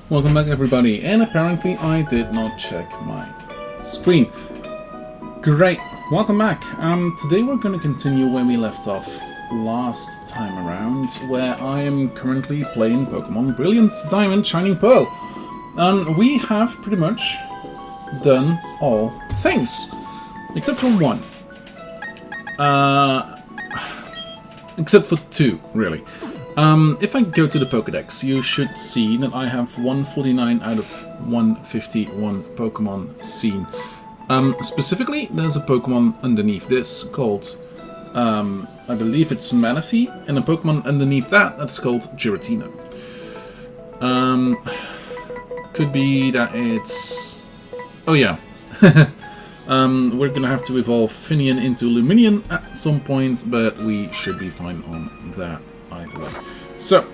Welcome back everybody, and apparently I did not check my screen. Great, welcome back. Today we're going to continue where we left off last time around, where I am currently playing Pokemon Brilliant Diamond Shining Pearl. We have pretty much done all things, except for one. Except for two, really. If I go to the Pokédex, you should see that I have 149 out of 151 Pokemon seen. Specifically, there's a Pokemon underneath this called, I believe it's Manaphy, and a Pokemon underneath that's called Giratina. Could be that it's... Oh yeah. We're gonna have to evolve Finian into Luminion at some point, but we should be fine on that either way. So,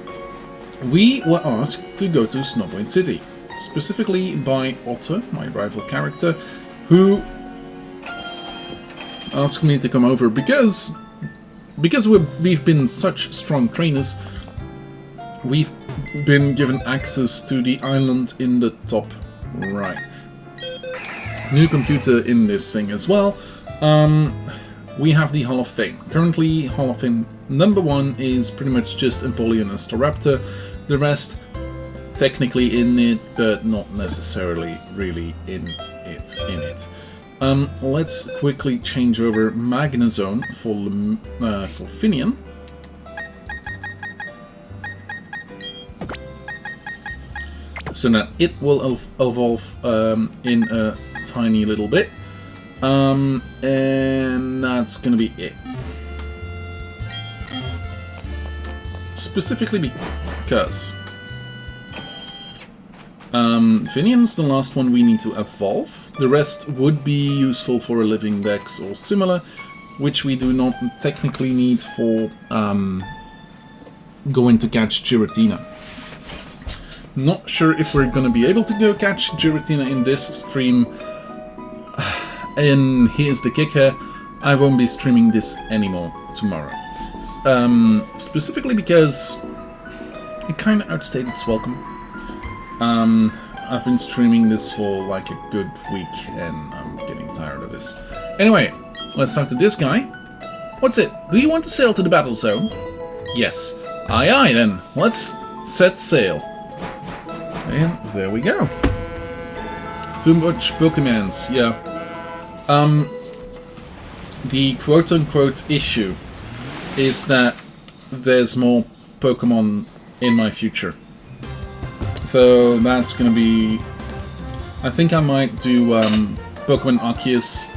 we were asked to go to Snowpoint City, specifically by Otto, my rival character, who asked me to come over because we've been such strong trainers. We've been given access to the island in the top right. New computer in this thing as well. We have the Hall of Fame. Currently, Hall of Fame number 1 is pretty much just Empoleon and Staraptor. The rest, technically in it, but not necessarily really in it. Let's quickly change over Magnezone for Finian. So that it will evolve in a tiny little bit. And that's gonna be it. Specifically because Finian's the last one we need to evolve. The rest would be useful for a living dex or similar, which we do not technically need for going to catch Giratina. Not sure if we're gonna be able to go catch Giratina in this stream. And here's the kicker, I won't be streaming this anymore tomorrow. Specifically because it kind of outstayed its welcome. I've been streaming this for like a good week and I'm getting tired of this. Anyway, let's talk to this guy. What's it? Do you want to sail to the battle zone? Yes. Aye aye then, let's set sail. And there we go. Too much Pokemons, yeah. The quote-unquote issue is that there's more Pokemon in my future. So that's gonna be... I think I might do Pokemon Arceus.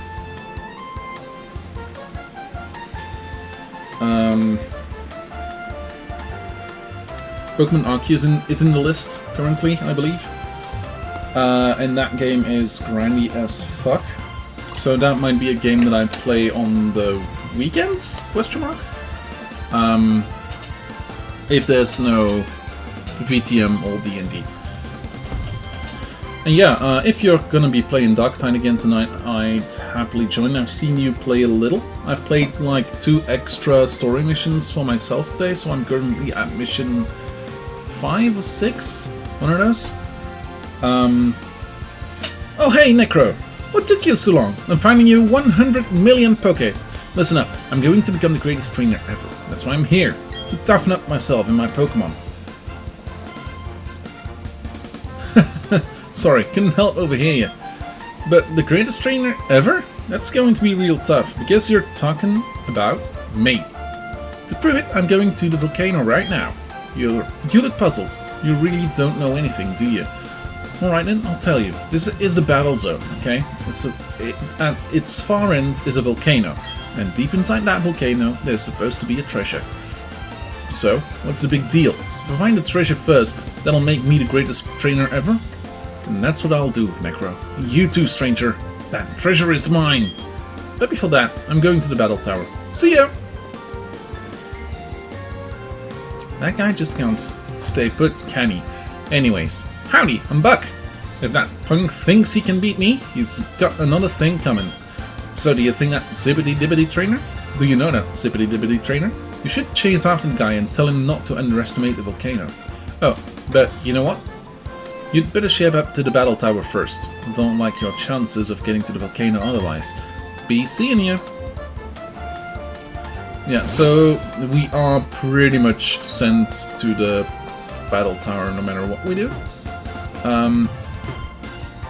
Pokemon Arceus is in the list currently, I believe. And that game is grindy as fuck. So that might be a game that I play on the weekends? Question mark? If there's no VTM or D&D. And yeah, if you're gonna be playing Darktide again tonight, I'd happily join. I've seen you play a little. I've played like 2 extra story missions for myself today, so I'm currently at mission 5 or 6, one of those. Oh hey Necro! What took you so long? I'm finding you 100 million Poké. Listen up, I'm going to become the greatest trainer ever. That's why I'm here, to toughen up myself and my Pokemon. Sorry, couldn't help overhear you. But the greatest trainer ever? That's going to be real tough, because you're talking about me. To prove it, I'm going to the volcano right now. You look puzzled. You really don't know anything, do you? Alright then, I'll tell you. This is the battle zone, okay? At its far end is a volcano, and deep inside that volcano there's supposed to be a treasure. So, what's the big deal? If I find the treasure first, that'll make me the greatest trainer ever? And that's what I'll do, Necro. You too, stranger. That treasure is mine! But before that, I'm going to the battle tower. See ya! That guy just can't stay put, can he? Anyways, howdy, I'm Buck. If that punk thinks he can beat me, he's got another thing coming. So do you think that zippity-dippity trainer? Do you know that zippity-dippity trainer? You should chase after the guy and tell him not to underestimate the volcano. Oh, but you know what? You'd better shape up to the battle tower first. Don't like your chances of getting to the volcano otherwise. Be seeing you. Yeah, so we are pretty much sent to the battle tower no matter what we do.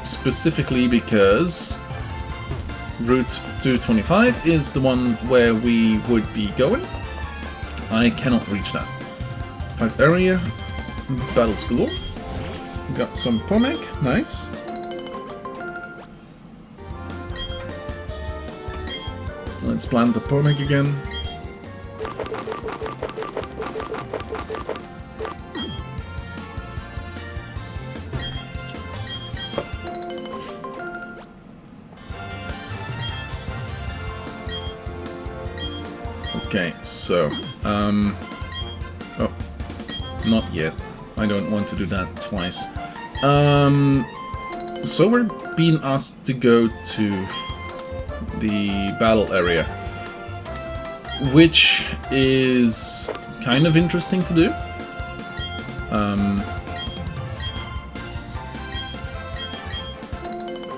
Specifically because Route 225 is the one where we would be going. I cannot reach that. Fight area, battles galore. Got some Pomek, nice. Let's plant the Pomek again. Okay, so, oh, not yet. I don't want to do that twice. So we're being asked to go to the battle area, which is kind of interesting to do.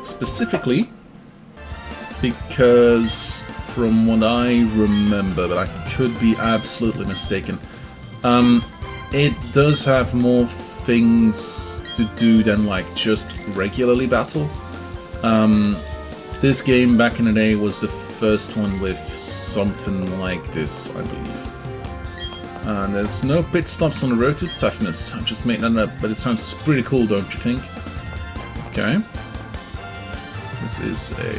Specifically because from what I remember, but I could be absolutely mistaken, it does have more things to do than like just regularly battle. This game back in the day was the first one with something like this, I believe. There's no pit stops on the road to toughness. I just made that up, but it sounds pretty cool, don't you think? Okay. This is a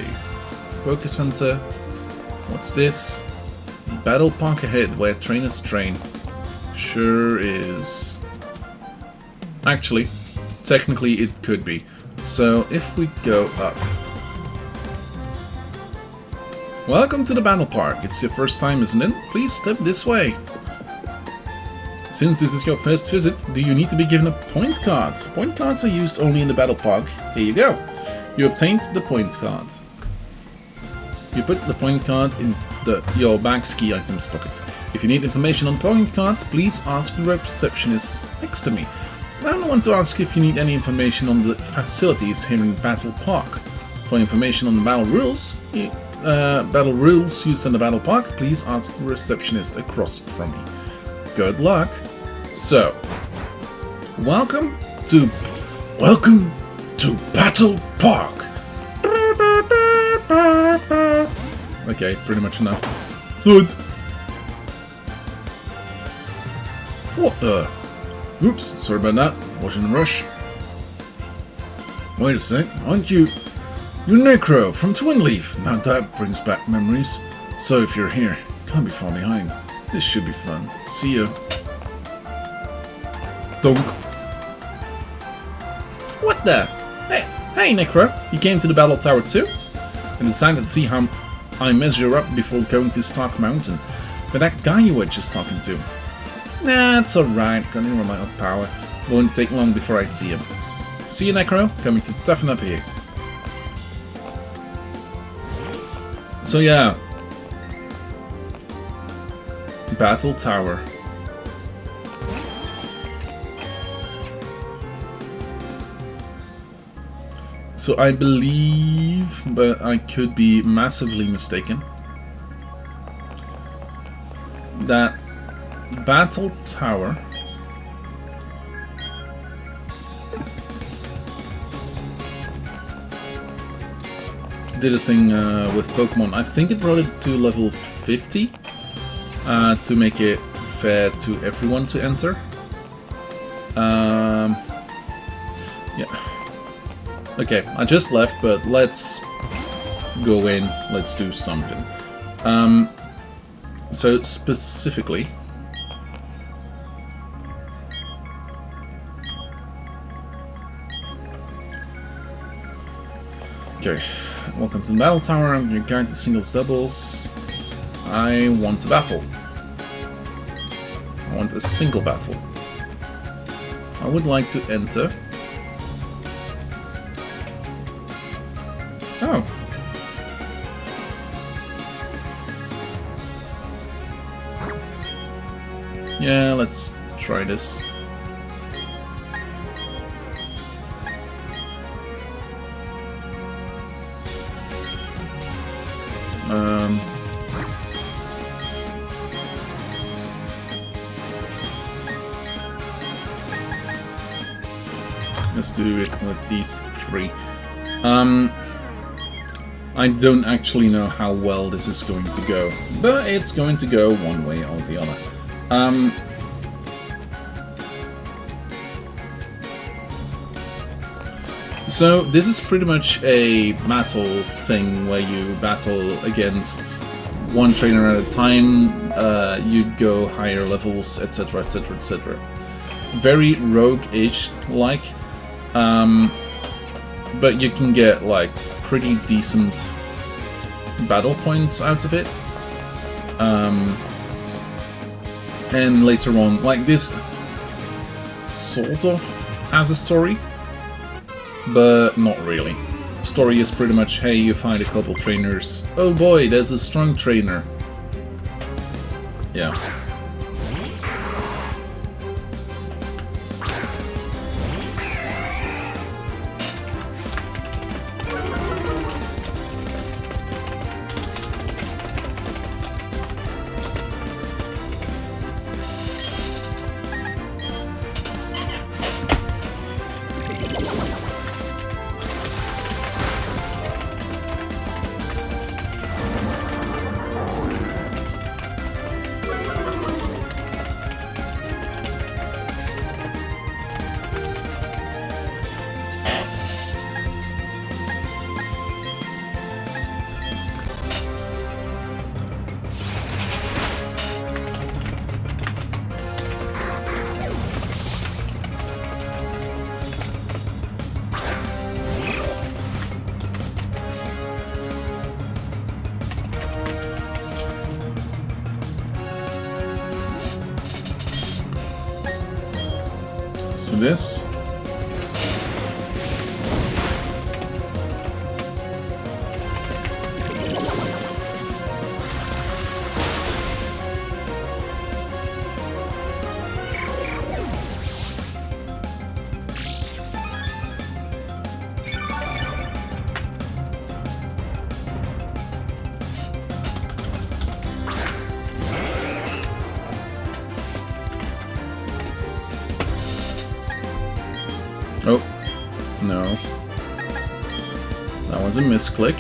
Poké Center. What's this? Battle Park ahead, where trainers train. Sure is. Actually, technically it could be. So if we go up. Welcome to the Battle Park. It's your first time, isn't it? Please step this way. Since this is your first visit, do you need to be given a point card? Point cards are used only in the Battle Park. Here you go. You obtained the point card. You put the point card in your bag's key items pocket. If you need information on point cards, please ask the receptionist next to me. I want to ask if you need any information on the facilities here in Battle Park. For information on the battle rules used in the Battle Park, please ask the receptionist across from me. Good luck. So, welcome to Battle Park. Okay, pretty much enough. Thud. What the? Oops, sorry about that. Was in a rush. Wait a sec, aren't you? You're Necro from Twin Leaf. Now that brings back memories. So if you're here, can't be far behind. This should be fun. See ya. Donk. What the? Hey Necro, you came to the Battle Tower too? And decided to see how I measure up before going to Stark Mountain. But that guy you were just talking to. Nah, it's alright, got in my own power. Won't take long before I see him. See you, Necro, coming to toughen up here. So yeah. Battle Tower. So I believe, but I could be massively mistaken, that Battle Tower did a thing with Pokémon. I think it brought it to level 50 to make it fair to everyone to enter. Yeah. Okay, I just left, but let's go in, let's do something. So specifically, okay, welcome to the Battle Tower. I'm your guide to singles doubles. I want a battle. I want a single battle. I would like to enter. Oh. Yeah, let's try this. Let's do it with these 3. I don't actually know how well this is going to go, but it's going to go one way or the other. So this is pretty much a battle thing where you battle against one trainer at a time, you go higher levels, etc, etc, etc. Very rogue-ish like, but you can get like pretty decent battle points out of it. And later on, like, this sort of has a story, but not really. Story is pretty much, hey, you find a couple trainers. Oh boy, there's a strong trainer. Yeah. This. Oh, no. That was a misclick.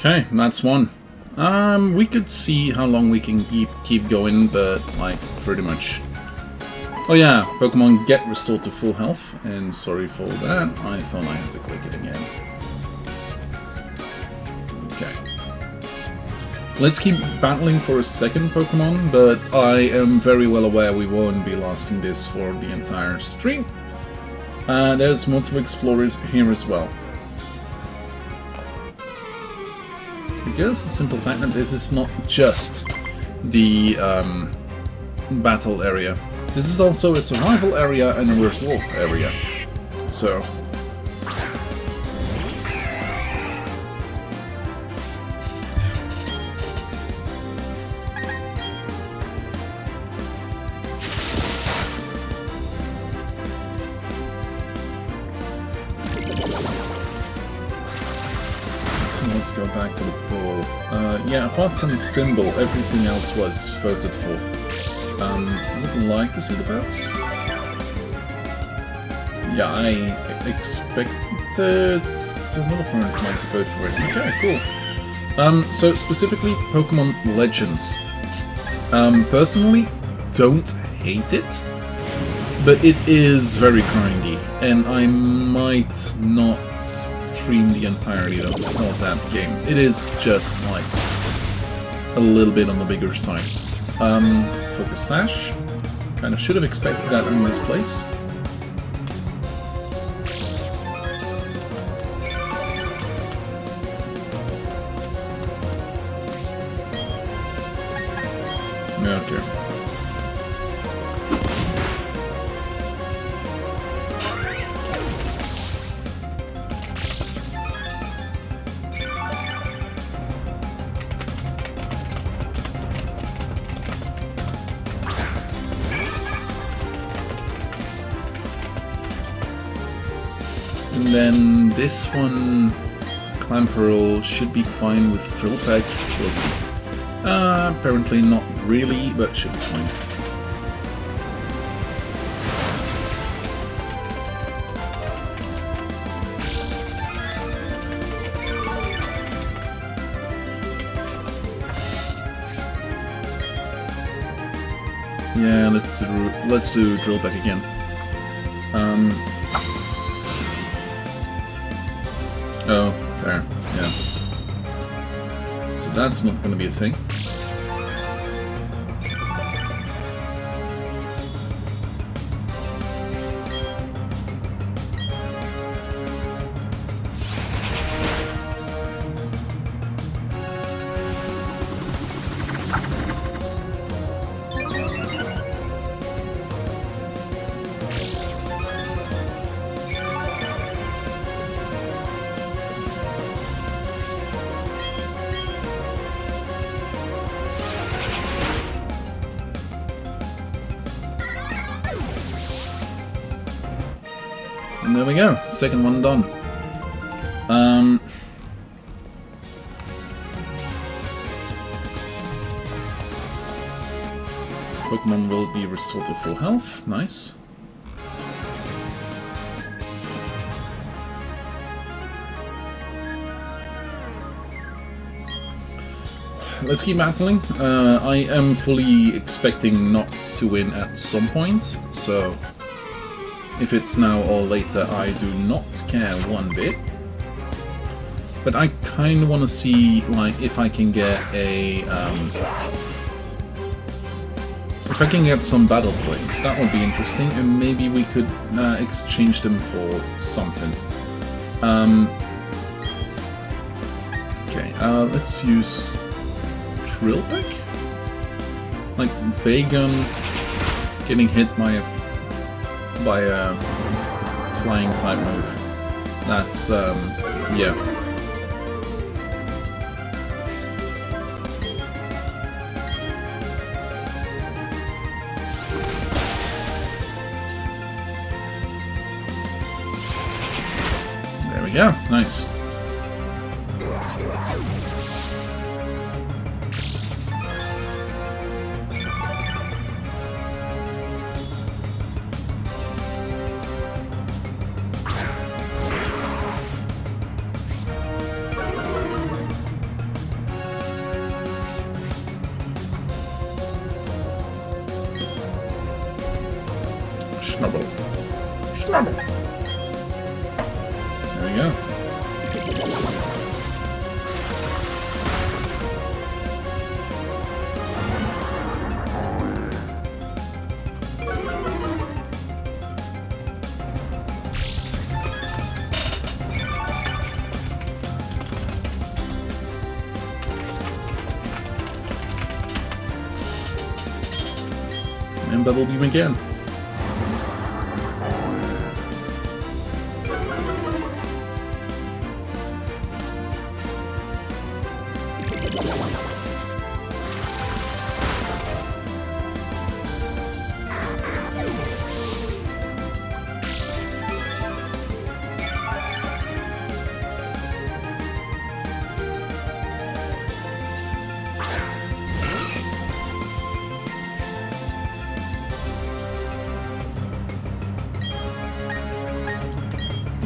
Okay, that's one. We could see how long we can keep going, but, like, pretty much. Oh yeah, Pokemon get restored to full health, and sorry for that, I thought I had to click it again. Okay. Let's keep battling for a second Pokemon, but I am very well aware we won't be lasting this for the entire stream. There's more to explore here as well. Because the simple fact that this is not just the battle area. This is also a survival area and a resort area. So... let's go back to the pool. Yeah, apart from Thimble, everything else was voted for. I would like to see the votes. Yeah, I expected another friend of mine to vote for it. Okay, cool. So specifically, Pokemon Legends. Personally, don't hate it, but it is very grindy, and I might not stream the entirety of that game. It is just like a little bit on the bigger side. Focus Sash. Kind of should have expected that in this place. Okay. And then this one, Clamperl, should be fine with Drill Peck. We'll see. Apparently not really, but should be fine. Yeah, let's do Drill Peck again. Oh, fair, yeah. So that's not gonna be a thing. And there we go, second one done. Pokémon will be restored to full health, nice. Let's keep battling. I am fully expecting not to win at some point, so if it's now or later, I do not care one bit. But I kind of want to see, like, if I can get a, if I can get some battle points. That would be interesting, and maybe we could exchange them for something. Okay, let's use Drill Peck? Like, Bagon getting hit by a flying type move. That's, yeah. There we go, nice. Snubble. Snubble. There we go. And Bubble Beam again.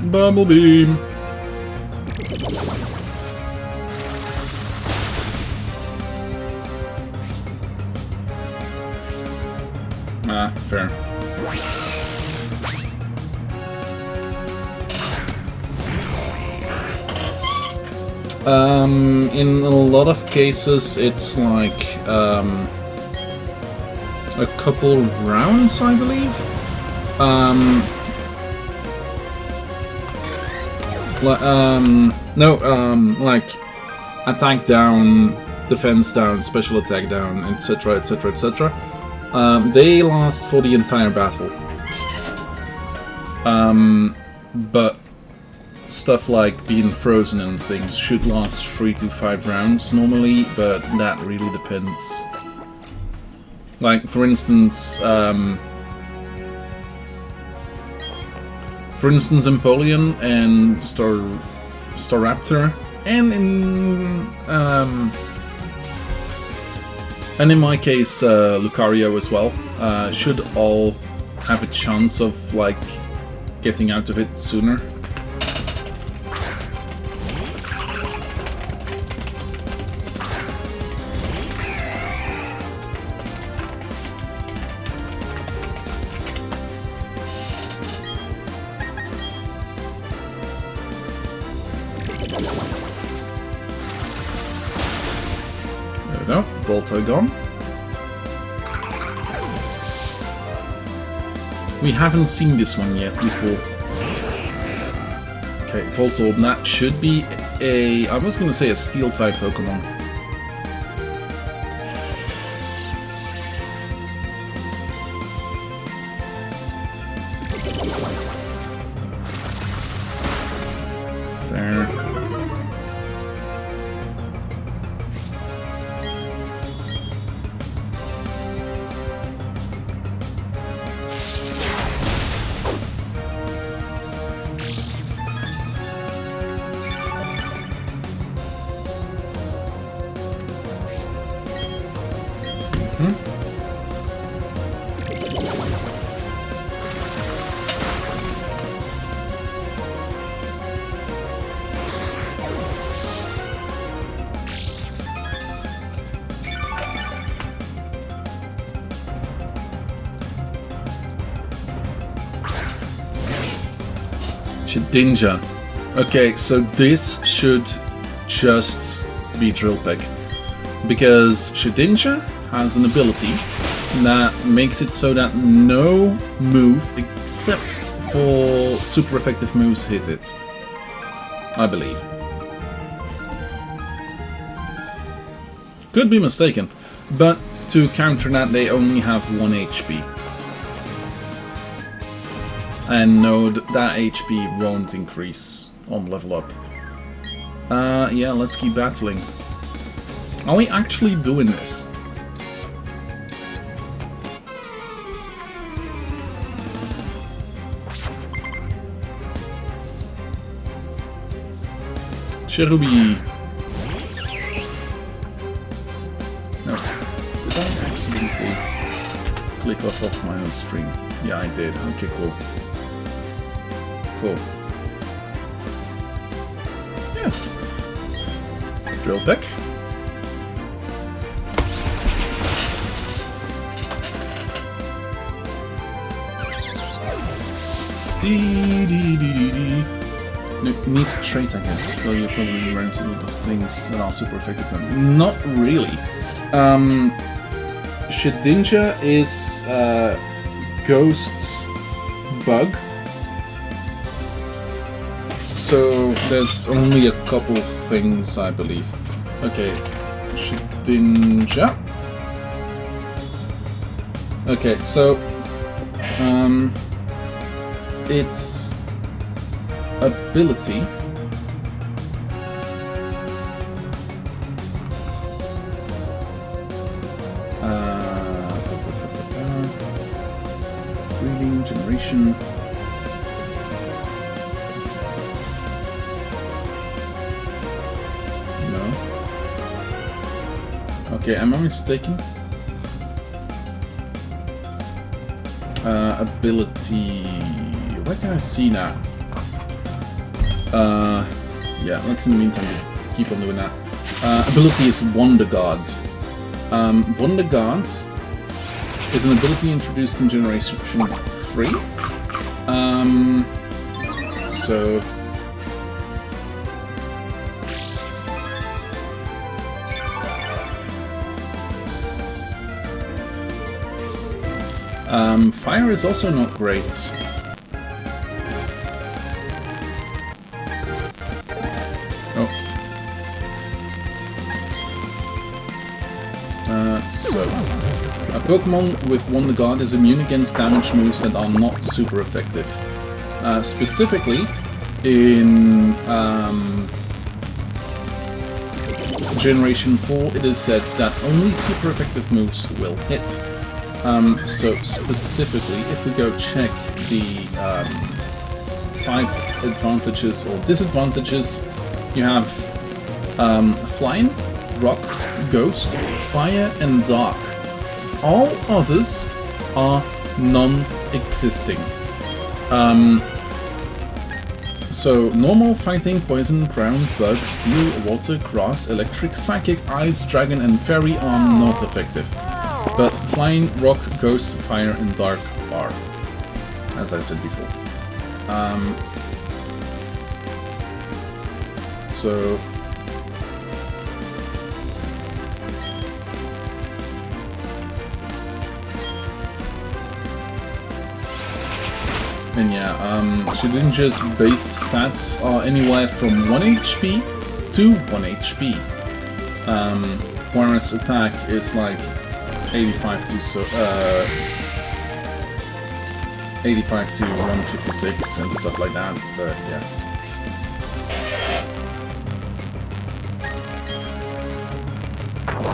Bubble Beam. Ah, fair. In a lot of cases, it's like a couple rounds, I believe. Like attack down, defense down, special attack down, etc, etc, etc. They last for the entire battle. But stuff like being frozen and things should last 3 to 5 rounds normally, but that really depends. Like, for instance, Empoleon and Staraptor, and in my case, Lucario as well, should all have a chance of, like, getting out of it sooner. There we go, Volto gone. We haven't seen this one yet before. Okay, Voltorb, that should be a... I was gonna say a Steel-type Pokémon. Fair. Shedinja. Okay, so this should just be Drill Peck, because Shedinja has an ability that makes it so that no move except for super effective moves hit it, I believe. Could be mistaken, but to counter that they only have 1 HP. And no, that HP won't increase on level up. Yeah, let's keep battling. Are we actually doing this? Cherubi. No. Did I accidentally click off my own stream? Yeah, I did. Okay, cool. Cool. Yeah. Drill Peck. Needs a trait, I guess, though you probably run into a lot of things that are super effective then. Not really. Shedinja is Ghost's bug. So there's only a couple things, I believe. Okay, Shedinja. Okay, so its ability breeding, generation. No. Okay, am I mistaken? Ability. Where can I see that? Yeah, let's in the meantime keep on doing that. Ability is Wonder Guards. Wonder Guards is an ability introduced in Generation 3. So... fire is also not great. So, a Pokemon with Wonder Guard is immune against damage moves that are not super effective. Specifically, in Generation 4, it is said that only super effective moves will hit. So specifically, if we go check the type advantages or disadvantages, you have Flying, Rock, Ghost, Fire, and Dark. All others are non-existing. So, normal, fighting, poison, ground, bug, steel, water, grass, electric, psychic, ice, dragon, and fairy are not effective. But flying, rock, ghost, fire, and dark are, as I said before. So... And yeah, Shedinja's base stats are anywhere from 1 HP to 1 HP. Whereas attack is like 85 to 156 and stuff like that, but yeah. Oh,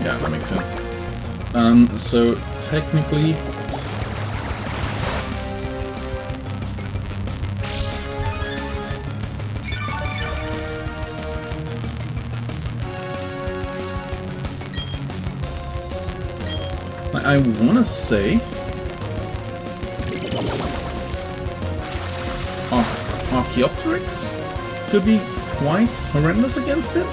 yeah, that makes sense. So technically... I want to say Archaeopteryx could be quite horrendous against it.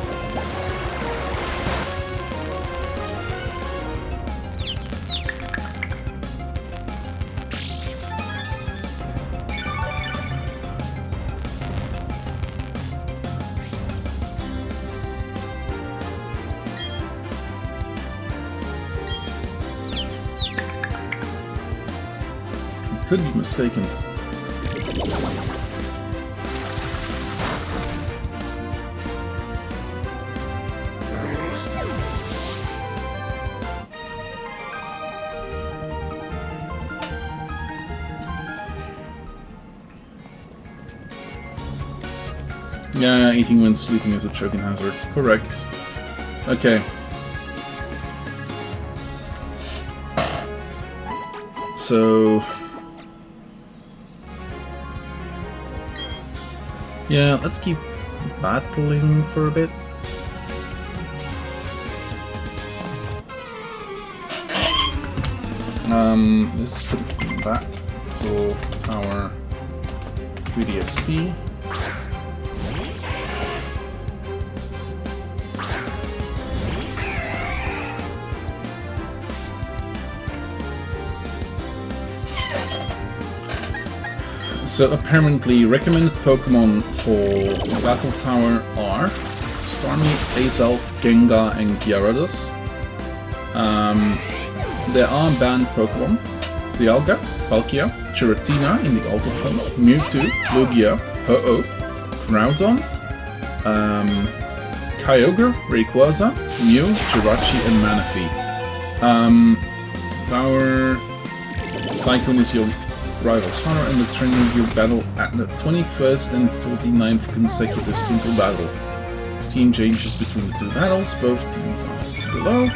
Could be mistaken. Yeah, eating when sleeping is a choking hazard. Correct. Okay. So... yeah, let's keep battling for a bit. This is the battle tower 3DSP. So apparently recommended Pokemon for Battle Tower are Starmie, Azelf, Gengar, and Gyarados. There are banned Pokemon: Dialga, Palkia, Giratina in the Ultra form, Mewtwo, Lugia, Ho-Oh, Groudon, Kyogre, Rayquaza, Mew, Jirachi, and Manaphy. Tower Tycoon is your rival's honor, and the trainer you battle at the 21st and 49th consecutive single battle. This team changes between the two battles, both teams are listed below.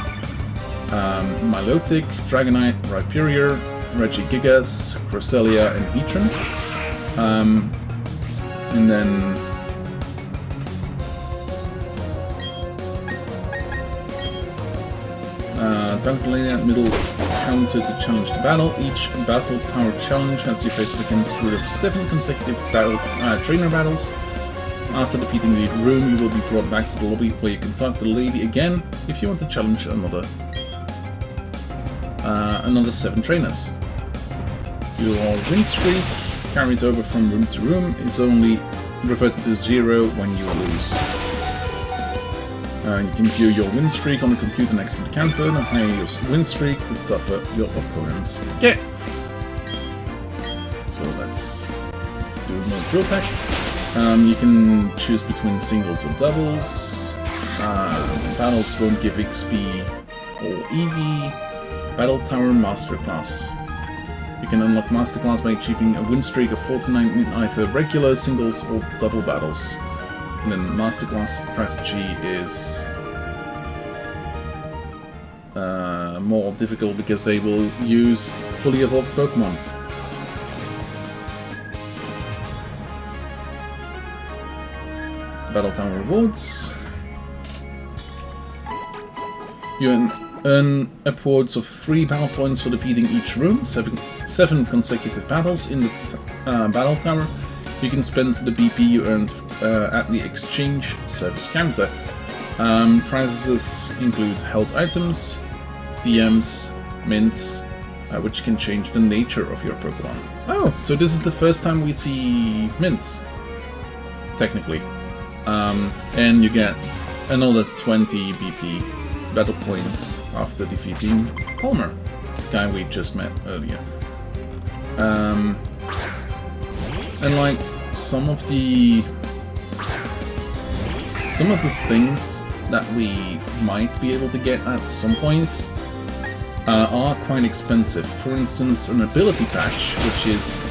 Milotic, Dragonite, Rhyperior, Regigigas, Cresselia, and Heatran. And then... calculate at middle counter to challenge the battle. Each battle tower challenge has you face it against a group of 7 consecutive trainer battles. After defeating the room, you will be brought back to the lobby where you can talk to the lady again if you want to challenge another 7 trainers. Your win streak carries over from room to room, is only reverted to 0 when you lose. You can view your win streak on the computer next to the counter. The higher your win streak, the tougher your opponents get. So let's do more drill pack. You can choose between singles or doubles. Battles won't give XP or Eevee. Battle Tower Masterclass. You can unlock Masterclass by achieving a win streak of 49 in either regular, singles, or double battles. And then Masterclass strategy is more difficult because they will use fully evolved Pokémon. Battle Tower rewards. You earn upwards of 3 battle points for defeating each room, 7 consecutive battles in the Battle Tower. You can spend the BP you earned at the exchange service counter. Prizes include health items, TMs, mints, which can change the nature of your Pokemon. Oh, so this is the first time we see mints, technically. And you get another 20 BP battle points after defeating Palmer, the guy we just met earlier. And like some of the things that we might be able to get at some point are quite expensive. For instance, an ability patch, which is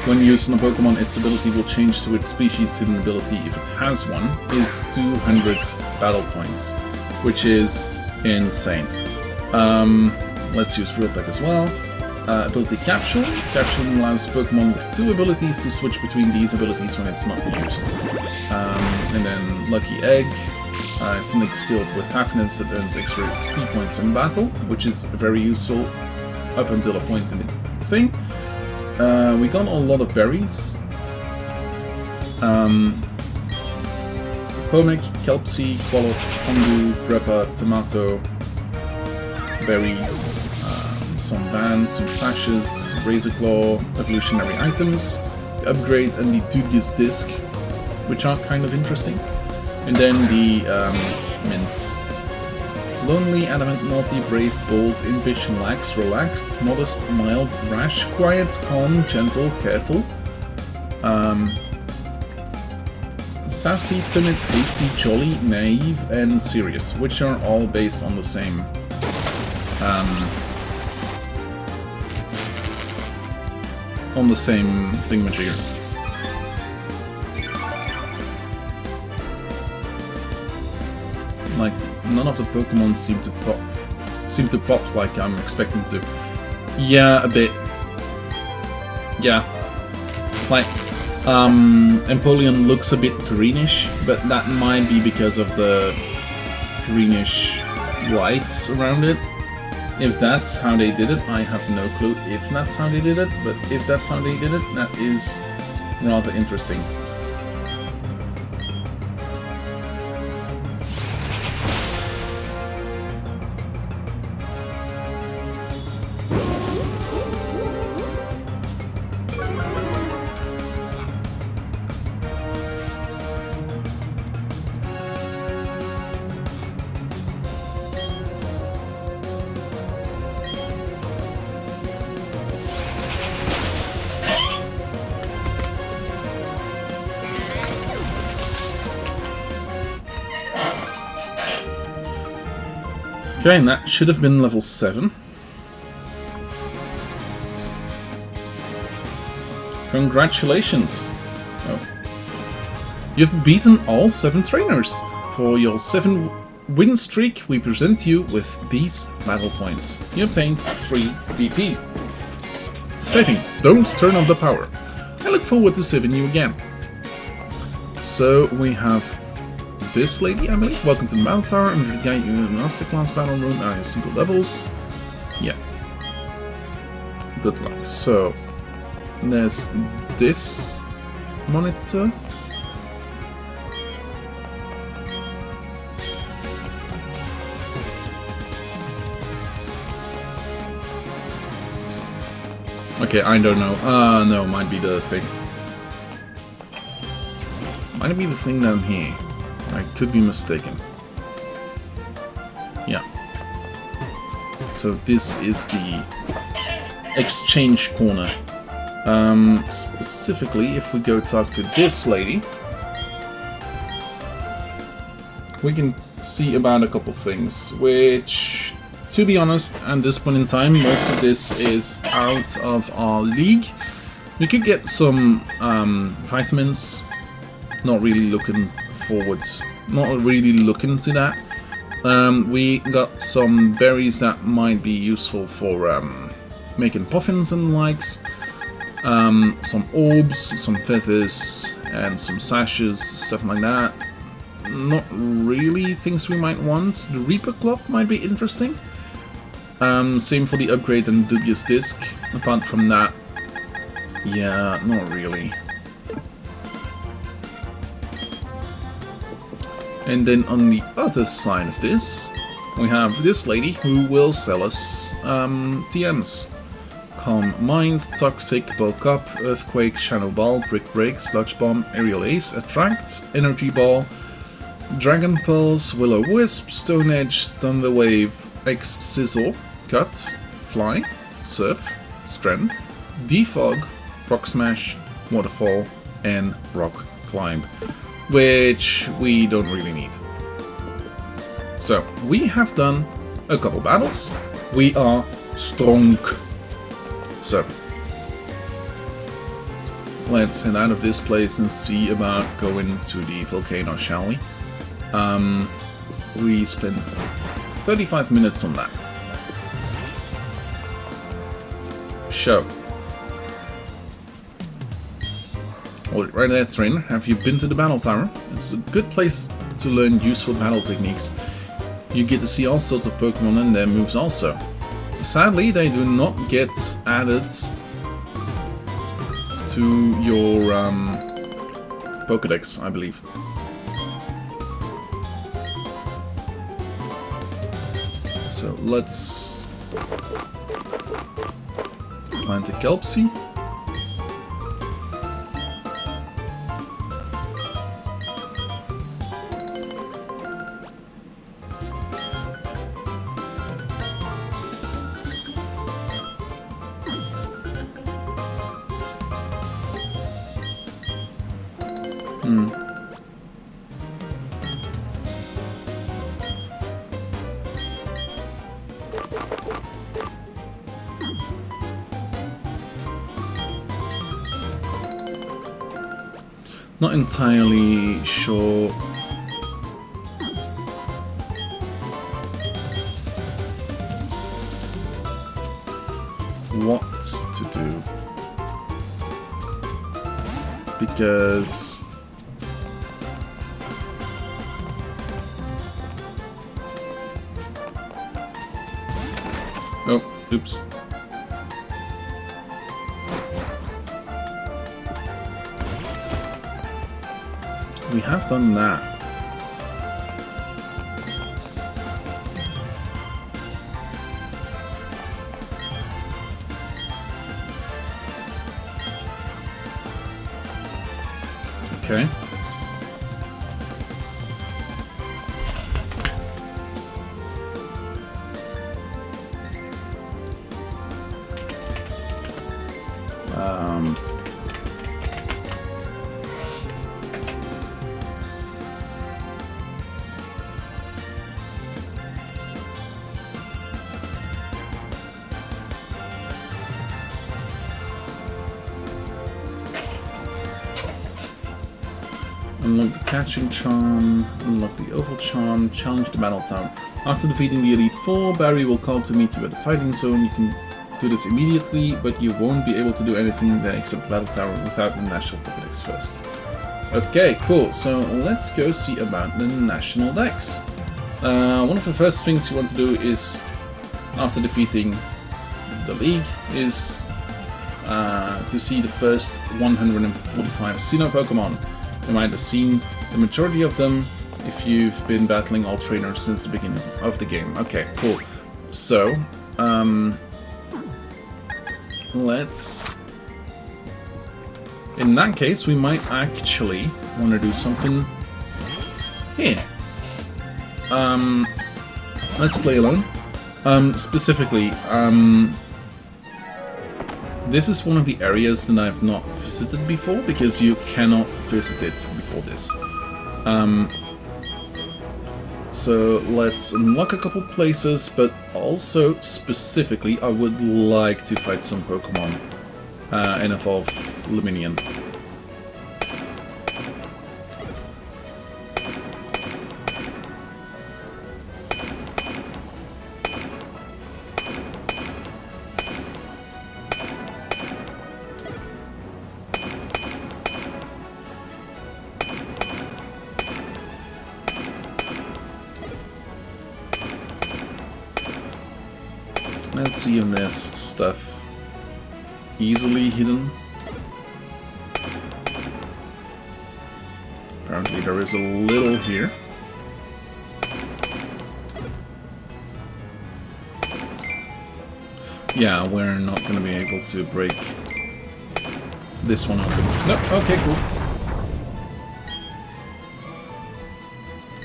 when used on a Pokemon, its ability will change to its species hidden ability if it has one, is 200 battle points, which is insane. Let's use Drill Peck as well. Ability Capsule. Capsule allows Pokemon with 2 abilities to switch between these abilities when it's not used. And then Lucky Egg. It's an mix filled with happiness that earns extra speed points in battle, which is very useful up until a point in the thing. We got a lot of berries. Pomek, Kelpsy, Quallot, Hondu, Greppa, Tomato, berries, some bands, some sashes, Razor Claw, evolutionary items, the upgrade and the dubious disc, which are kind of interesting. And then the mints. Lonely, adamant, naughty, brave, bold, impish, lax, relaxed, modest, mild, rash, quiet, calm, gentle, careful. Sassy, timid, hasty, jolly, naive, and serious, which are all based on the same thingamajiggers. Like, none of the Pokemon seem to pop like I'm expecting to. Yeah, a bit. Yeah. Like, Empoleon looks a bit greenish, but that might be because of the greenish lights around it. If that's how they did it, I have no clue if that's how they did it, but if that's how they did it, that is rather interesting. Okay, and that should have been level 7. Congratulations! Oh. You've beaten all 7 trainers! For your 7-win streak, we present you with these battle points. You obtained 3 BP. Saving. Don't turn on the power. I look forward to saving you again. So we have this lady, I believe. Welcome to the Battle Tower. I'm going to guide you in the Masterclass battle room at single levels. Yeah. Good luck. So, there's this monitor. Okay, I don't know. No, might be the thing. Might be the thing down here. I could be mistaken. Yeah. So this is the exchange corner. Specifically, if we go talk to this lady, we can see about a couple things, which, to be honest, at this point in time, most of this is out of our league. We could get some vitamins. Not really looking forwards. Not really looking to that. We got some berries that might be useful for making puffins and likes. Some orbs, some feathers, and some sashes, stuff like that. Not really things we might want. The Reaper Club might be interesting. Same for the upgrade and dubious disc. Apart from that, yeah, not really. And then on the other side of this, we have this lady who will sell us TMs. Calm Mind, Toxic, Bulk Up, Earthquake, Shadow Ball, Brick Break, Sludge Bomb, Aerial Ace, Attract, Energy Ball, Dragon Pulse, Willow Wisp, Stone Edge, Thunder Wave, X Sizzle, Cut, Fly, Surf, Strength, Defog, Rock Smash, Waterfall, and Rock Climb, which we don't really need. So, we have done a couple battles. We are strong. So, let's head out of this place and see about going to the volcano, shall we? We spent 35 minutes on that. Show. Alright, right there, trainer. Have you been to the battle tower? It's a good place to learn useful battle techniques. You get to see all sorts of Pokémon and their moves also. Sadly, they do not get added to your Pokédex, I believe. So let's plant a kelp seed. Not entirely sure what to do, because oh, oops. We have done that. Okay. Unlock the catching charm, unlock the oval charm, challenge the battle tower. After defeating the Elite Four, Barry will call to meet you at the fighting zone. You can do this immediately, but you won't be able to do anything there except battle tower without the National Dex first. Okay, cool. So let's go see about the National Dex. One of the first things you want to do is, after defeating the League, is to see the first 145 Sinnoh Pokémon. You might have seen the majority of them if you've been battling all trainers since the beginning of the game. Okay, cool. So, let's... In that case, we might actually want to do something here. Let's play alone. Specifically, this is one of the areas that I've not visited before, because you cannot visit it before this. So let's unlock a couple places, but also specifically I would like to fight some Pokémon and evolve Luminion. Let's see if this stuff easily hidden. Apparently there is a little here. Yeah, we're not going to be able to break this one open. No, okay, cool.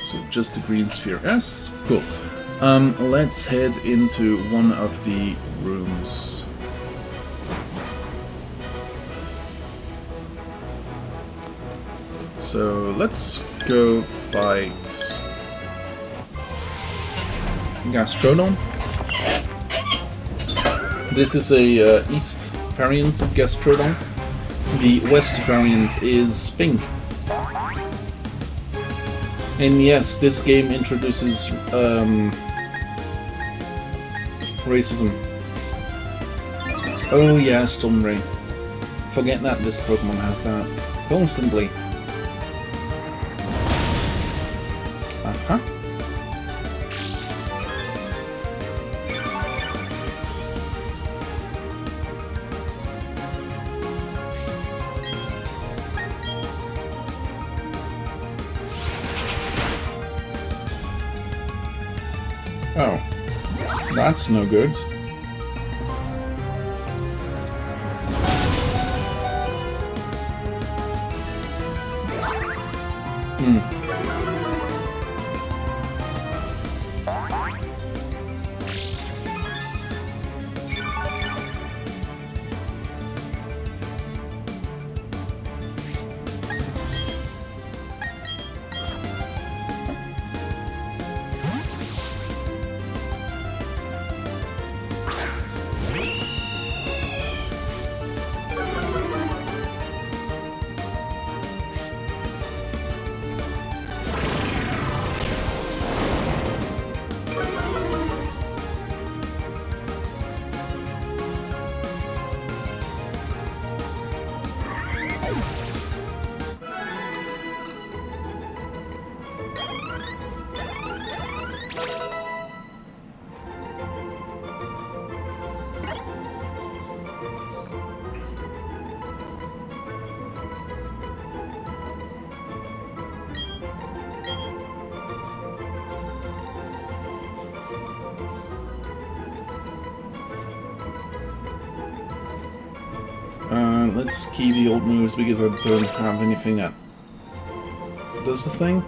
So just the green sphere S. Cool. Let's head into one of the rooms. So let's go fight Gastrodon. This is a east variant of Gastrodon. The west variant is pink. And yes, this game introduces racism. Oh yeah, Stormray. Forget that this Pokemon has that. Constantly. Uh-huh. Oh. That's no good. Let's keep the old moves because I don't have anything that does the thing.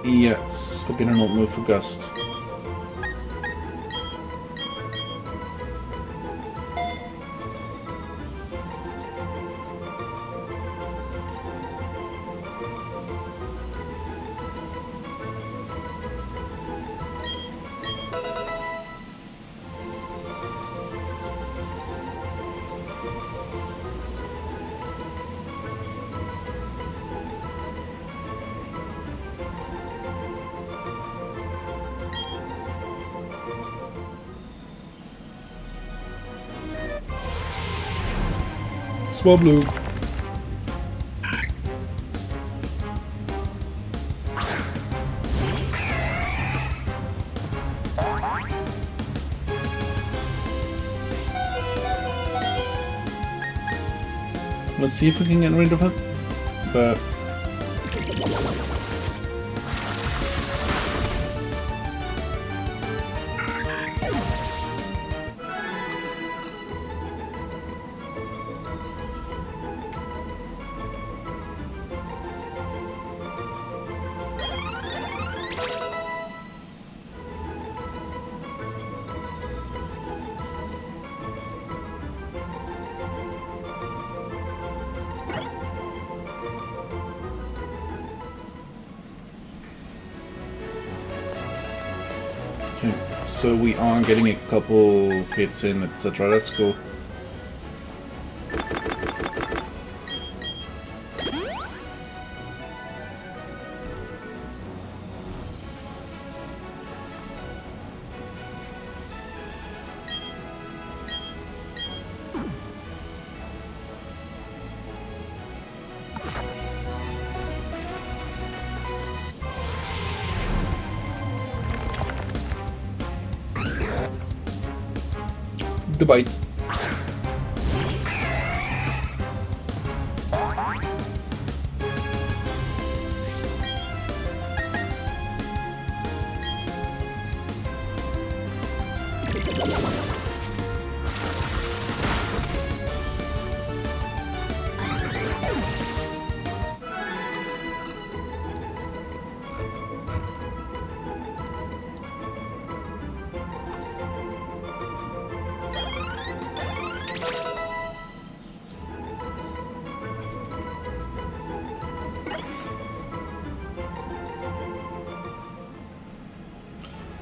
Yes, forbidden old move for Gust. Swablu. Let's see if we can get rid of it, but So we are getting a couple hits in, etc. That's cool. The bite.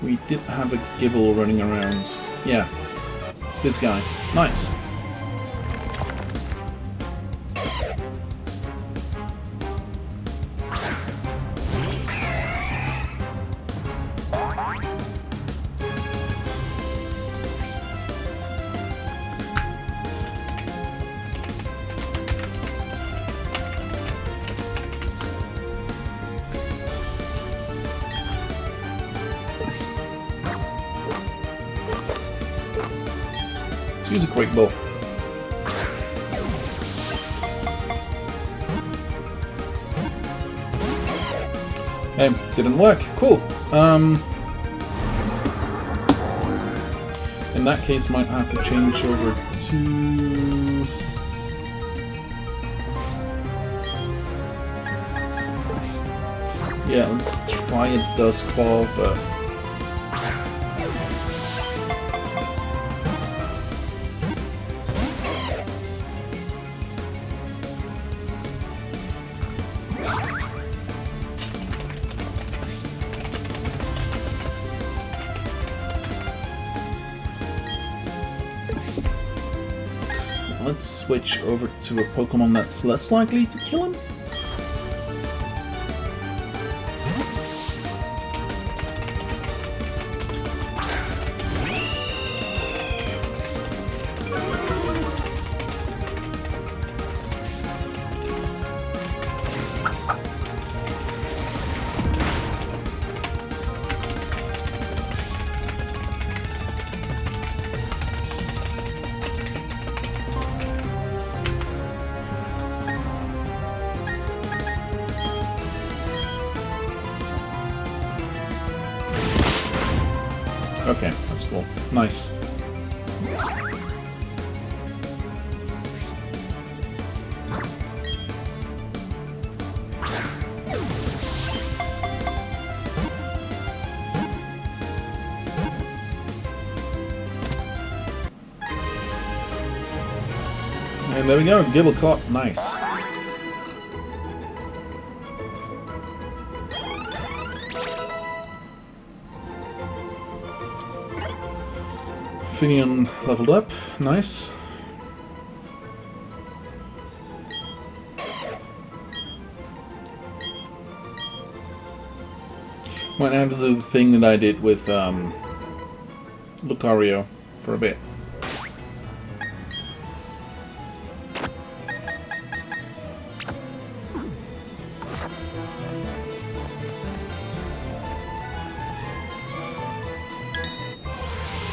We did have a Gibble running around. Yeah. This guy. Nice. Let's use a quick ball. Hey, didn't work. Cool. In that case, might have to change over to... Yeah, let's try a Dusk Ball, but... Let's switch over to a Pokemon that's less likely to kill him. Okay, that's cool. Nice. And there we go, Gibble caught. Nice. Finion leveled up, nice. Went out to do the thing that I did with Lucario for a bit.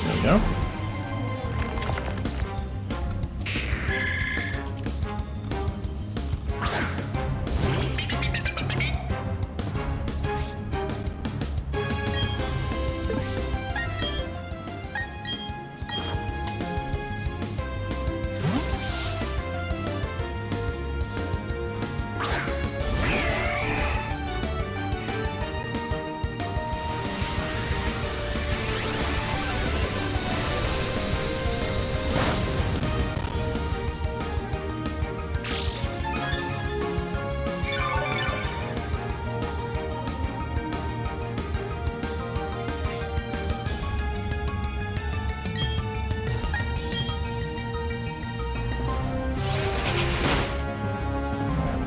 There we go.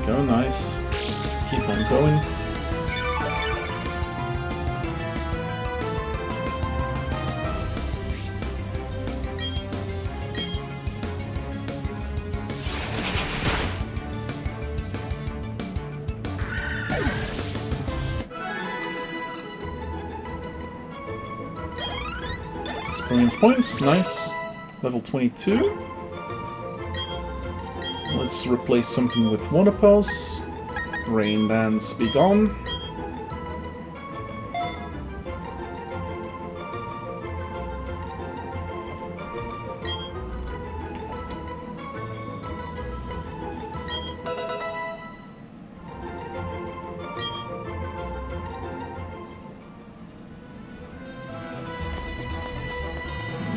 go, nice. Keep on going. Experience points, nice. Level 22. Let's replace something with Water Pulse. Rain Dance, be gone.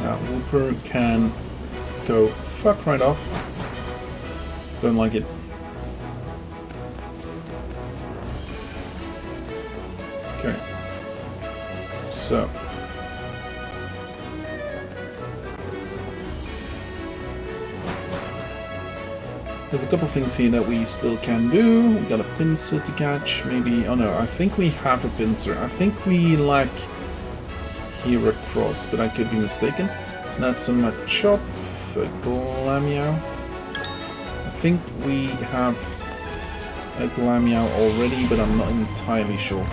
Now Wooper can go fuck right off. Don't like it. Okay. So. There's a couple things here that we still can do. We got a pincer to catch, maybe. Oh no, I think we have a pincer. I think we lack Hero Cross, but I could be mistaken. That's a Machop, a Glameow. I think we have a Glameow already, but I'm not entirely sure.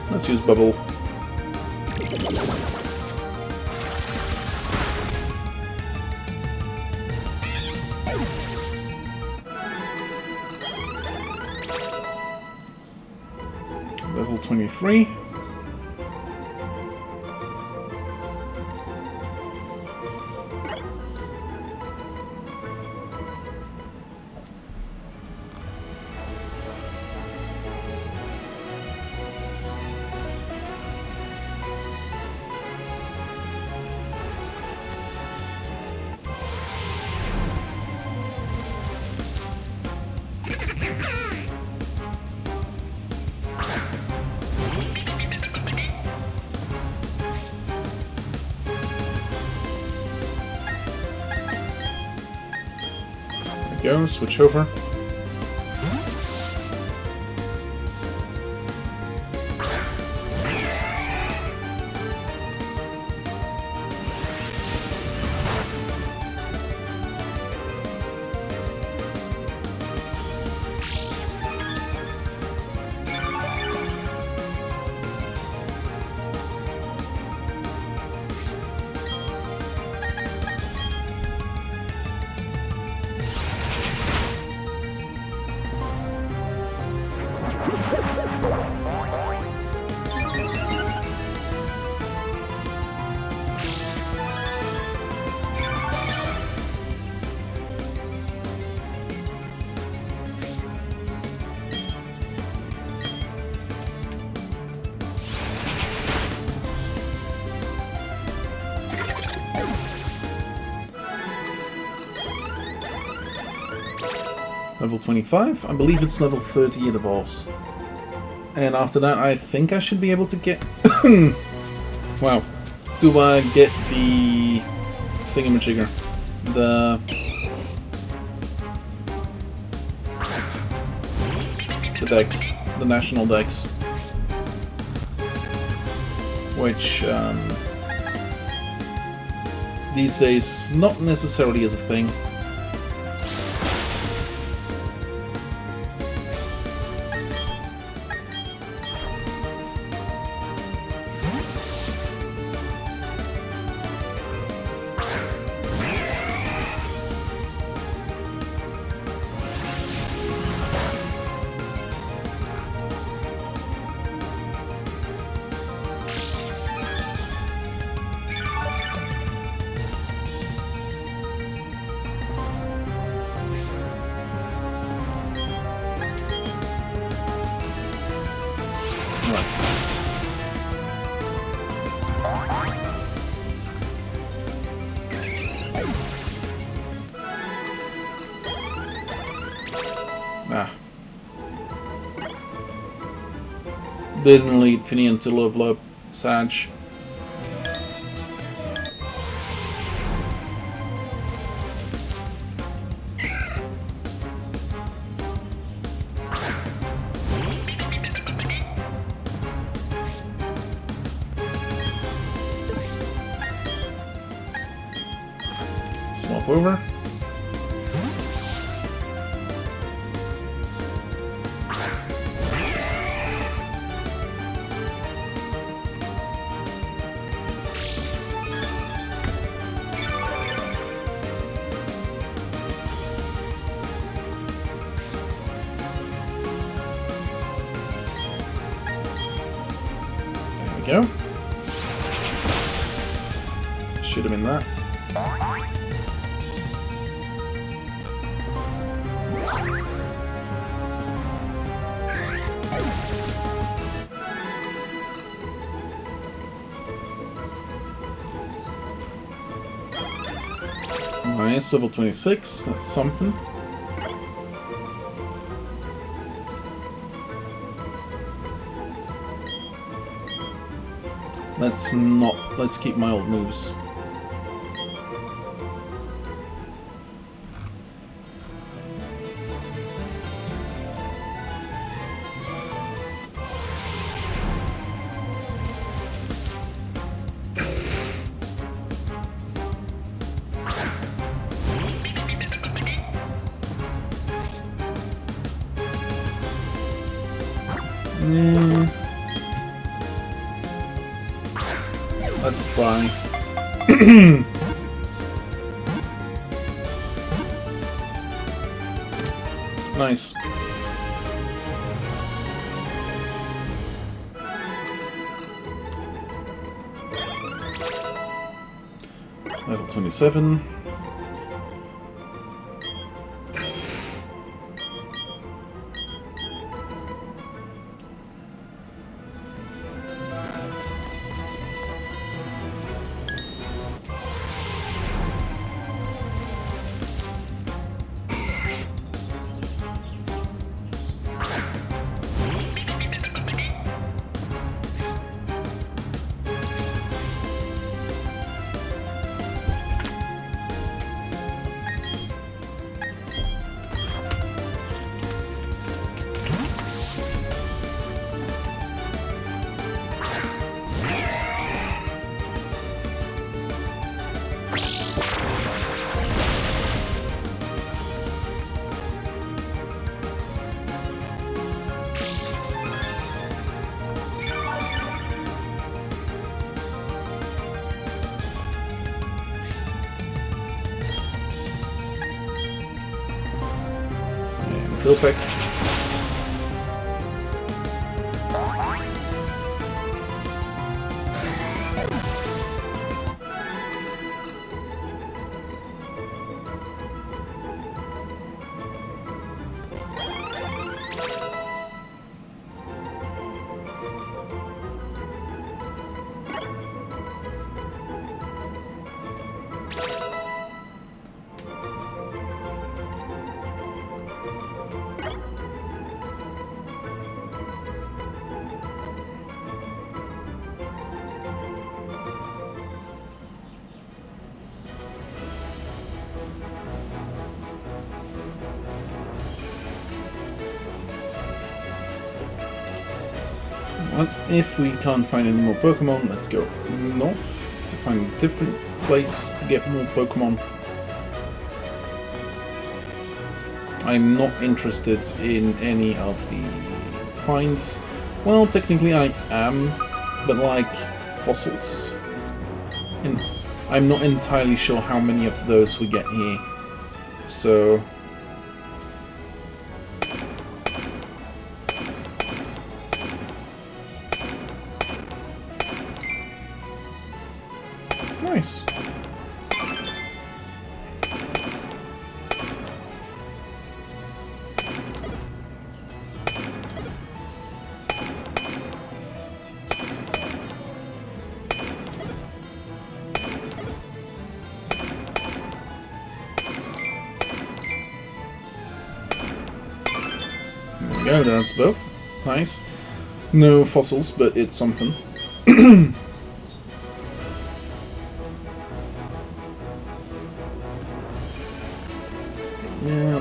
Let's use Bubble. Level 23. Go, switch over. Level 25. I believe it's level 30 it evolves. And after that, I think I should be able to get... wow. To get the thingamajigger. The Dex. The National Dex. Which, these days, not necessarily is a thing. Didn't lead Finian to level up, Sag. Swap over. Go. Should have been that. Nice, level 26, that's something. Let's keep my old moves. Let's try. Nice. Level 27. Real quick. What if we can't find any more Pokemon? Let's go north to find a different place to get more Pokemon. I'm not interested in any of the finds. Well, technically I am, but like fossils. And I'm not entirely sure how many of those we get here. So nice. There we go, that's both. Nice. No fossils, but it's something. Yeah,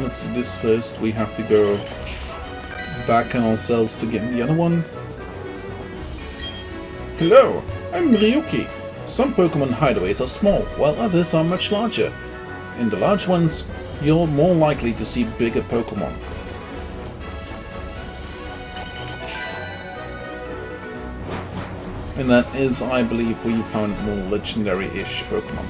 let's do this first. We have to go back on ourselves to get the other one. Hello, I'm Ryuki. Some Pokémon hideaways are small, while others are much larger. In the large ones, you're more likely to see bigger Pokémon. And that is, I believe, where you found more legendary-ish Pokémon.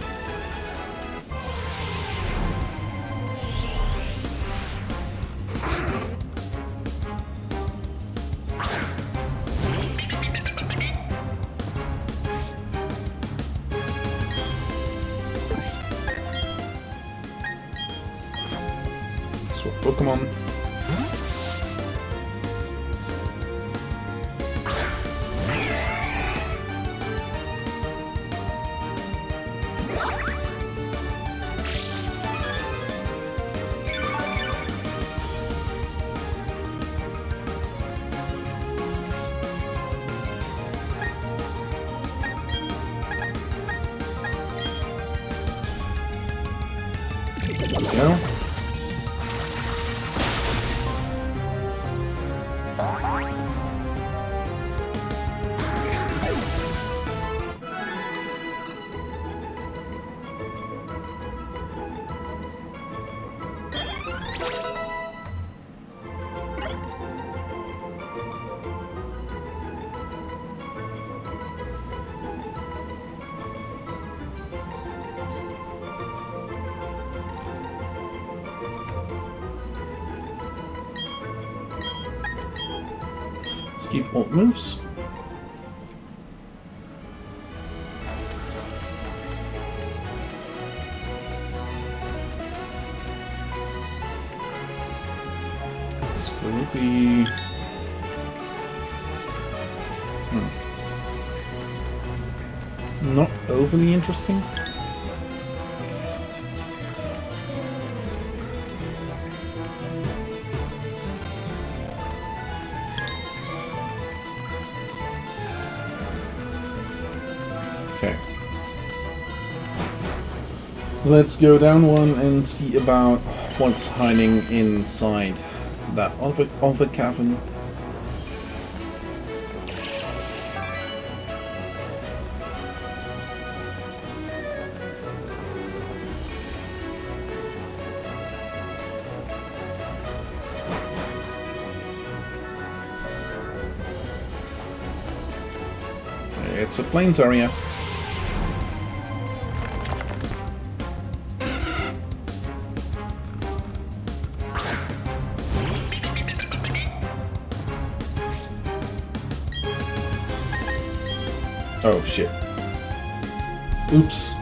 Swap Pokémon. There we go. Let's keep alt moves. Scroopy. Not overly interesting. Okay. Let's go down one and see about what's hiding inside that other cavern. It's a plains area. Oh shit. Oops.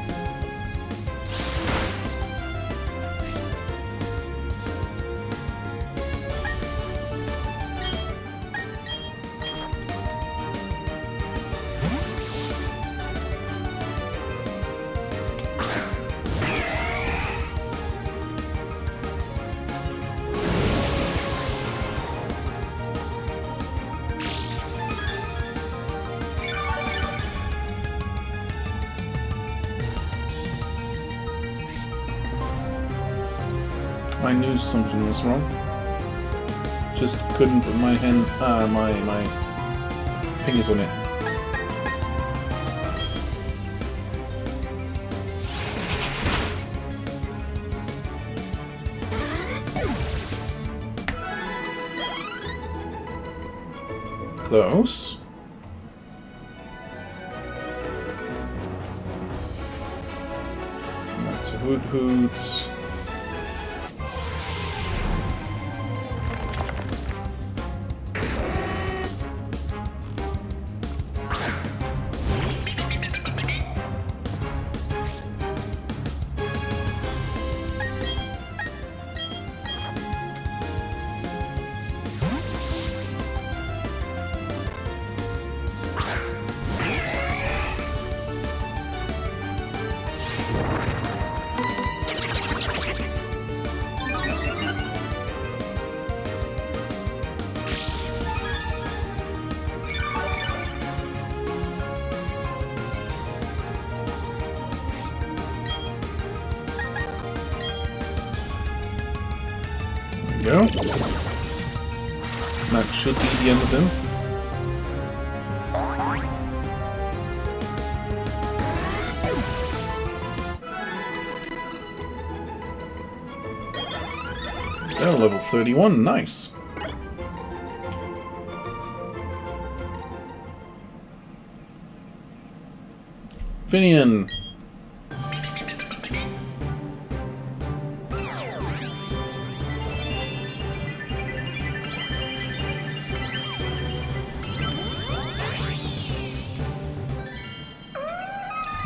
I knew something was wrong. Just couldn't put my my fingers on it. Close. That's a Hoot Hoot. go. That should be the end of him. Oh, level 31, nice. Finian.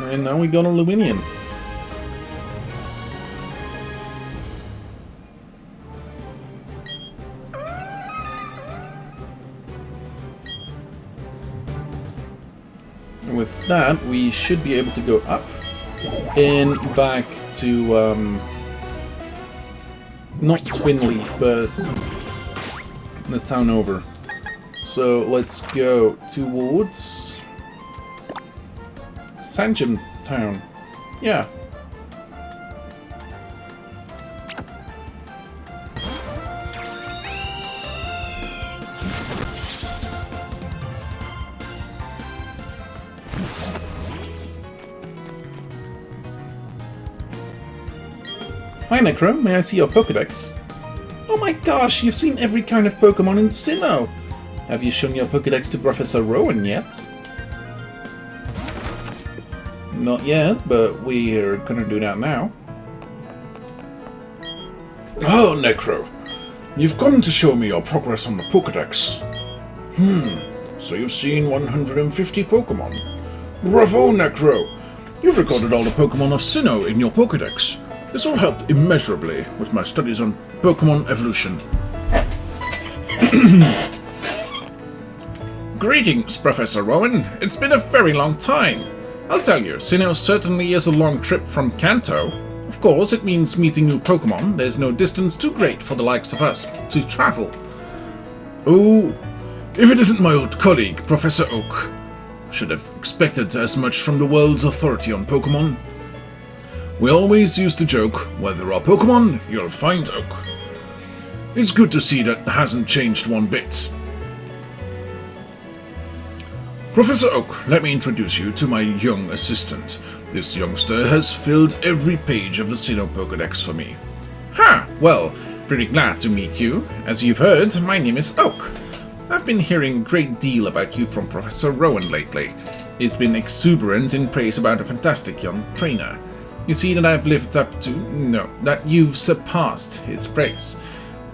And now we got a Luminian. And with that, we should be able to go up and back to, not Twin Leaf, but the town over. So let's go towards Sanjum Town. Yeah. Hi Necro, may I see your Pokédex? Oh my gosh, you've seen every kind of Pokémon in Sinnoh! Have you shown your Pokédex to Professor Rowan yet? Not yet, but we're gonna do that now. Oh, Necro. You've come to show me your progress on the Pokédex. So you've seen 150 Pokémon. Bravo, Necro! You've recorded all the Pokémon of Sinnoh in your Pokédex. This will help immeasurably with my studies on Pokémon evolution. Greetings, Professor Rowan. It's been a very long time. I'll tell you, Sinnoh certainly is a long trip from Kanto. Of course, it means meeting new Pokémon. There's no distance too great for the likes of us to travel. Oh, if it isn't my old colleague, Professor Oak. Should have expected as much from the world's authority on Pokémon. We always used to joke, where there are Pokémon, you'll find Oak. It's good to see that hasn't changed one bit. Professor Oak, let me introduce you to my young assistant. This youngster has filled every page of the Sinnoh Pokédex for me. Ha! Well, pretty glad to meet you. As you've heard, my name is Oak. I've been hearing a great deal about you from Professor Rowan lately. He's been exuberant in praise about a fantastic young trainer. You see that I've lived up to... no, that you've surpassed his praise.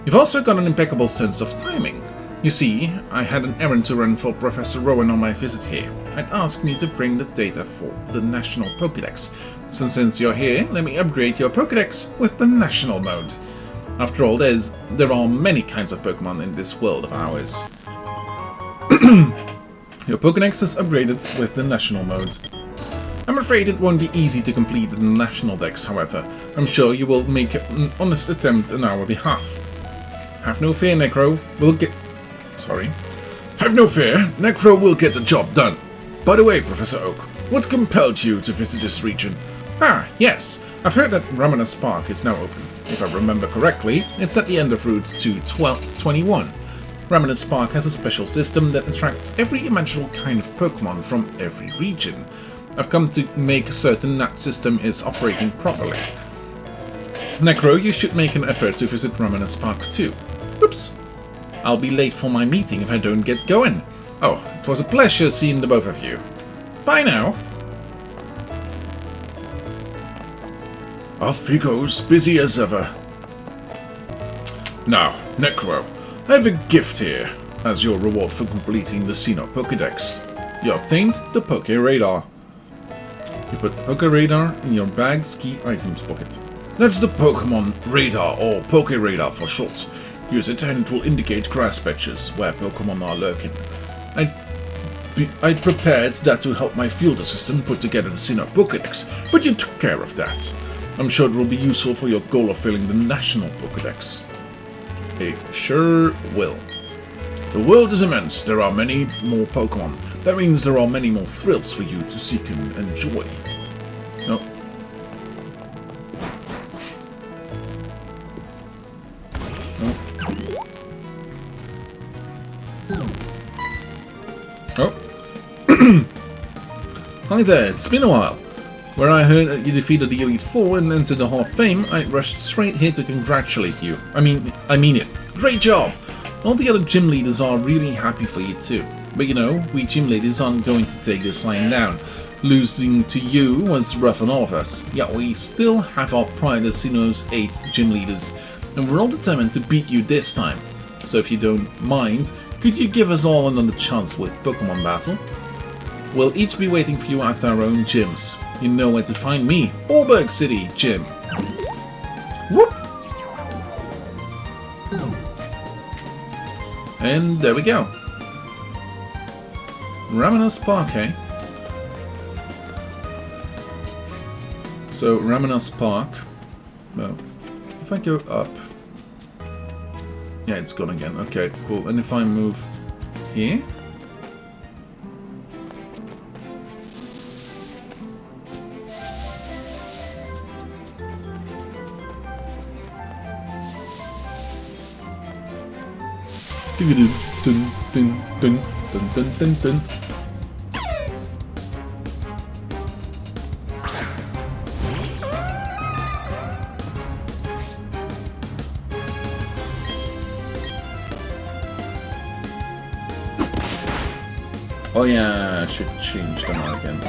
You've also got an impeccable sense of timing. You see, I had an errand to run for Professor Rowan on my visit here. I'd asked me to bring the data for the National Pokédex. So since you're here, let me upgrade your Pokédex with the National mode. After all, there are many kinds of Pokémon in this world of ours. Your Pokédex is upgraded with the National mode. I'm afraid it won't be easy to complete the National Dex, however. I'm sure you will make an honest attempt on our behalf. Have no fear, Necro. Have no fear, Necro will get the job done. By the way, Professor Oak, what compelled you to visit this region? Ah, yes. I've heard that Raminus Park is now open. If I remember correctly, it's at the end of Route 221. Raminus Park has a special system that attracts every imaginable kind of Pokémon from every region. I've come to make certain that system is operating properly. Necro, you should make an effort to visit Raminus Park too. Oops. I'll be late for my meeting if I don't get going. Oh, it was a pleasure seeing the both of you. Bye now. Off he goes, busy as ever. Now, Necro, I have a gift here as your reward for completing the Sinnoh Pokédex. You obtained the Poké Radar. You put the Poké Radar in your bag's key items pocket. That's the Pokémon Radar, or Poké Radar for short. Use it and it will indicate grass patches where Pokémon are lurking. I'd prepared that to help my field assistant put together the Sinnoh Pokédex, but you took care of that. I'm sure it will be useful for your goal of filling the National Pokédex. It sure will. The world is immense. There are many more Pokémon. That means there are many more thrills for you to seek and enjoy. Oh. Oh. Hi there, it's been a while. Where I heard that you defeated the Elite Four and entered the Hall of Fame, I rushed straight here to congratulate you. I mean it. Great job! All the other gym leaders are really happy for you too. But you know, we gym leaders aren't going to take this lying down. Losing to you was rough on all of us. Yet we still have our pride as Sinnoh's 8 gym leaders, and we're all determined to beat you this time. So if you don't mind, could you give us all another chance with Pokemon Battle? We'll each be waiting for you at our own gyms. You know where to find me, Allberg City Gym. Whoop! And there we go. Raminas Park, eh? So, Raminas Park. Well, if I go up... Yeah, it's gone again. Okay, cool. And if I move here... Dun dun dun dun dun dun dun dun. Oh yeah, I should change them out again.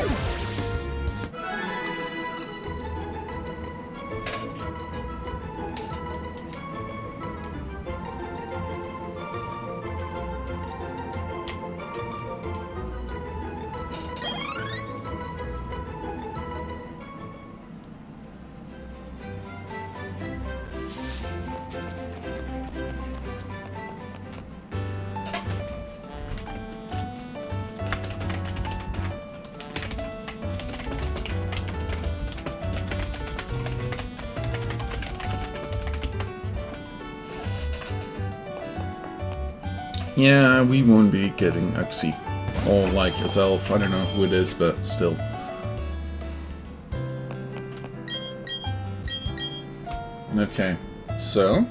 Yeah, we won't be getting Uxie. Or like Azelf, I don't know who it is, but still. Okay, so...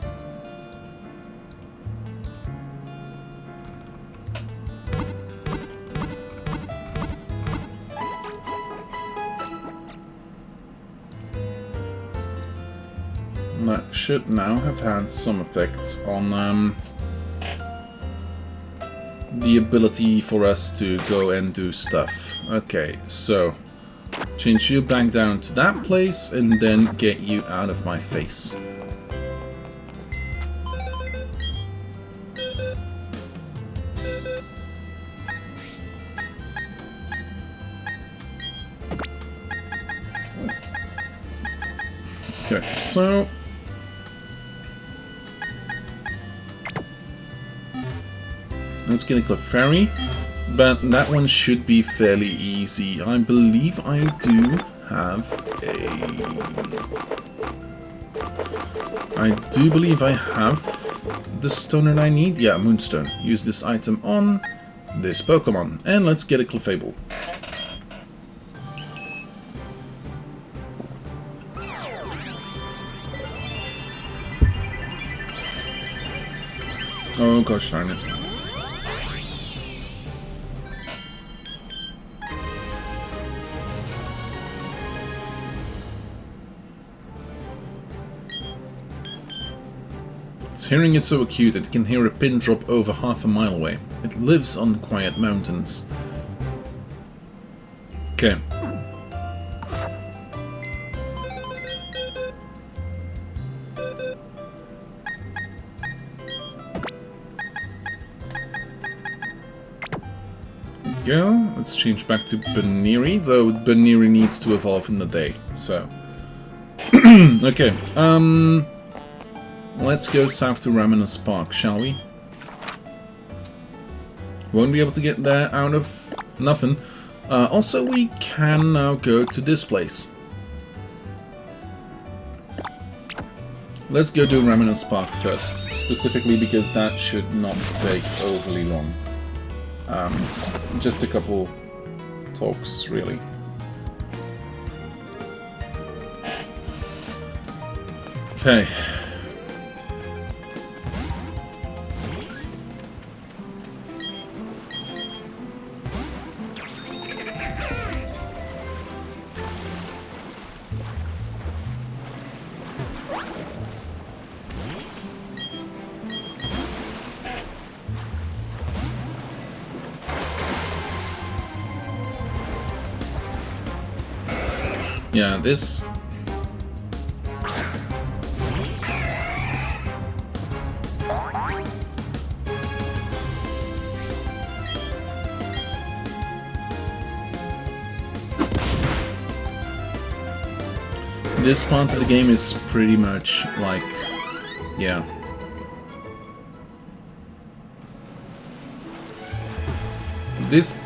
that should now have had some effects on, the ability for us to go and do stuff. Okay, so change you back down to that place and then get you out of my face. Okay, so let's get a Clefairy, but that one should be fairly easy. I believe I do have the stone that I need. Yeah, Moonstone. Use this item on this Pokemon. And let's get a Clefable. Oh gosh darn it. Its hearing is so acute that it can hear a pin drop over half a mile away. It lives on quiet mountains. Okay. Go. Let's change back to Baniri, though Baniri needs to evolve in the day, so... okay, let's go south to Raminas Park, shall we? Won't be able to get there out of nothing. Also, we can now go to this place. Let's go to Raminas Park first, specifically because that should not take overly long. Just a couple talks, really. Okay. Yeah, this... This part of the game is pretty much like... yeah. This...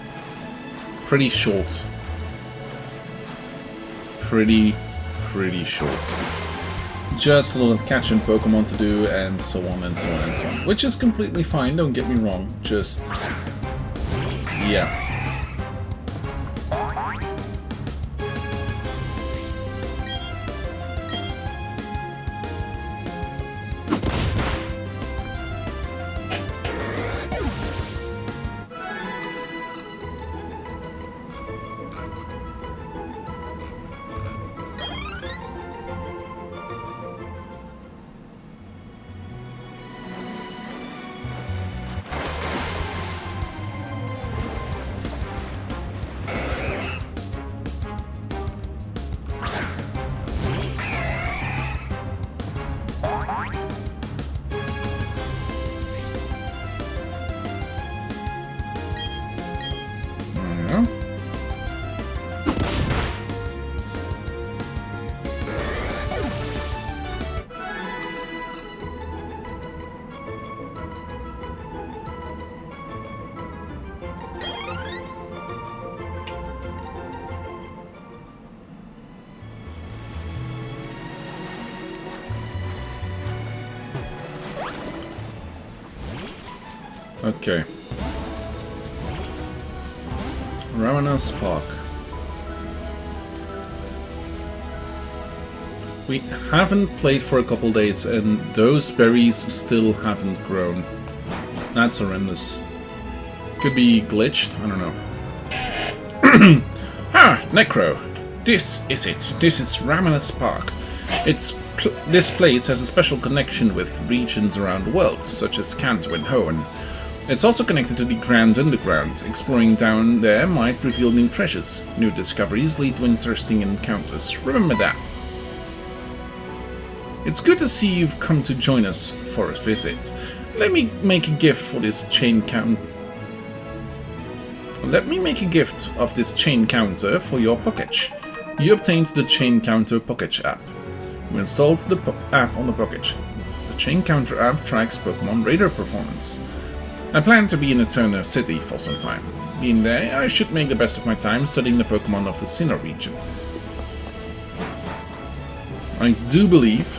pretty short. Pretty short. Just a lot of catching Pokemon to do, and so on and so on and so on. Which is completely fine, don't get me wrong. Just... yeah. Okay. Ravenous Park. We haven't played for a couple days and those berries still haven't grown. That's horrendous. Could be glitched, I don't know. Ah, Necro! This is it. This is Ravenous Park. This place has a special connection with regions around the world, such as Kanto and Hoenn. It's also connected to the Grand Underground. Exploring down there might reveal new treasures. New discoveries lead to interesting encounters. Remember that. It's good to see you've come to join us for a visit. Let me make a gift for this chain count. Let me make a gift of this chain counter for your Pokétch. You obtained the Chain Counter Pokétch app. You installed the app on the Pokétch. The Chain Counter app tracks Pokémon radar performance. I plan to be in Eterna City for some time. Being there, I should make the best of my time studying the Pokémon of the Sinnoh region. I do believe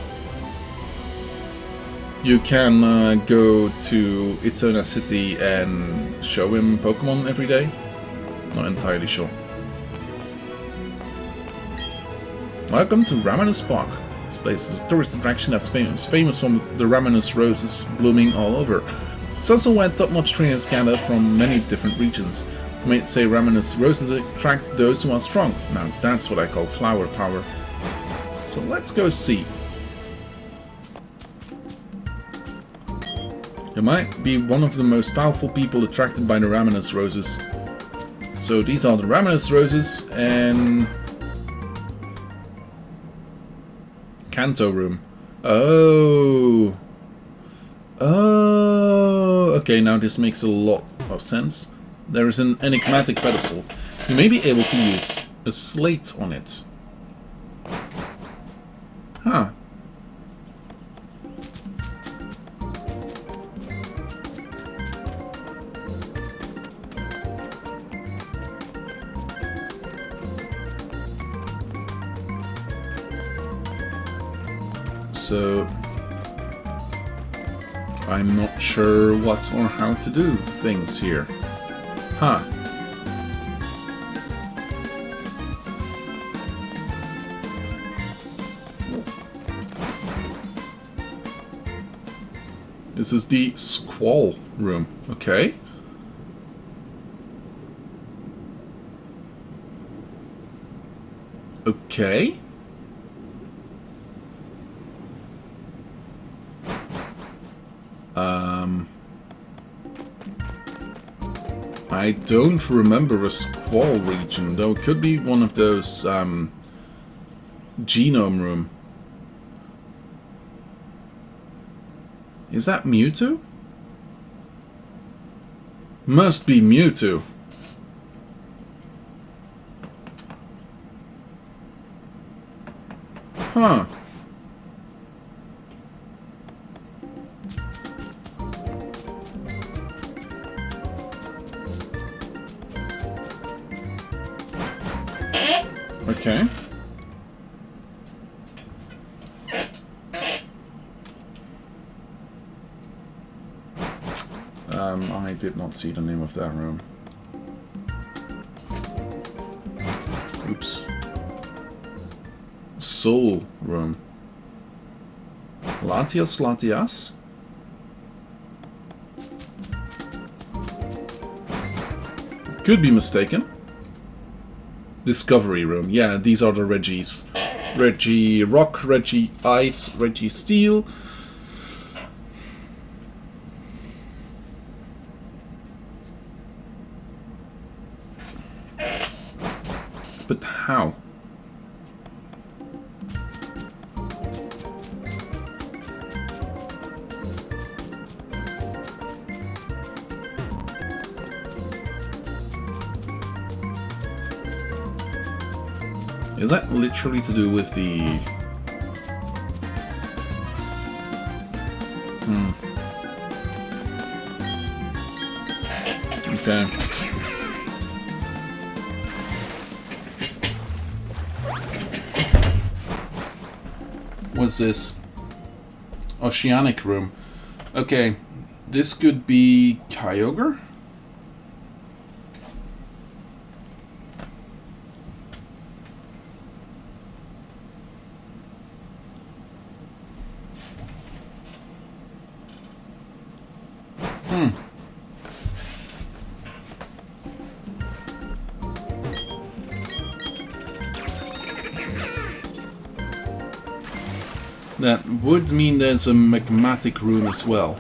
you can go to Eterna City and show him Pokémon every day. Not entirely sure. Welcome to Ravenous Park. This place is a tourist attraction that's famous from the Ravenous roses blooming all over. It's also where top-notch trainers gather from many different regions. You might say Ravenous roses attract those who are strong. Now that's what I call flower power. So let's go see. You might be one of the most powerful people attracted by the Ravenous roses. So these are the Ravenous roses and... Kanto room. Oh... Oh, okay, now this makes a lot of sense. There is an enigmatic pedestal. You may be able to use a slate on it. Huh. So... I'm not sure what or how to do things here. Huh. This is the Squall room. Okay. Okay. I don't remember a Squall region, though it could be one of those Genome room. Is that Mewtwo? Must be Mewtwo. Huh. Okay. I did not see the name of that room. Oops. Soul room. Latias? Could be mistaken. Discovery room. Yeah, these are the Reggies. Reggie Rock, Reggie Ice, Reggie Steel. But how? Is that literally to do with the... Okay. What's this? Oceanic room. Okay, this could be Kyogre? That would mean there's a magmatic room as well.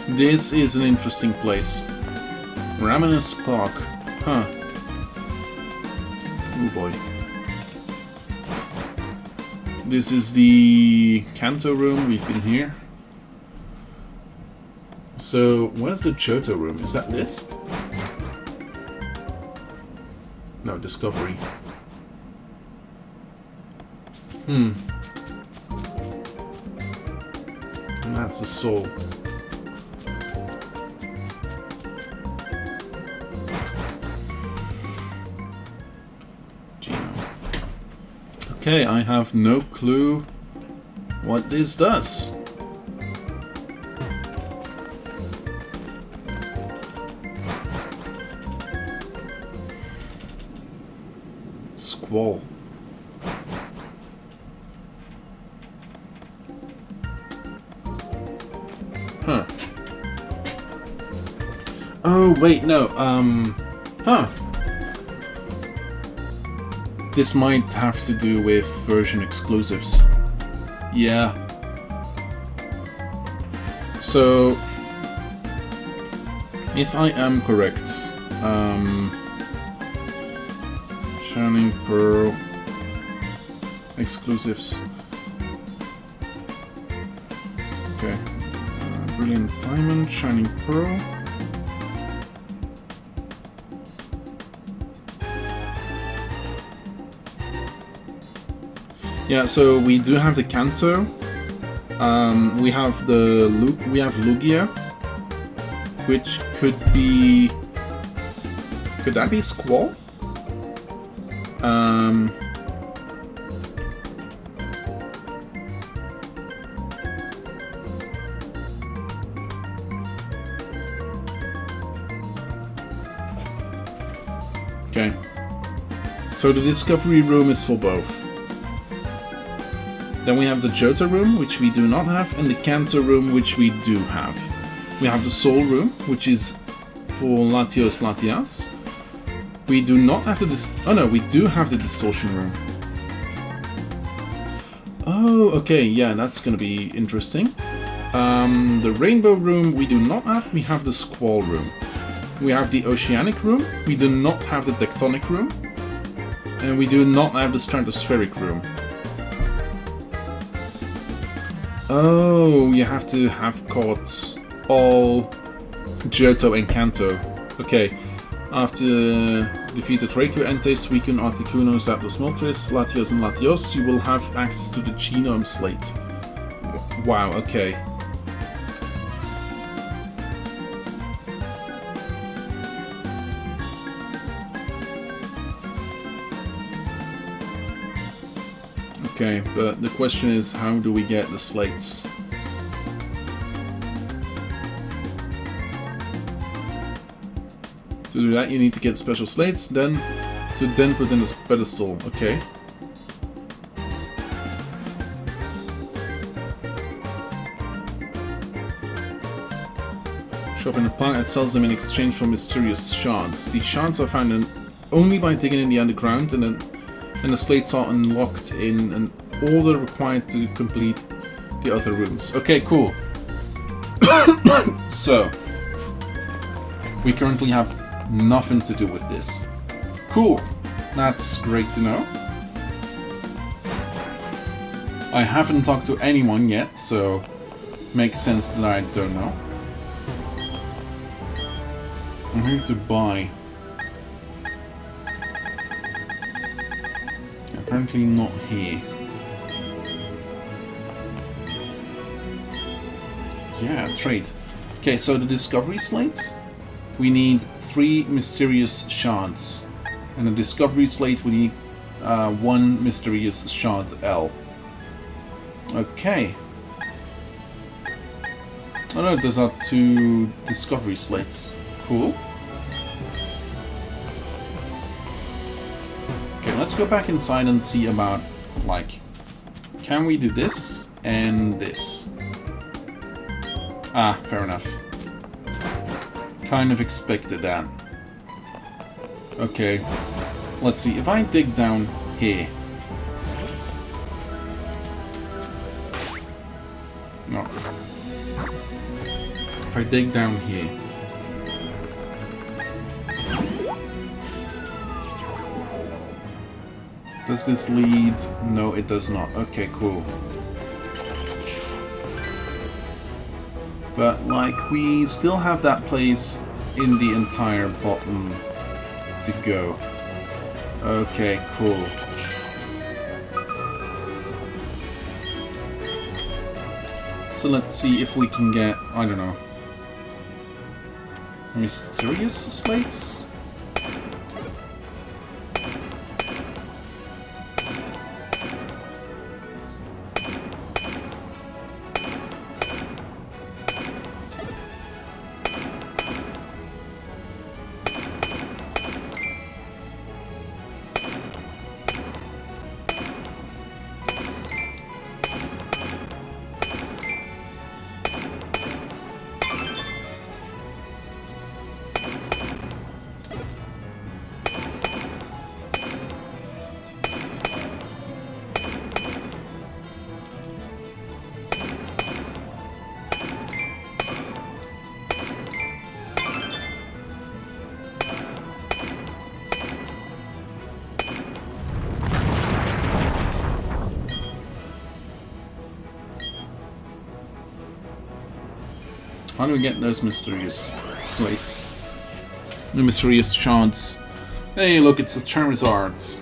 This is an interesting place. Raminus Park. Huh. Oh boy. This is the Kanto room. We've been here. So, where's the Johto room? Is that this? No, Discovery. And that's the Soul. Okay, I have no clue what this does. Squall. Huh. Oh, wait, no, huh. This might have to do with version exclusives. Yeah. So, if I am correct, Shining Pearl exclusives. Okay. Brilliant Diamond, Shining Pearl. Yeah, so we do have the Kanto. We have Lugia, which could be. Could that be Squall? Okay. So the Discovery room is for both. Then we have the Johto room, which we do not have, and the Kanto room, which we do have. We have the Soul room, which is for Latias. We do not have the oh no, we do have the distortion room. Oh, okay, yeah, that's gonna be interesting. The rainbow room we do not have. We have the squall room. We have the oceanic room. We do not have the tectonic room. And we do not have the stratospheric room. Oh, you have to have caught all Johto and Kanto. Okay. After defeated Reikyu Entes, Suicune, Articuno, Zapdos, Moltres, Latios, and Latios, you will have access to the Genome Slate. Wow, okay. Okay, but the question is, how do we get the slates? To do that, you need to get special slates, then put in a pedestal. Okay. Shop in a park that sells them in exchange for mysterious shards. These shards are found only by digging in the underground, and the slates are unlocked in an order required to complete the other rooms. Okay, cool. So, we currently have nothing to do with this. Cool. That's great to know. I haven't talked to anyone yet, so makes sense that I don't know. I'm here to buy. Apparently not here. Yeah, trade. Okay, so the discovery slate, we need 3 mysterious shards. And the discovery slate, we need 1 mysterious shard L. Okay. Oh no, those are 2 discovery slates. Cool. Okay, let's go back inside and see about, like, can we do this and this? Ah, fair enough. Kind of expected that. Okay, let's see, if I dig down here. No. If I dig down here. Does this lead? No, it does not. Okay, cool. But, like, we still have that place in the entire bottom to go. Okay, cool. So let's see if we can get, I don't know, mysterious slates? How do we get those mysterious slates? The mysterious shards. Hey, look, it's a Charizard.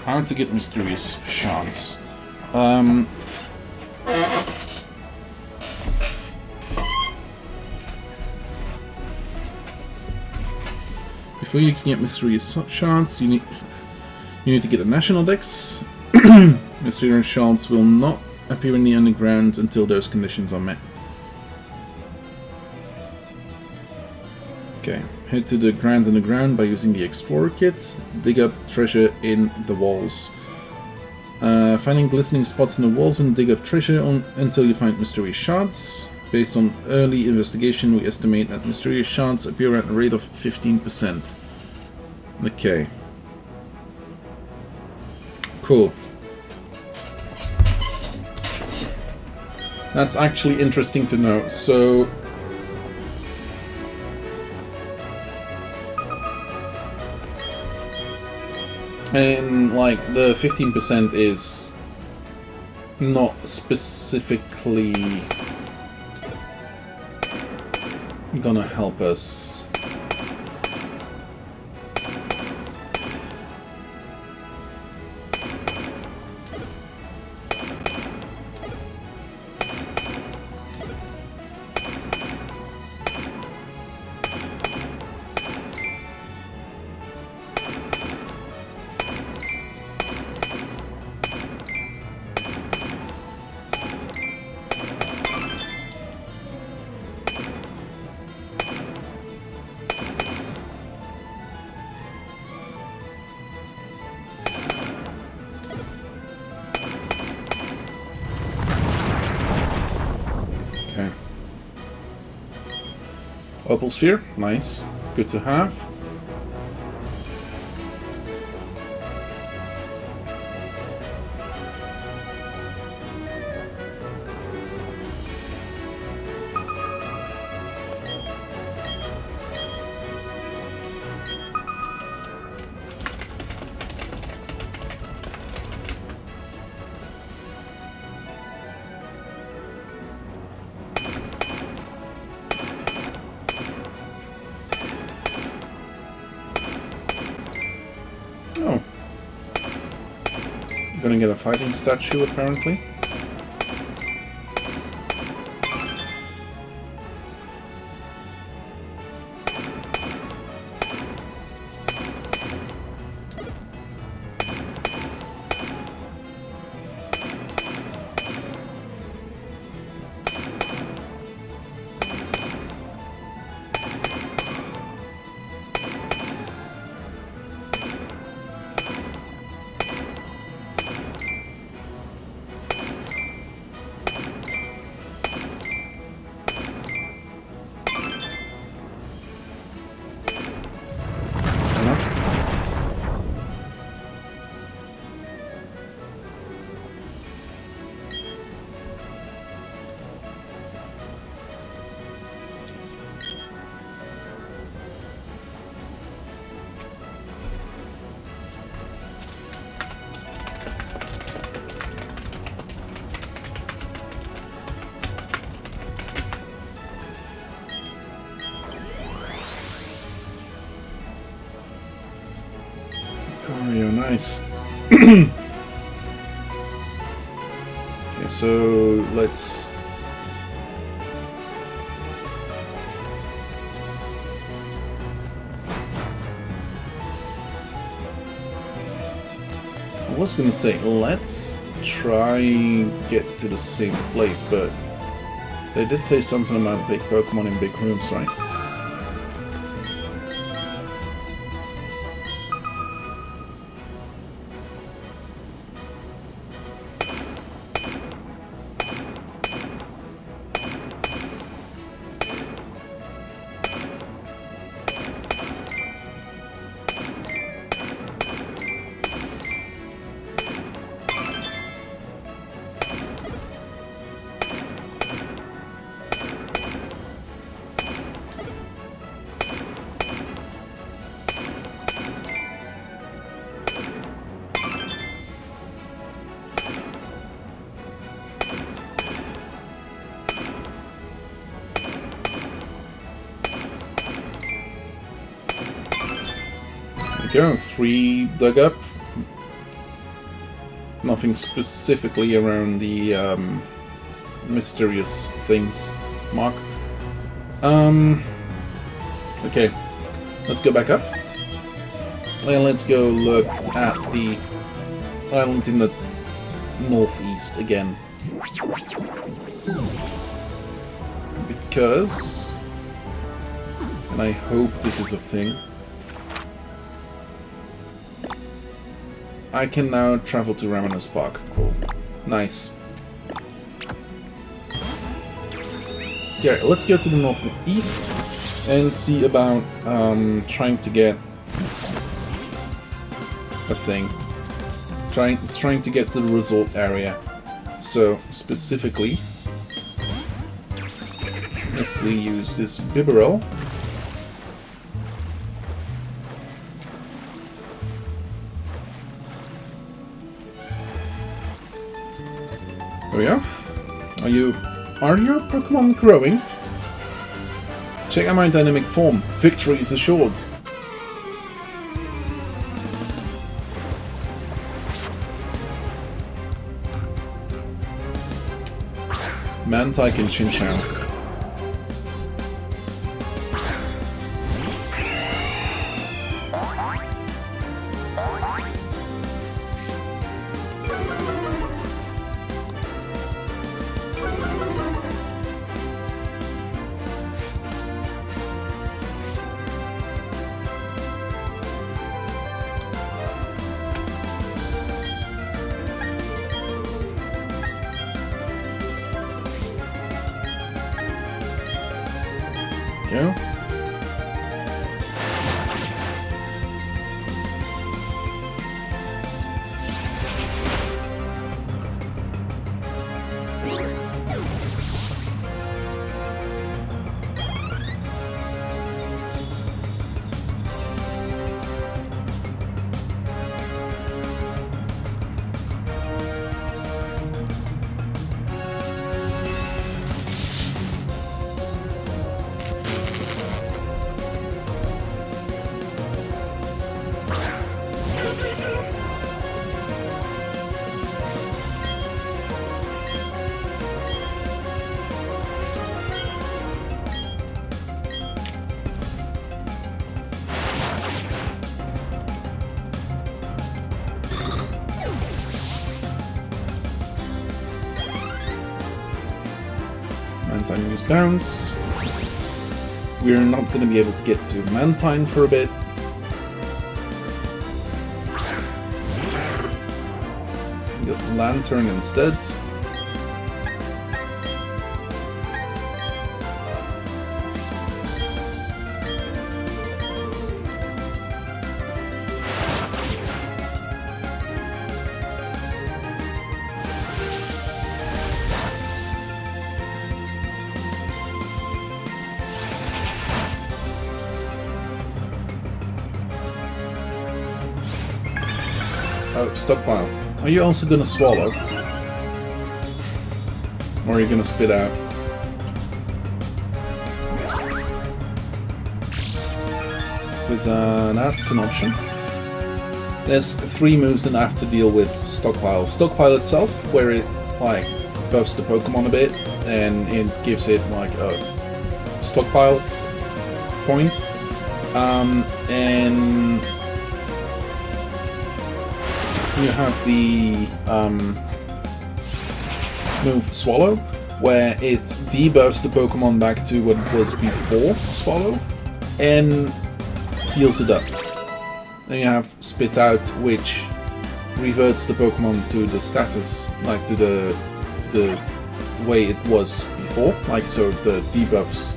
How to get mysterious shards? Before you can get mysterious shards, you need to get the National Dex. Mysterious shards will not appear in the underground until those conditions are met. Okay, head to the ground underground by using the Explorer Kit. Dig up treasure in the walls. Finding glistening spots in the walls and dig up treasure until you find mysterious shards. Based on early investigation, we estimate that mysterious shards appear at a rate of 15%. Okay. Cool. That's actually interesting to know. So... and, like, the 15% is not specifically gonna help us. Opal Sphere, nice. Good to have. Oh. Gonna get a fighting statue, apparently. Mario, nice. Okay, so let's... I was gonna say, let's try get to the same place, but they did say something about big Pokemon in big rooms, right? Go, 3 dug up. Nothing specifically around the mysterious things mark. Okay, let's go back up. And let's go look at the island in the northeast again. Because And I hope this is a thing. I can now travel to Ravenous Park. Cool. Nice. Yeah, let's go to the northeast and see about trying to get a thing. Trying to get to the resort area. So, specifically, if we use this Bibarel, there we are. Are your Pokémon growing? Check out my dynamic form. Victory is assured. Mantike and Chinchou. Go. Mantine use bounce. We're not going to be able to get to Mantine for a bit. We got Lantern instead. Oh, stockpile. Are you also gonna swallow? Or are you gonna spit out? Because that's an option. There's 3 moves that I have to deal with stockpile. Stockpile itself, where it like buffs the Pokemon a bit, and it gives it like a stockpile point. And you have the move Swallow, where it debuffs the Pokemon back to what it was before Swallow, and heals it up. Then you have Spit Out, which reverts the Pokemon to the status, like to the way it was before, like so the debuffs,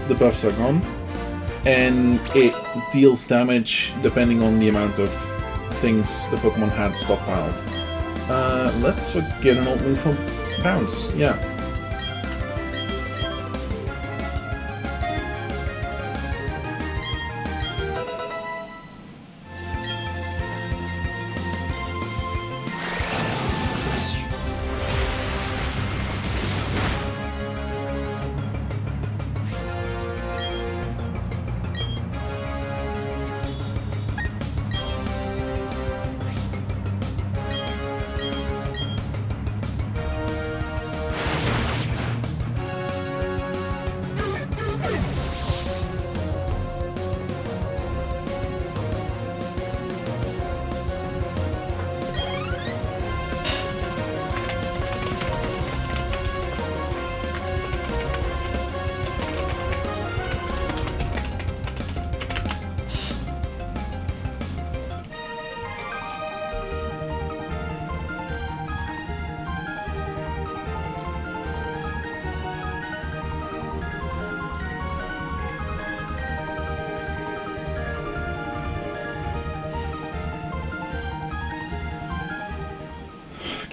the buffs are gone, and it deals damage depending on the amount of things the Pokemon had stockpiled. Let's get an old move from Bounce, yeah.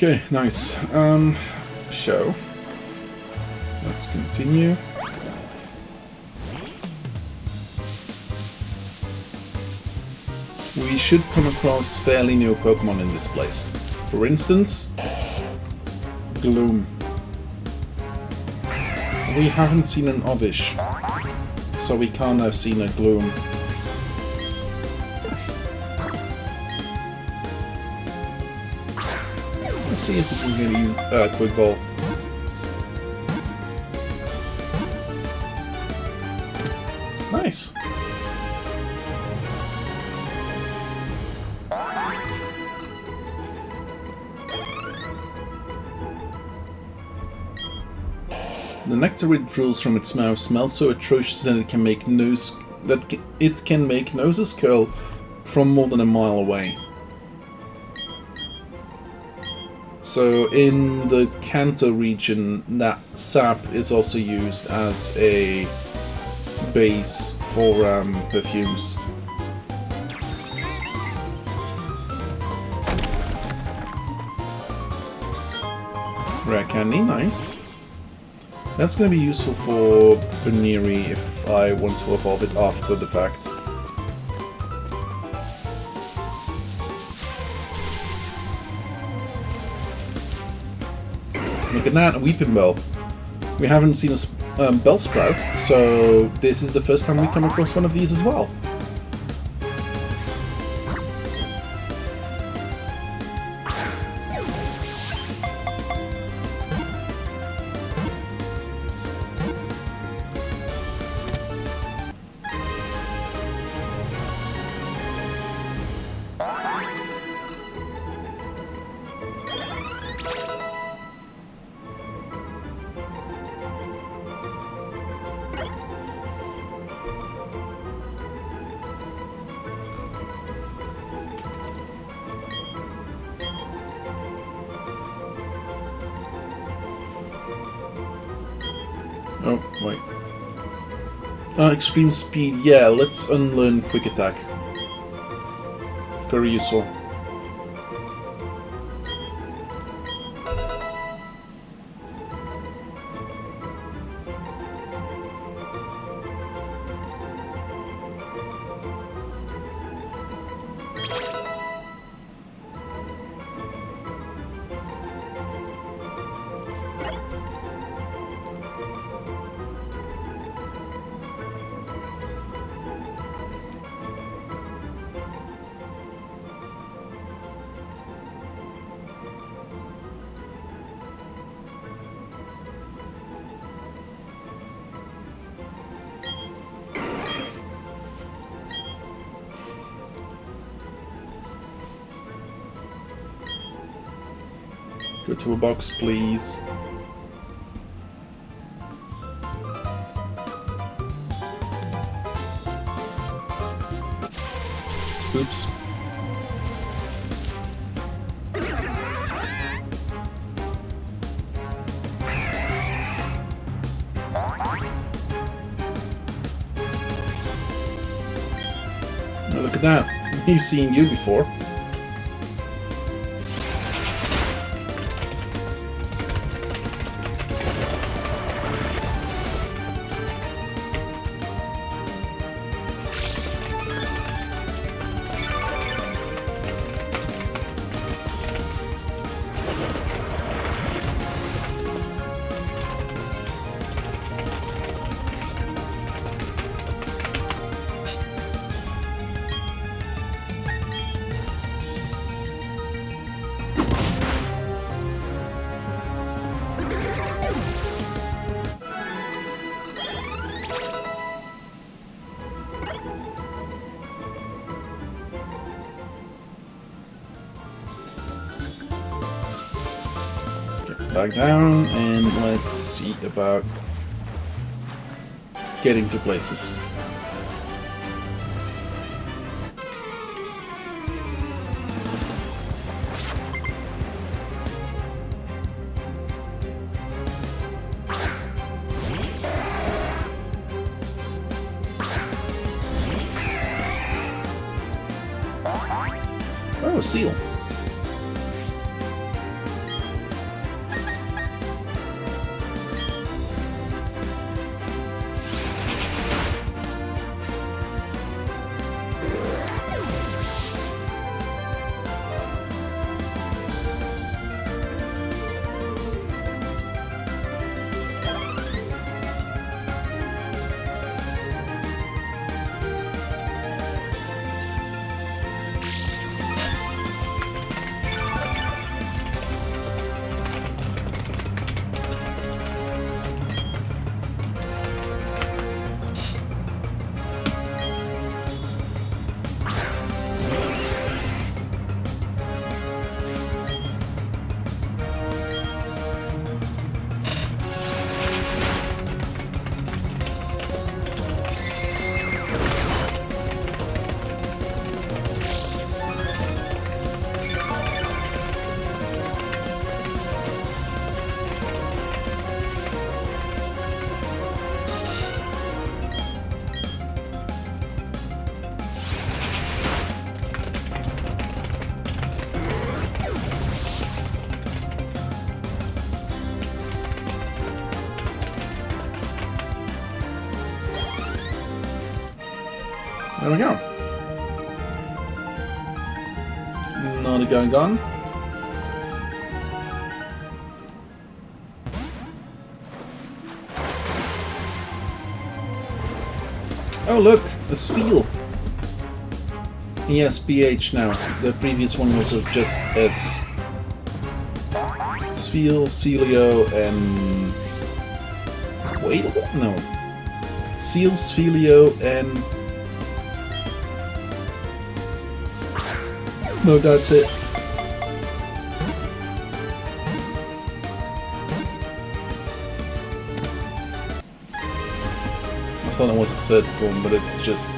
Okay, nice. Show. Let's continue. We should come across fairly new Pokemon in this place. For instance, Gloom. We haven't seen an Oddish, so we can't have seen a Gloom. Let's see if we can get a Quick Ball. Nice. The nectar it drools from its mouth smells so atrocious that it can make noses curl from more than a mile away. So in the Kanto region, that sap is also used as a base for perfumes. Rare candy, nice. That's going to be useful for Baniri if I want to evolve it after the fact. Look at that, a Weeping Bell. We haven't seen a Bellsprout, so this is the first time we come across one of these as well. Oh, wait. Extreme speed. Yeah, let's unlearn Quick Attack. Very useful. Go to a box, please. Oops. Oh, look at that. We've seen you before. Back down, and let's see about getting to places. Oh, a seal. There we go. Another guy gone. Oh look, a Spheal. Yes, BH now. The previous one was just S. Spheal, Celio, and... Wait, no. Seal, Sphelio, and... No, that's it. I thought it was a third form, but it's just...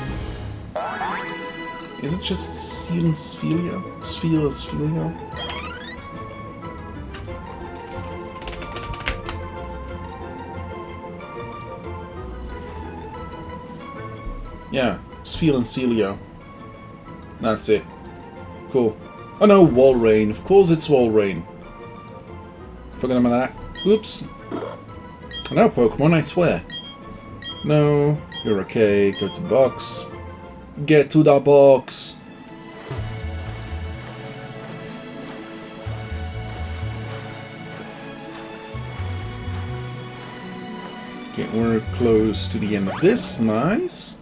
Is it just Seal and Sphelio? Spheal, Sphelio? Yeah, Spheal and Celio. That's it. Cool. Oh no, Walrein. Of course it's Walrein. Forgot about that. Oops. No, Pokemon, I swear. No, you're okay. Go to the box. Get to the box. Okay, we're close to the end of this. Nice.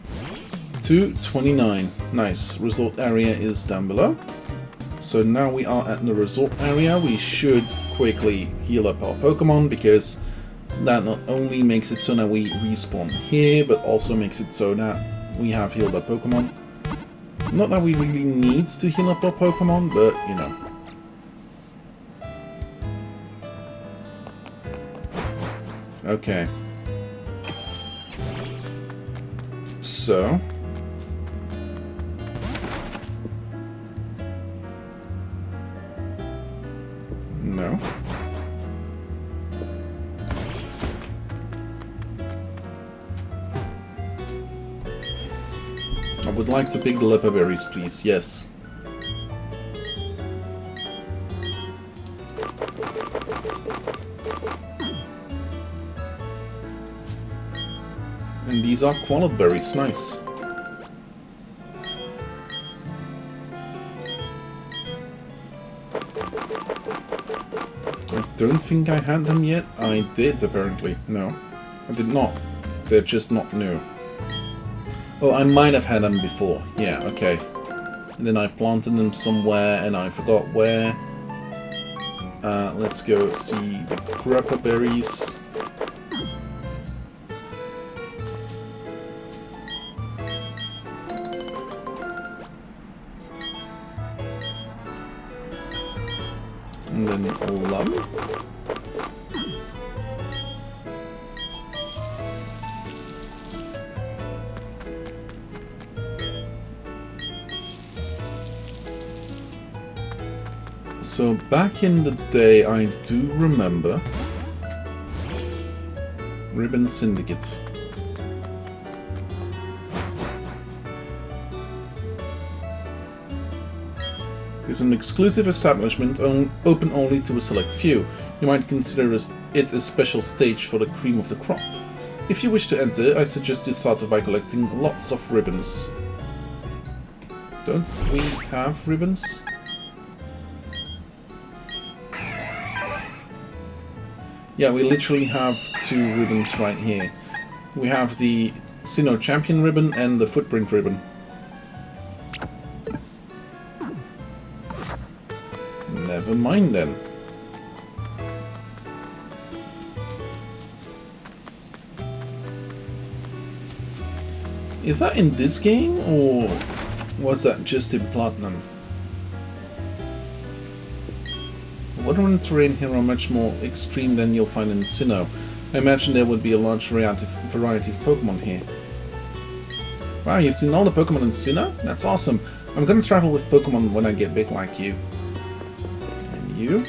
229. Nice. Resort area is down below. So now we are at the resort area. We should quickly heal up our Pokemon, because that not only makes it so that we respawn here, but also makes it so that we have healed up Pokemon. Not that we really need to heal up our Pokemon, but you know. Okay. So... No. I would like to pick the leper berries, please. Yes. And these are quality berries. Nice. I don't think I had them yet. I did, apparently. No, I did not. They're just not new. Oh, I might have had them before. Yeah, okay. And then I planted them somewhere and I forgot where. Let's go see the grappa berries. And then Lum. So back in the day, I do remember Ribbon Syndicate. Is an exclusive establishment open only to a select few. You might consider it a special stage for the cream of the crop. If you wish to enter, I suggest you start by collecting lots of ribbons. Don't we have ribbons? Yeah, we literally have 2 ribbons right here. We have the Sinnoh Champion ribbon and the Footprint ribbon. Never mind then. Is that in this game, or was that just in Platinum? Water and terrain here are much more extreme than you'll find in Sinnoh. I imagine there would be a large variety of Pokemon here. Wow, you've seen all the Pokemon in Sinnoh? That's awesome. I'm gonna travel with Pokemon when I get big like you. And you?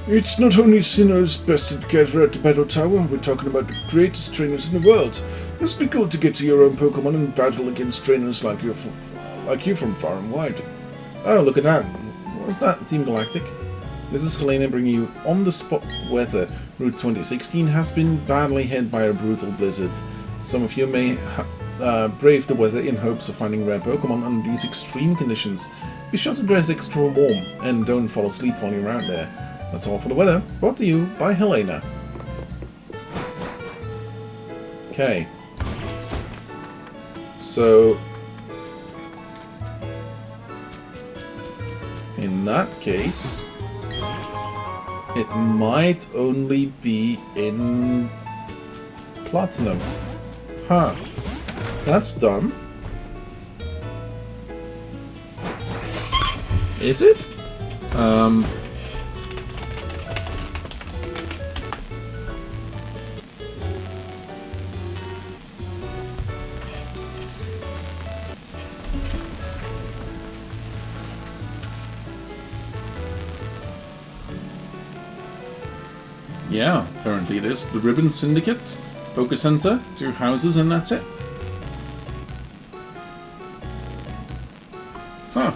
It's not only Sinnoh's best gather at the Battle Tower, we're talking about the greatest trainers in the world. It must be cool to get to your own Pokemon and battle against trainers like you from far and wide. Oh, look at that. What's that, Team Galactic? This is Helena bringing you on-the-spot weather. Route 2016 has been badly hit by a brutal blizzard. Some of you may brave the weather in hopes of finding rare Pokemon under these extreme conditions. Be sure to dress extra warm and don't fall asleep while you're out there. That's all for the weather. Brought to you by Helena. Okay. So, in that case, it might only be in Platinum. Huh. That's dumb. Is it? Yeah, apparently it is. The Ribbon Syndicates, Poké Center, 2 houses, and that's it. Huh.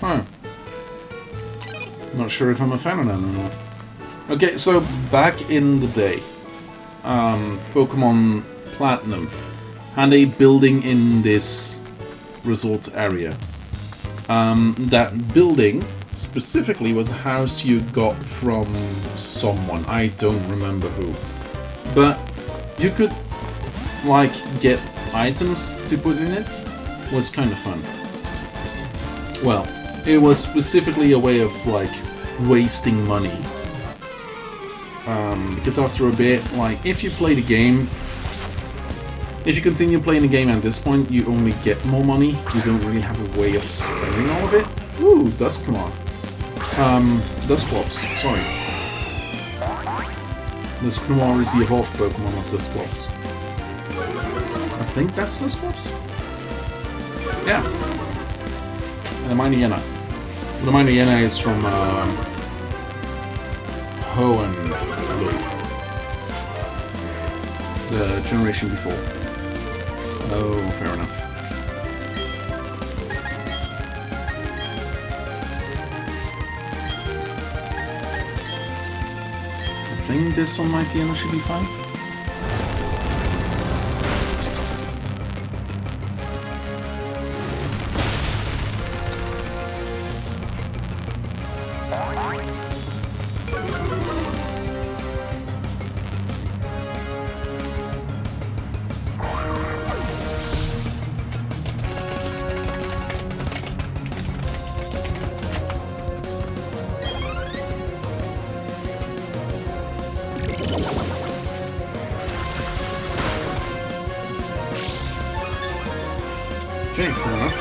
Huh. Not sure if I'm a fan of that or not. Okay, so back in the day, Pokemon Platinum had a building in this resort area. That building specifically was a house you got from someone, I don't remember who. But you could, like, get items to put in it. It was kind of fun. Well, it was specifically a way of, like, wasting money. Because after a bit, like, if you play the game, if you continue playing the game at this point, you only get more money. You don't really have a way of spending all of it. Ooh, Dusknoir. Dusclops, sorry. Dusknoir is the evolved Pokemon of Dusclops. I think that's Dusclops? Yeah. And the Minayena. The Minayena is from Hoenn, I believe. The generation before. Oh, fair enough. I think this on Mightyena should be fine. Okay, fair enough.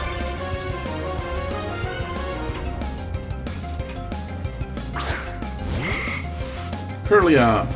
Curlia.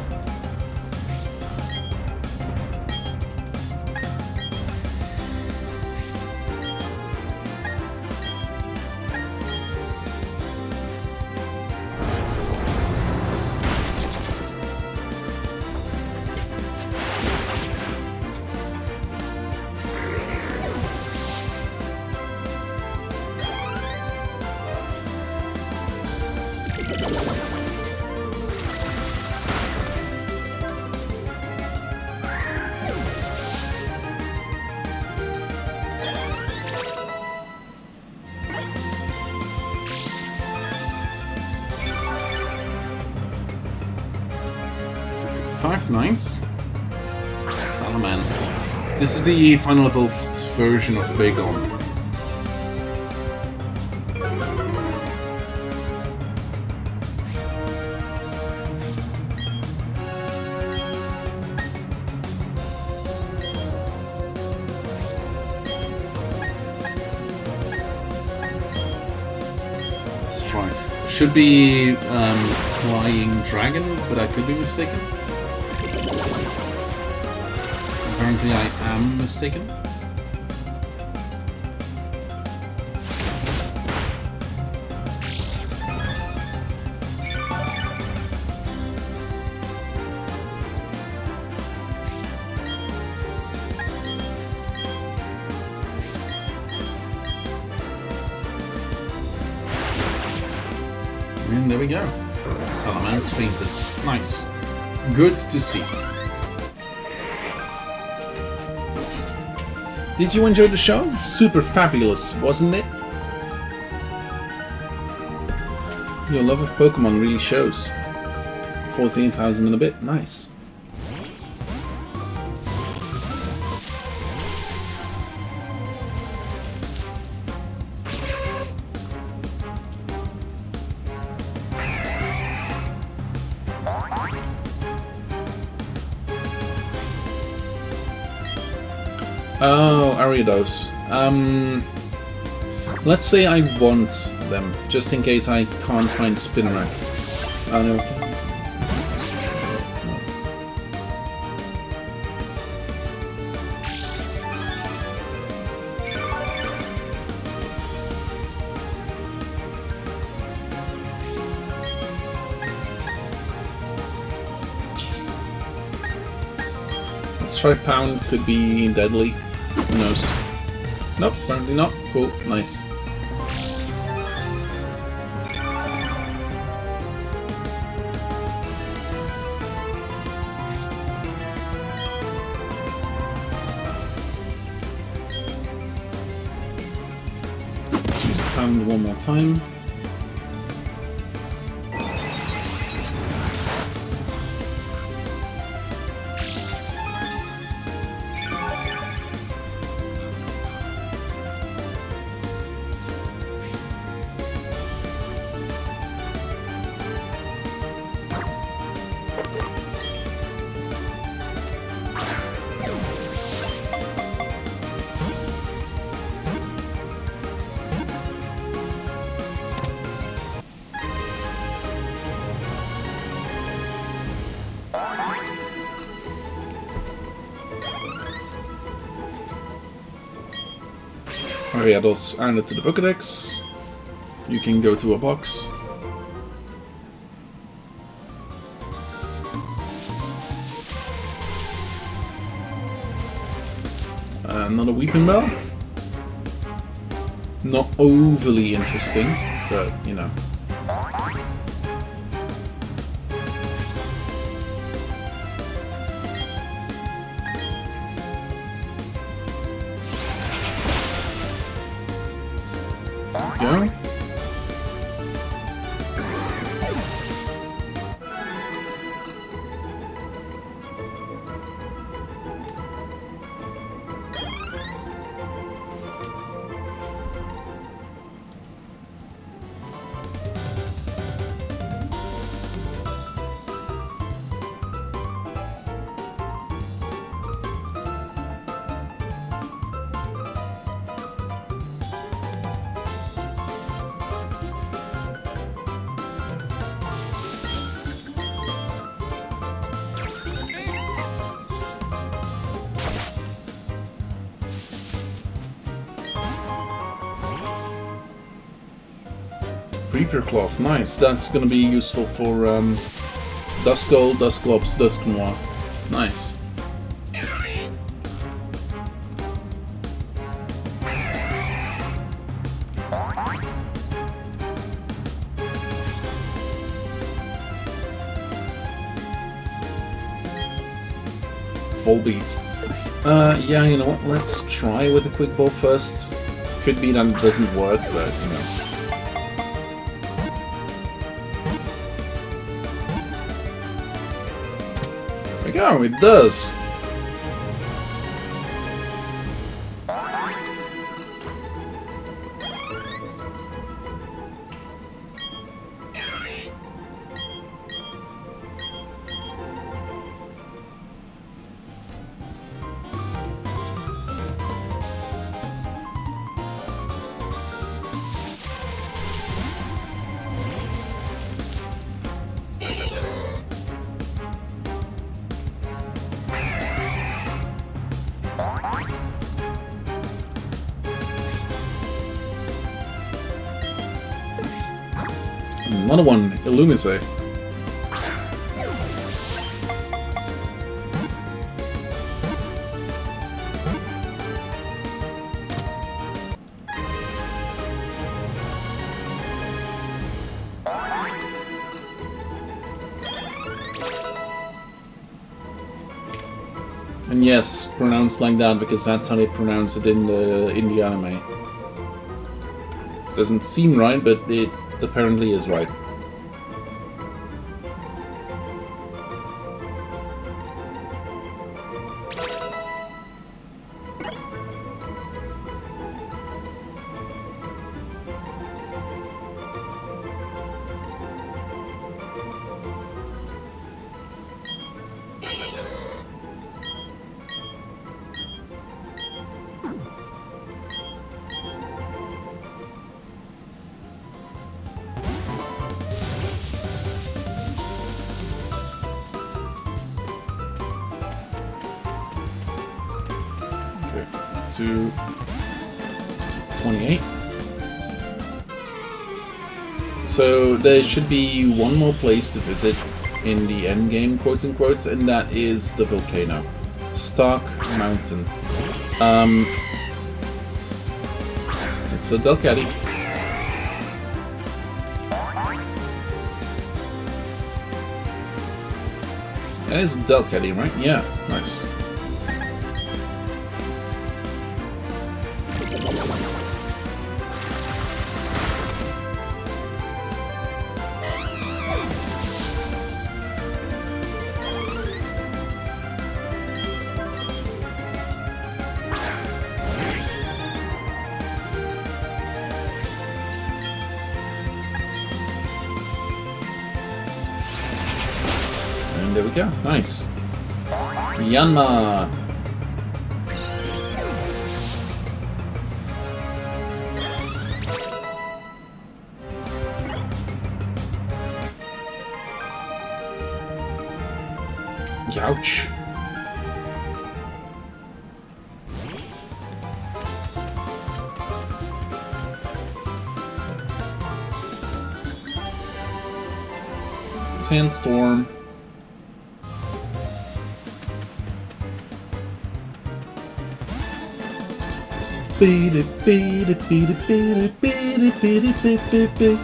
Nice. Salamence. This is the final evolved version of Bagon. Let's try. Should be Flying Dragon, but I could be mistaken. Apparently I am mistaken. And there we go. Salamence fainted. Nice. Good to see. Did you enjoy the show? Super fabulous, wasn't it? Your love of Pokemon really shows. 14,000 and a bit. Nice. Oh, Ariados. Let's say I want them, just in case I can't find Spinarak. Oh no. Let's try Pound, could be deadly. Who knows? Nope, apparently not. Cool, nice. Let's use Pound one more time. Ariados added to the Pokédex. You can go to a box. Another Weeping Bell. Not overly interesting, but you know. Go. Reaper Cloth, nice. That's gonna be useful for Duskull, Dusclops, Dusknoir. Nice. Volbeat. Yeah, you know what? Let's try with the Quick Ball first. Could be that it doesn't work, but you know. There we go, it does. Another one, Illumise. And yes, pronounced like that because that's how they pronounce it in the anime. Doesn't seem right, but it apparently is right. To 28. So there should be one more place to visit in the end game, quote unquote, and that is the volcano, Stark Mountain. It's a Delcatty. That is Delcatty, right? Yeah, nice. There we go. Nice. Myanmar. Youch. Sandstorm. Beat it, beat it, beat it, beat it, beat it, beat it, beat it, beat it.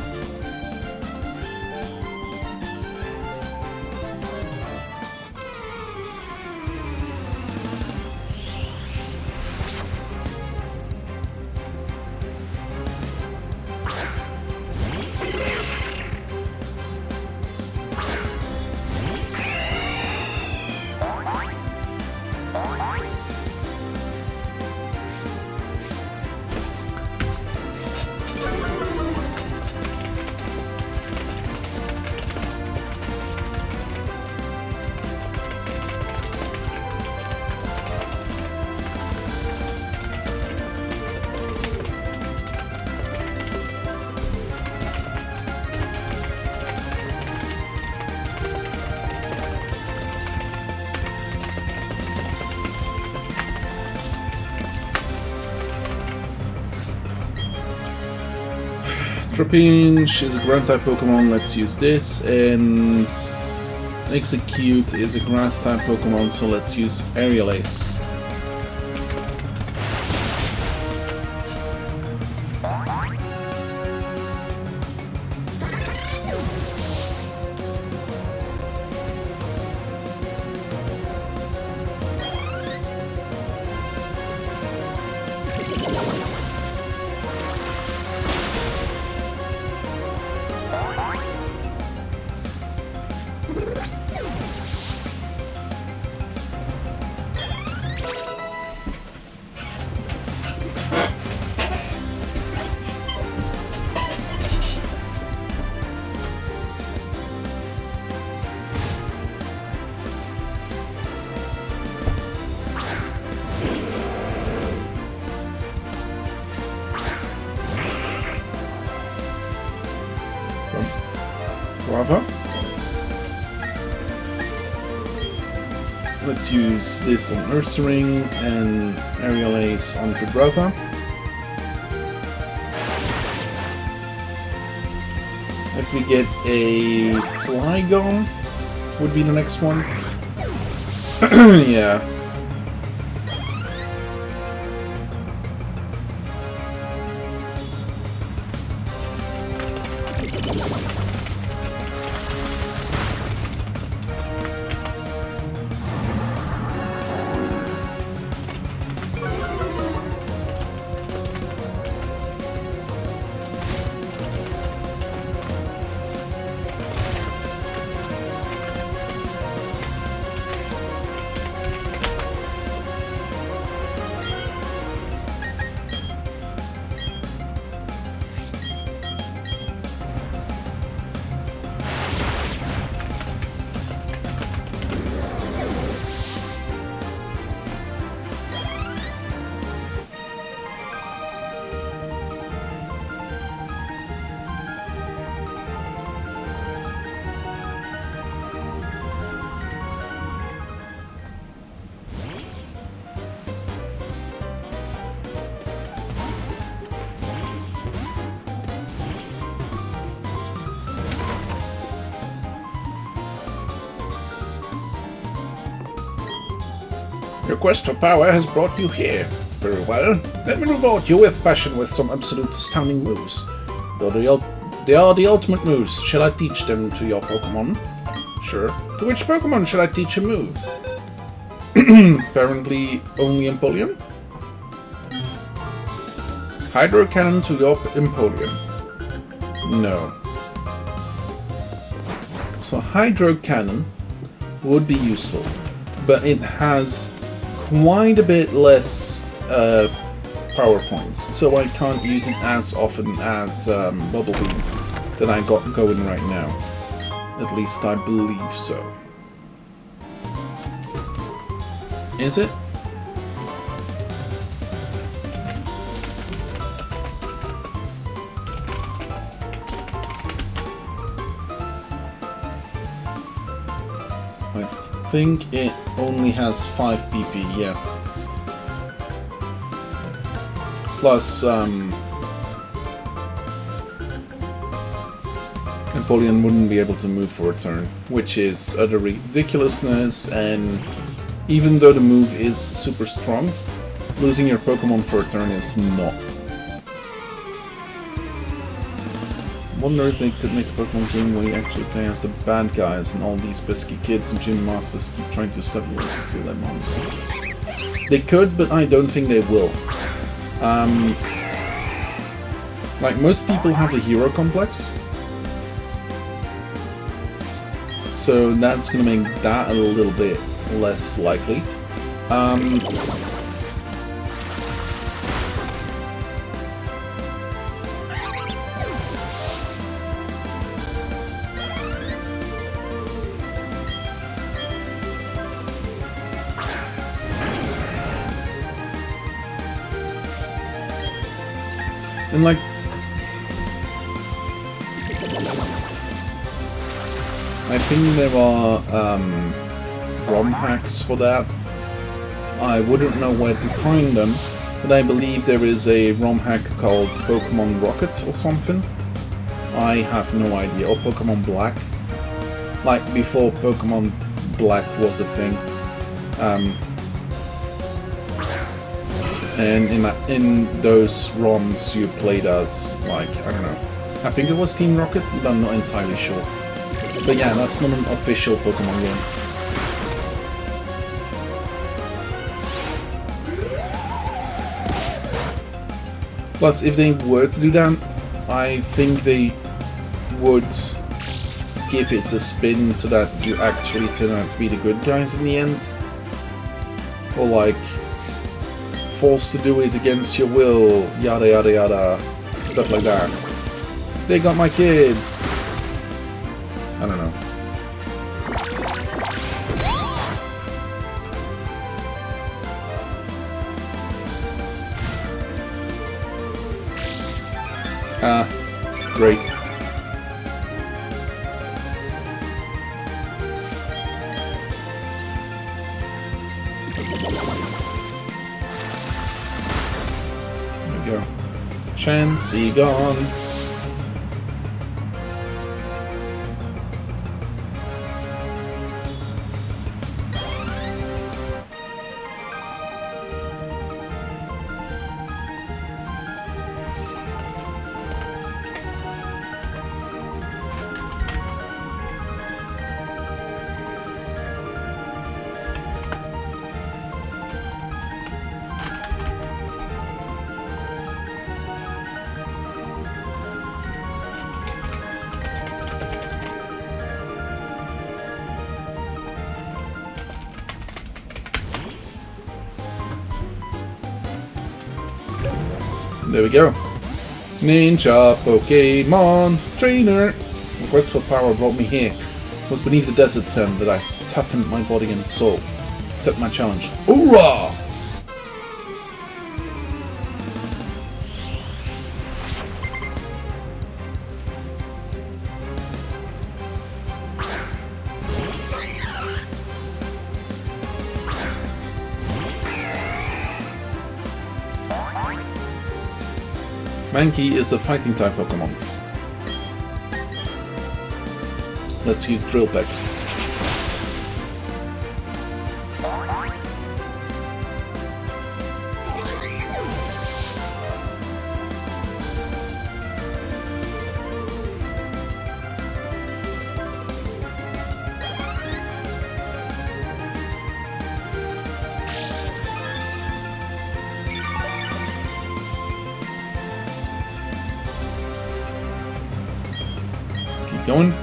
Trapinch is a ground type Pokemon, let's use this, and Execute is a grass type Pokemon, so let's use Aerial Ace. Guava. Let's use this on Ursaring and Aerial Ace on Vibrava. If we get a Flygon, would be the next one. Yeah. Your quest for power has brought you here. Very well. Let me reward you with passion with some absolute astounding moves. They are the ultimate moves. Shall I teach them to your Pokémon? Sure. To which Pokémon shall I teach a move? Apparently only Empoleon? Hydro Cannon to your Empoleon. No. So Hydro Cannon would be useful, but it has quite a bit less power points, so I can't use it as often as Bubble Beam that I got going right now. At least I believe so. Is it? I think it only has 5 PP, yeah. Plus, Empoleon wouldn't be able to move for a turn, which is utter ridiculousness, and even though the move is super strong, losing your Pokemon for a turn is not. Wonder if they could make a Pokemon game where you actually play as the bad guys and all these pesky kids and gym masters keep trying to stop you to steal their moms. They could, but I don't think they will. Like, most people have a hero complex, so that's gonna make that a little bit less likely. And like, I think there are ROM hacks for that. I wouldn't know where to find them, but I believe there is a ROM hack called Pokemon Rocket or something. I have no idea. Or Pokemon Black. Like before Pokemon Black was a thing. And in those ROMs you played as, like, I don't know. I think it was Team Rocket, but I'm not entirely sure. But yeah, that's not an official Pokemon game. Plus, if they were to do that, I think they would give it a spin so that you actually turn out to be the good guys in the end. Or like, forced to do it against your will, yada yada yada, stuff like that. They got my kid! I don't know. Great. There we go. Chansey gone. There we go. Ninja Pokemon Trainer! The quest for power brought me here. It was beneath the desert sand that I toughened my body and soul. Accept my challenge. Hoorah! Mankey is a fighting type Pokemon. Let's use Drill Peck. Keep going.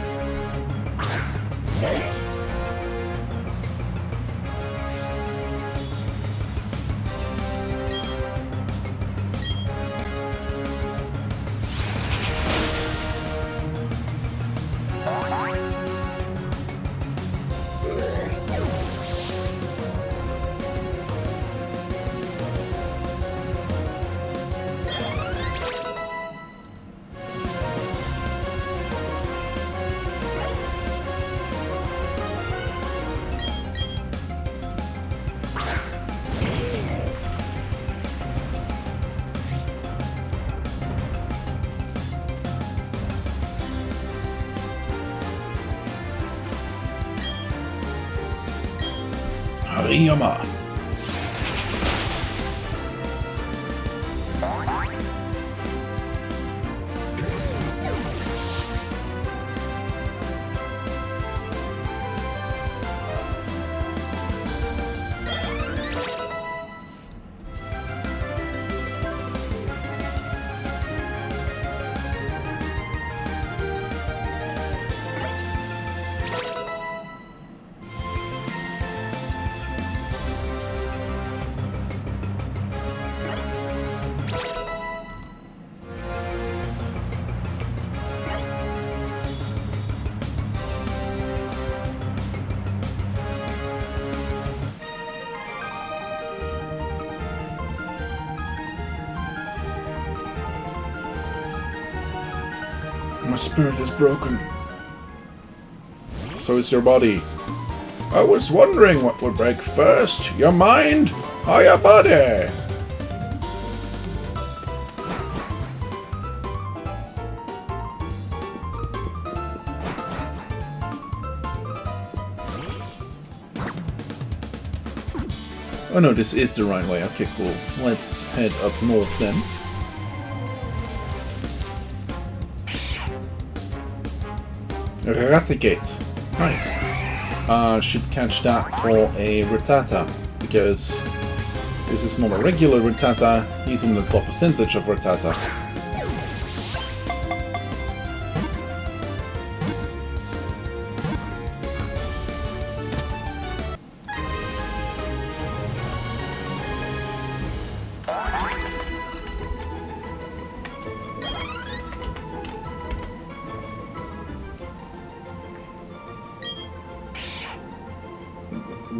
Hariyama. My spirit is broken. So is your body. I was wondering what would break first, your mind or your body? Oh no, this is the right way. Okay, cool. Let's head up north then. Raticate. Nice. Should catch that for a Rattata, because this is not a regular Rattata, he's in the top percentage of Rattata.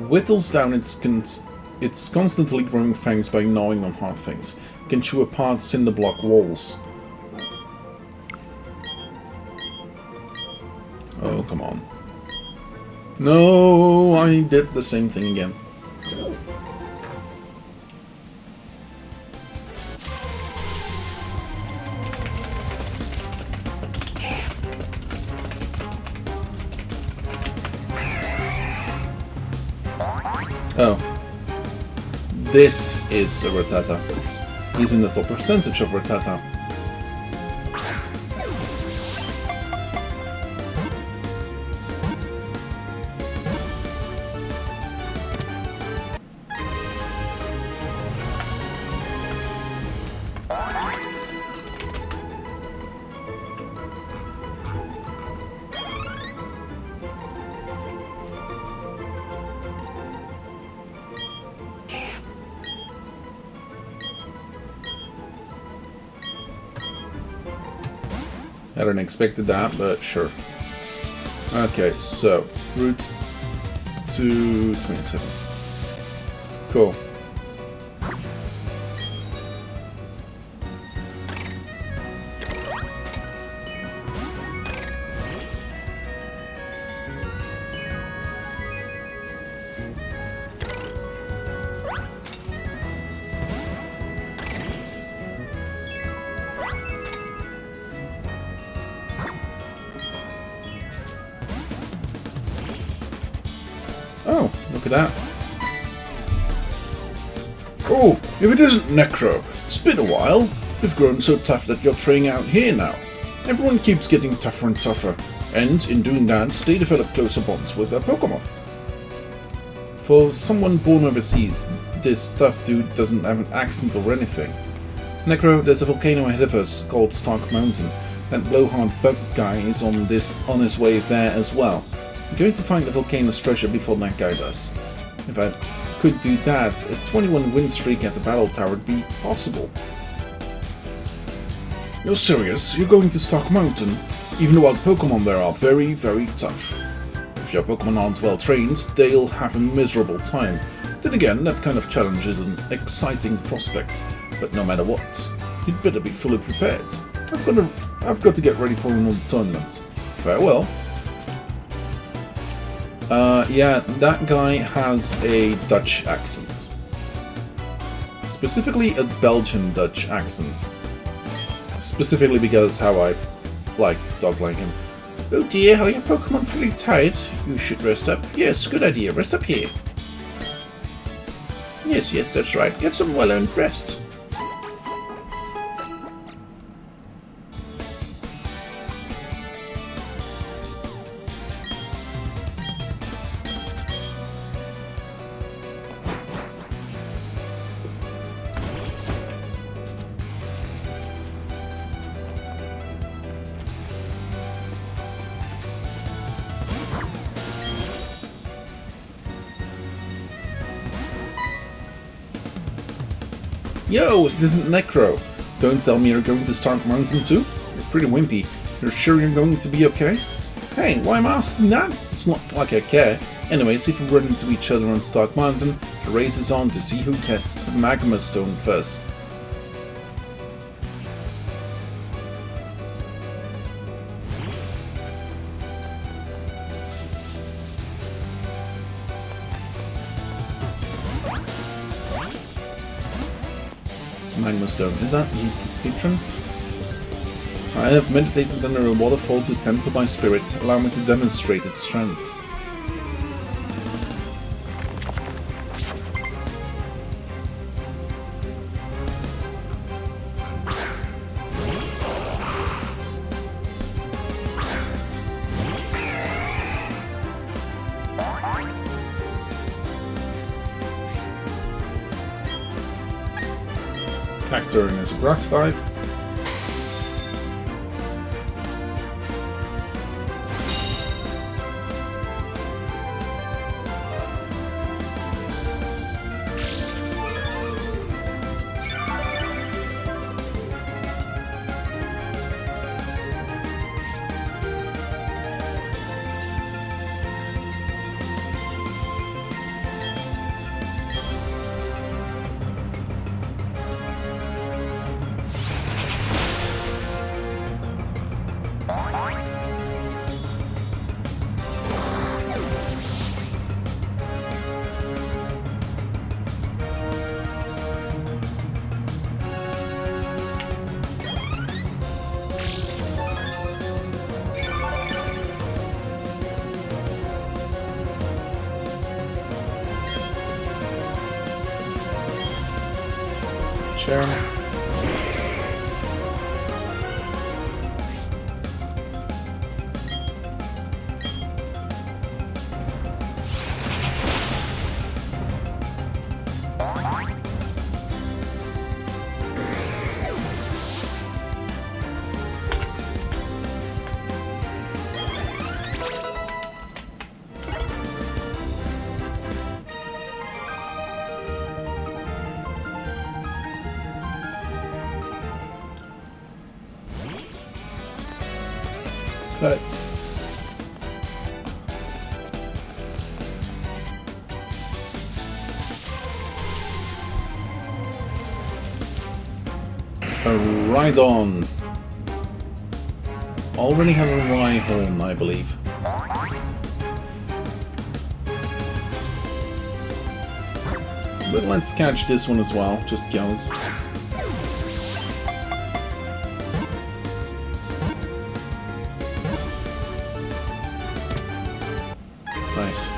Whittles down its constantly growing fangs by gnawing on hard things. It can chew apart cinder block walls. Oh, come on. No, I did the same thing again. Oh. This is a Rattata. He's in the top percentage of Rattata. I hadn't expected that, but sure. Okay, so route to 27. Cool. Oh, look at that. Oh, if it isn't Necro, it's been a while. You've grown so tough that you're training out here now. Everyone keeps getting tougher and tougher, and in doing that, they develop closer bonds with their Pokémon. For someone born overseas, this tough dude doesn't have an accent or anything. Necro, there's a volcano ahead of us called Stark Mountain. That blowhard bug guy is on his way there as well. I'm going to find the volcano's treasure before that guy does. If I could do that, a 21 win streak at the battle tower would be possible. You're serious? You're going to Stark Mountain? Even the wild Pokémon there are very, very tough. If your Pokémon aren't well trained, they'll have a miserable time. Then again, that kind of challenge is an exciting prospect. But no matter what, you'd better be fully prepared. I've got to get ready for another tournament. Farewell. Yeah, that guy has a Dutch accent. Specifically a Belgian Dutch accent. Specifically because how I dog-like him. Oh dear, are your Pokemon feeling tired? You should rest up. Yes, good idea, rest up here. Yes, that's right. Get some well-earned rest. Yo, it's the Necro. Don't tell me you're going to Stark Mountain too? You're pretty wimpy. You're sure you're going to be okay? Hey, why am I asking that? It's not like I care. Anyways, if we run into each other on Stark Mountain, the race is on to see who gets the Magma Stone first. Magma Stone. Is that patron? I have meditated under a waterfall to temper my spirit. Allow me to demonstrate its strength. Cacturne is a grass type. Sharon. Got it. Right on. Already have a Rhyhorn, I believe. But let's catch this one as well, just because. Nice.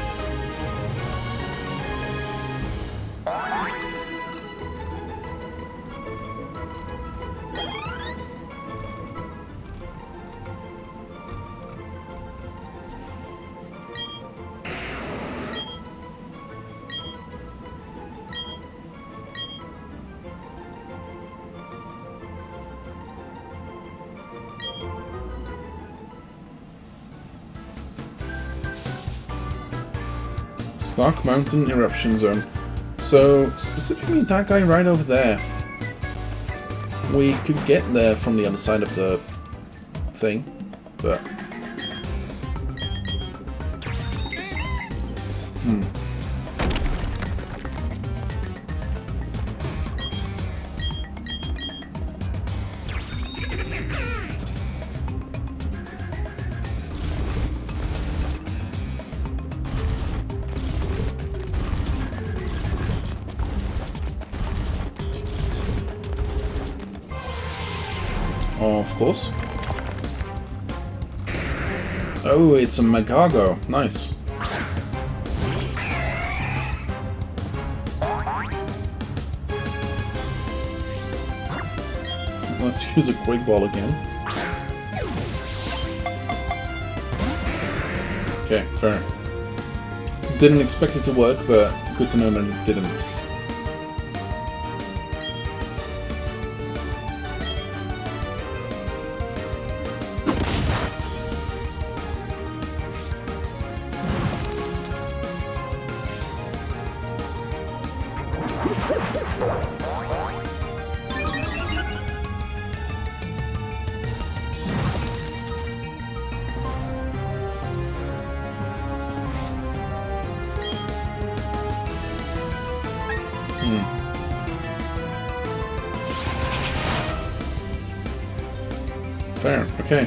Stark Mountain Eruption Zone. So, specifically that guy right over there. We could get there from the other side of the thing, but... Of course. Oh, it's a Magago. Nice. Let's use a Quake Ball again. Okay, fair. Didn't expect it to work, but good to know that it didn't. Fair, okay.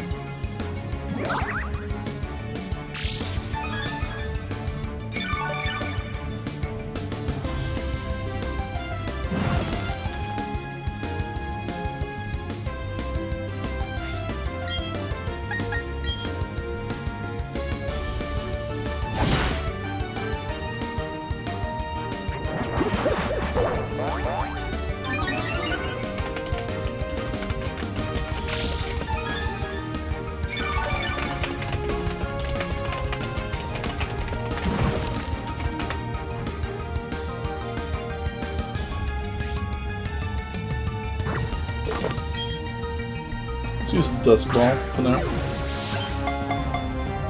Let's use the Dusk Ball for now.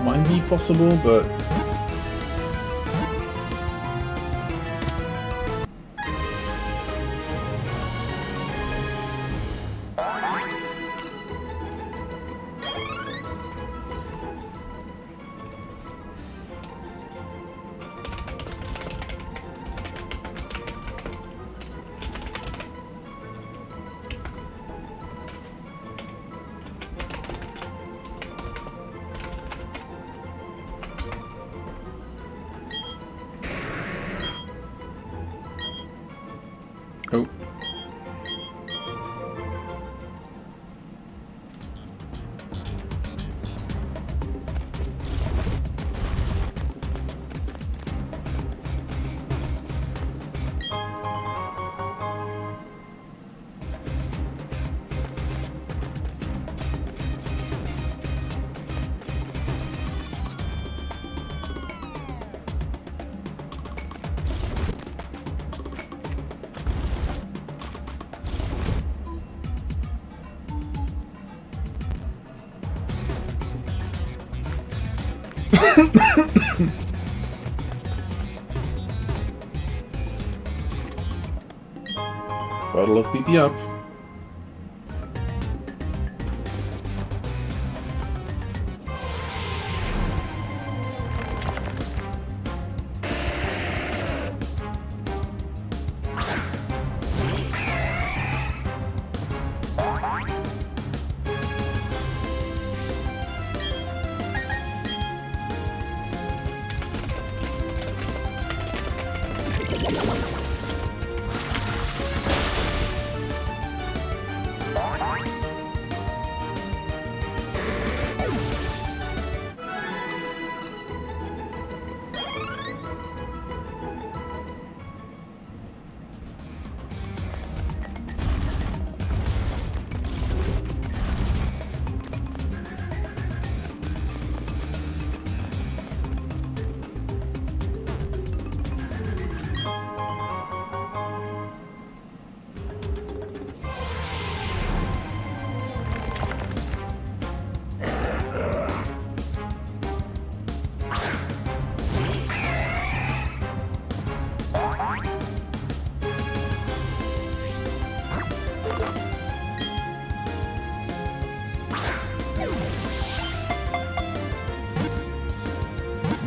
Might be possible, but... Oh. Bottle of PP up.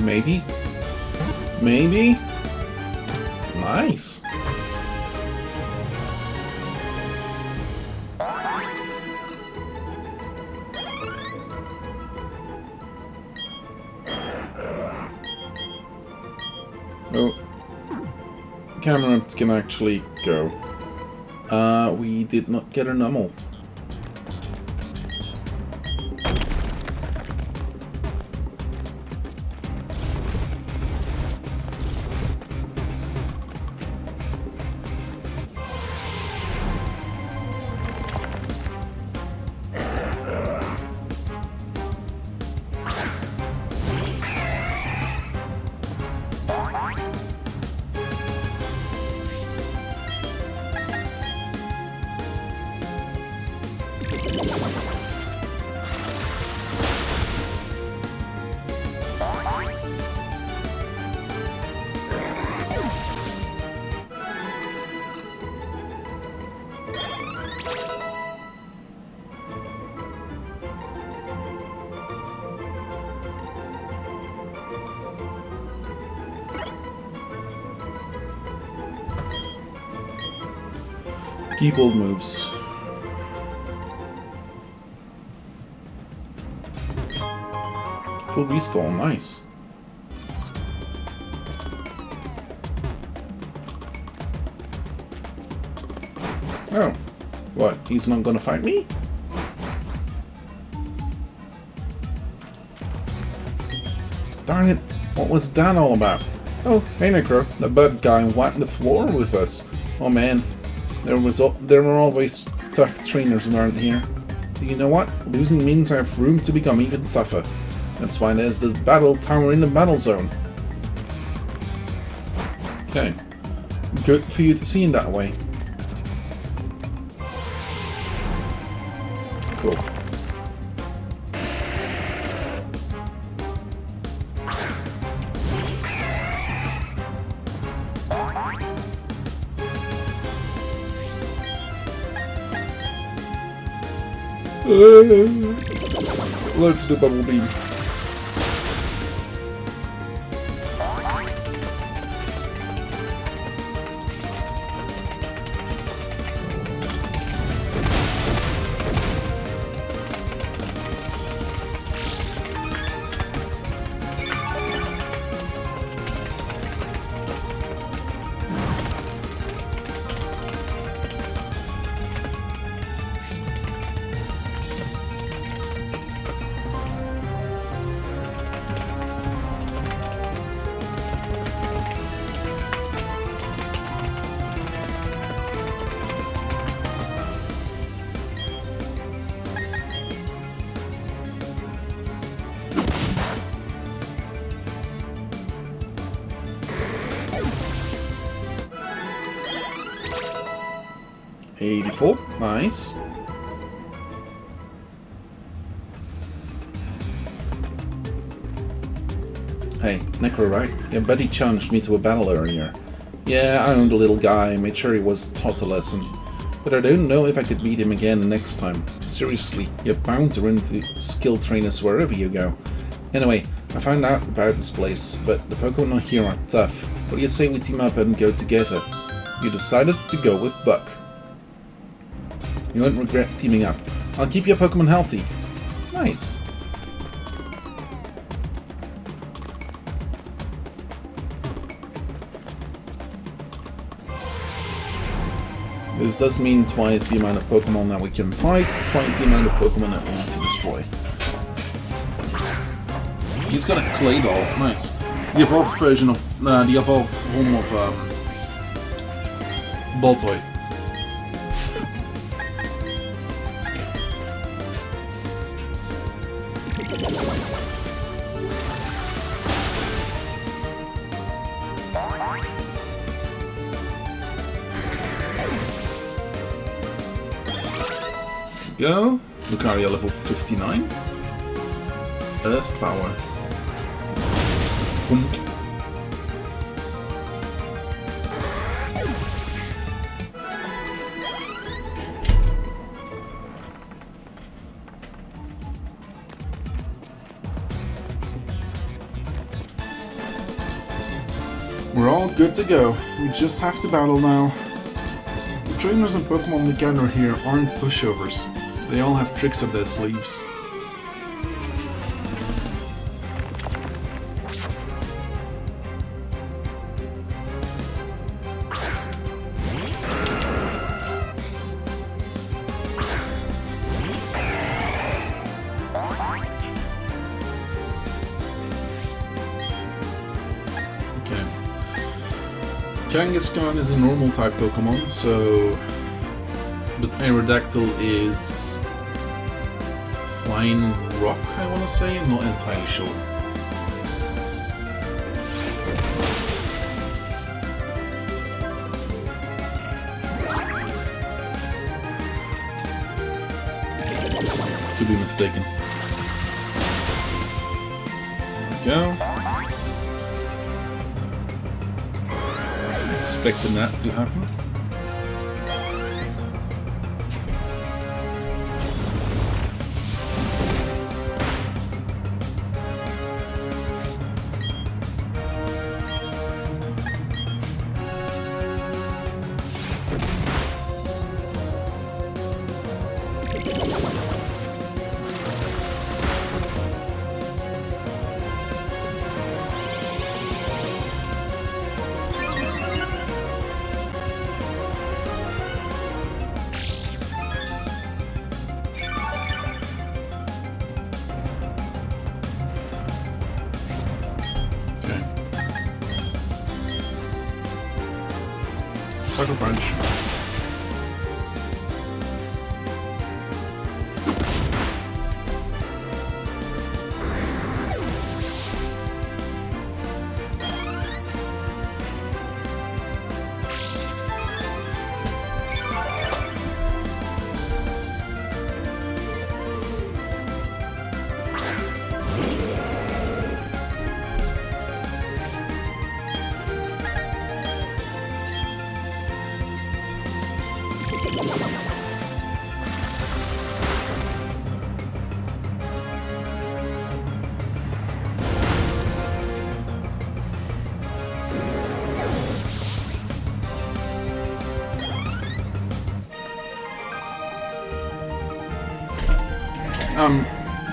Maybe. Maybe. Nice. Oh. Camera can actually go. We did not get a nummel. Keyboard moves. Full restore, nice. Oh. What, he's not gonna fight me? Darn it, what was that all about? Oh, hey Necro, the bad guy wiped the floor with us. Oh man, there were always tough trainers around here. Do you know what? Losing means I have room to become even tougher. That's why there's the battle tower in the battle zone. Okay. Good for you to see in that way. Cool. Let's do bubble beam. $84, nice. Hey, Necro, right? Your buddy challenged me to a battle earlier. Yeah, I owned a little guy, made sure he was taught a lesson. But I don't know if I could beat him again next time. Seriously, you're bound to run into skill trainers wherever you go. Anyway, I found out about this place, but the Pokémon here are tough. What do you say we team up and go together? You decided to go with Buck. You won't regret teaming up. I'll keep your Pokémon healthy. Nice. This does mean twice the amount of Pokémon that we can fight, twice the amount of Pokémon that we need to destroy. He's got a Clay Doll, nice. The evolved version of, the evolved form of, Baltoy. Go. Lucario level 59. Earth power. Boom. good to go. We just have to battle now. The trainers and Pokemon together here aren't pushovers. They all have tricks up their sleeves. Kangaskhan is a normal type Pokemon, so... But Aerodactyl is... Flying Rock, I want to say? I'm not entirely sure. Could be mistaken. There we go. Expecting that to happen. Sucker Punch.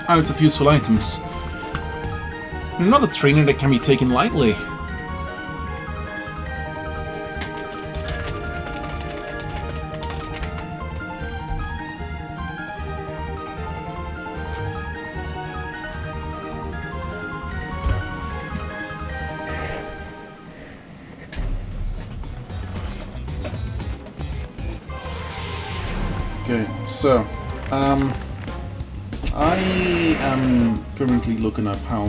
Out of useful items. Not a trainer that can be taken lightly. Okay, so, I am currently looking up how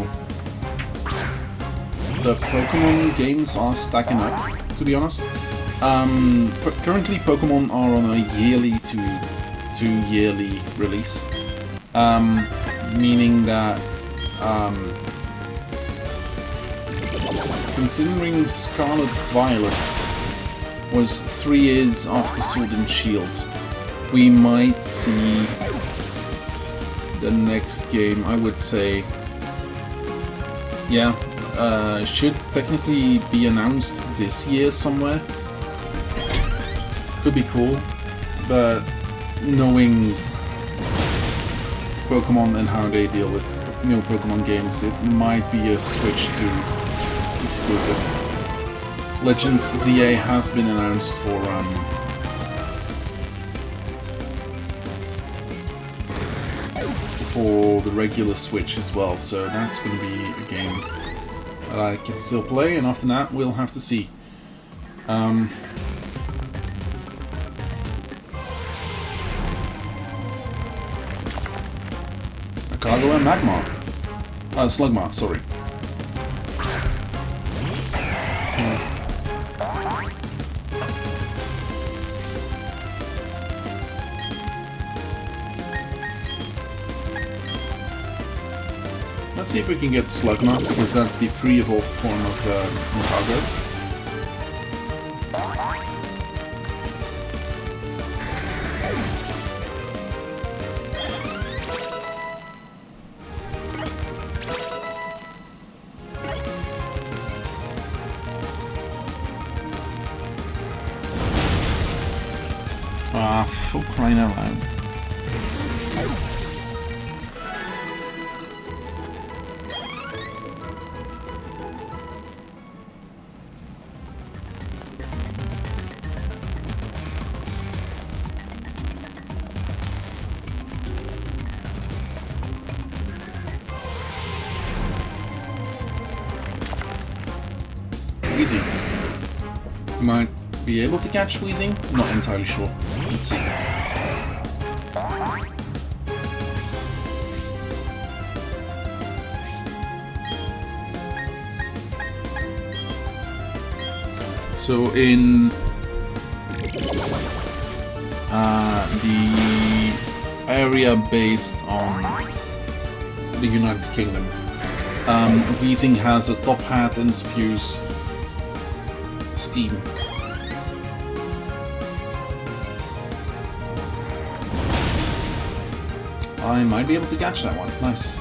the Pokémon games are stacking up, to be honest. Currently Pokémon are on a yearly to two-yearly release, meaning that, considering Scarlet Violet was 3 years after Sword and Shield, we might see the next game, I would say, yeah, should technically be announced this year somewhere. Could be cool, but knowing Pokemon and how they deal with new Pokemon games, it might be a Switch 2 exclusive. Legends ZA has been announced for the regular Switch as well, so that's going to be a game that I can still play, and after that we'll have to see. Cargo and Magmar. Slugma, sorry. Let's see if we can get Slugma, because that's the pre-evolved form of Cargo. crying out loud. Easy. Might be able to catch Wheezing? Not entirely sure. Let's see. So in the area based on the United Kingdom, Wheezing has a top hat and spews steam. I might be able to catch that one. Nice.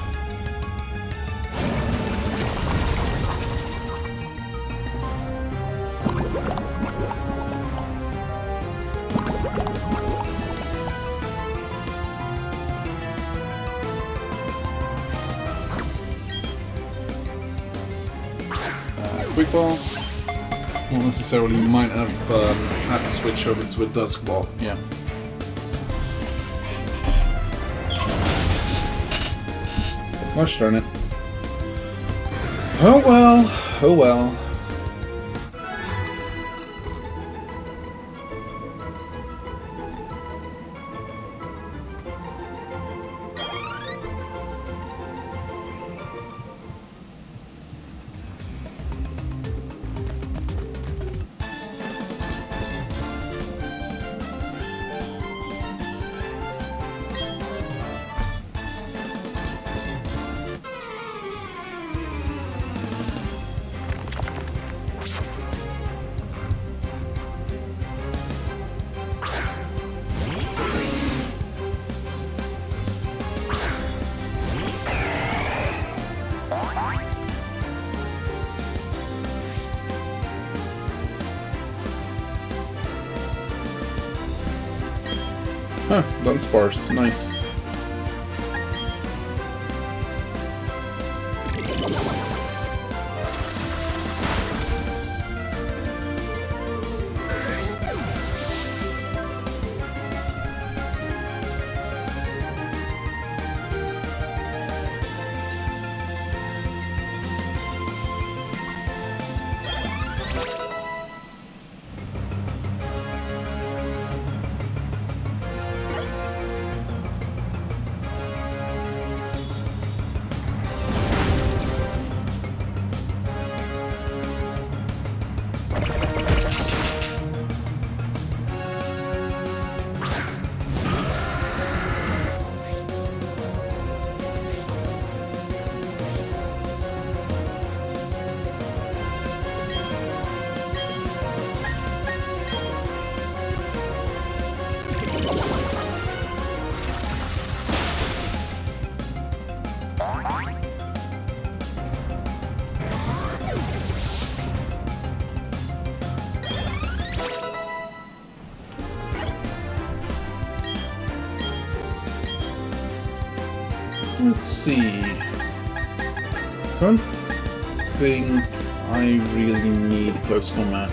Quick ball. Not necessarily. Might have had to switch over to a dusk ball. Yeah. Gosh darn it. Oh well. Oh well. Huh, Dunsparce, nice. Let's see. Don't think I really need close combat.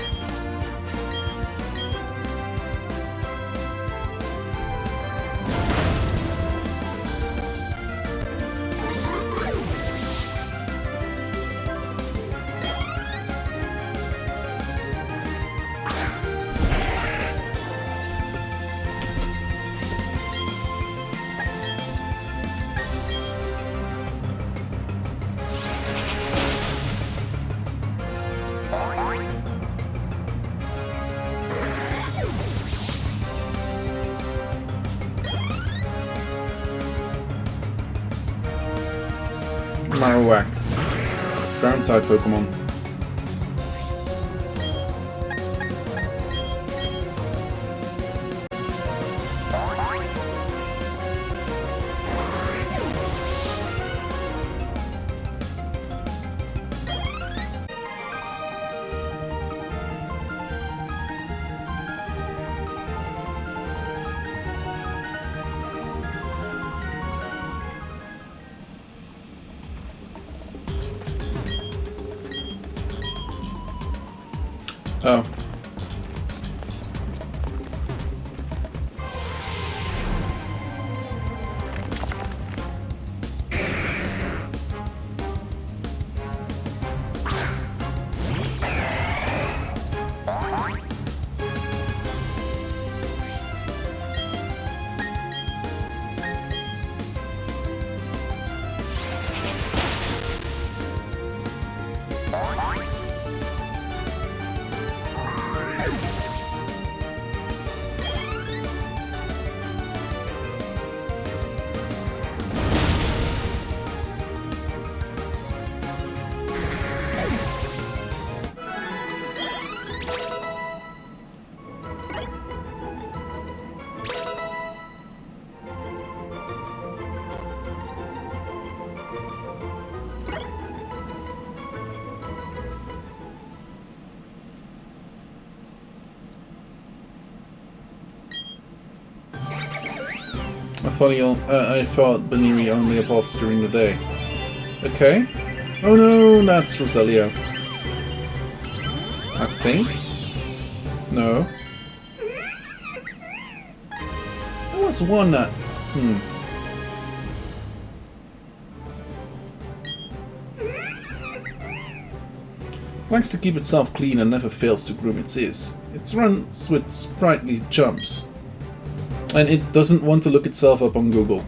Marowak. Ground type Pokemon. Oh. I thought Baniri only evolved during the day. Okay. Oh no, that's Roselio. I think? No. There was one that... Likes to keep itself clean and never fails to groom its ears. It runs with sprightly jumps. And it doesn't want to look itself up on Google.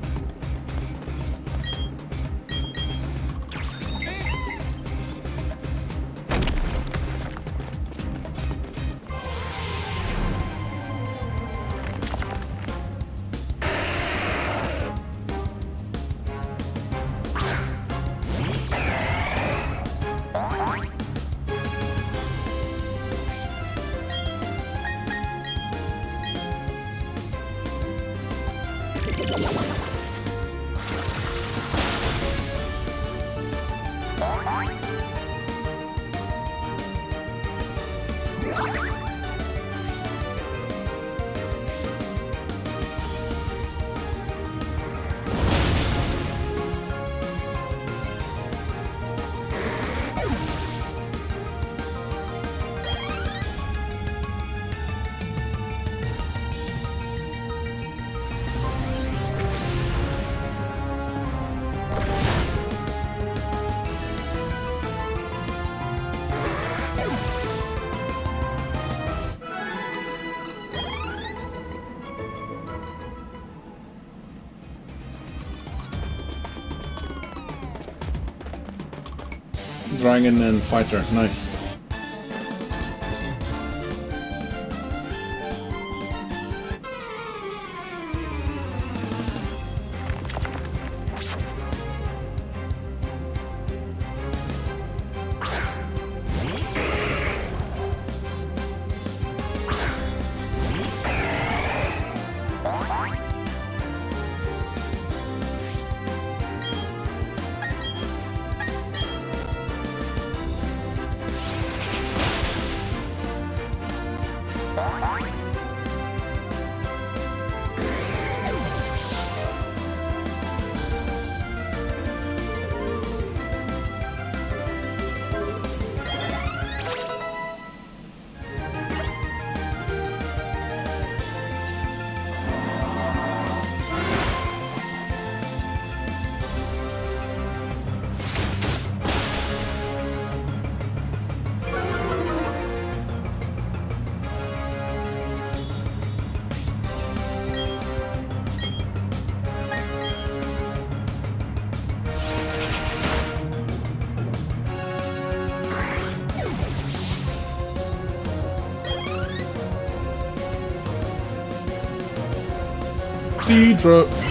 Dragon and fighter, nice. Seedra.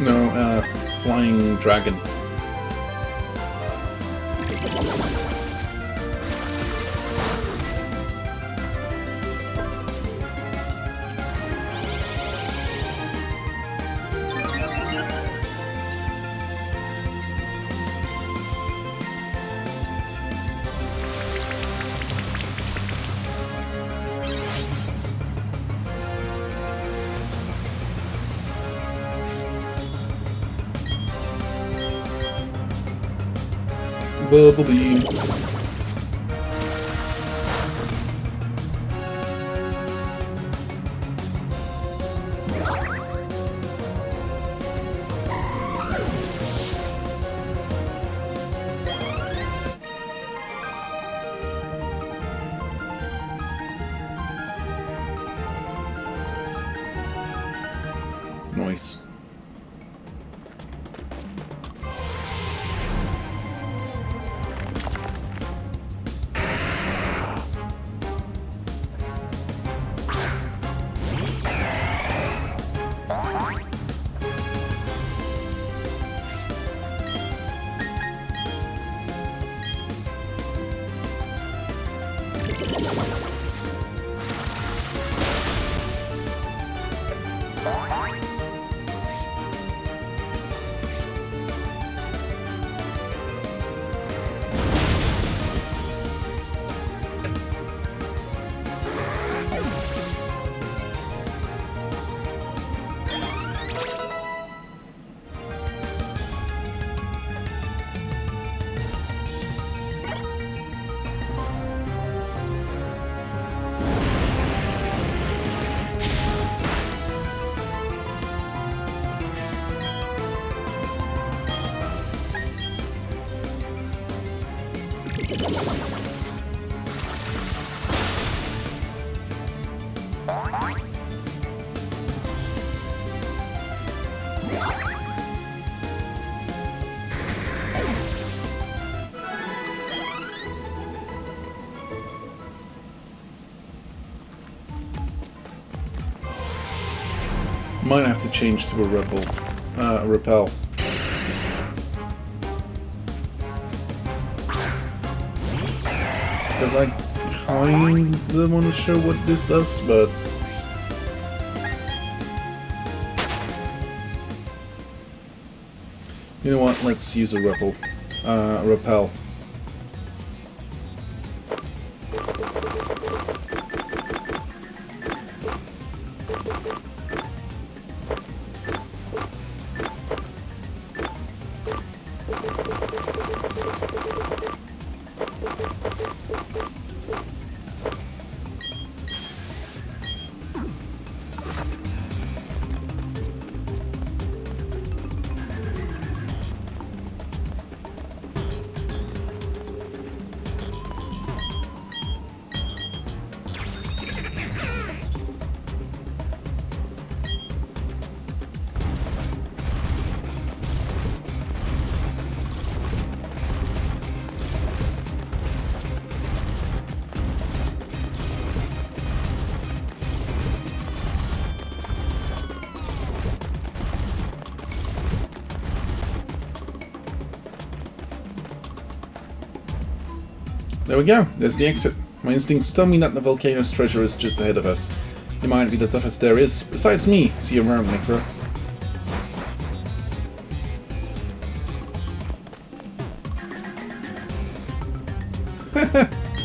No, flying dragon. Bubble Beam. Nice. Might have to change to a repel. Because I kinda want to show what this does, but you know what? Let's use a repel. There we go, there's the exit. My instincts tell me that the volcano's treasure is just ahead of us. It might be the toughest there is, besides me. See you around, Necro.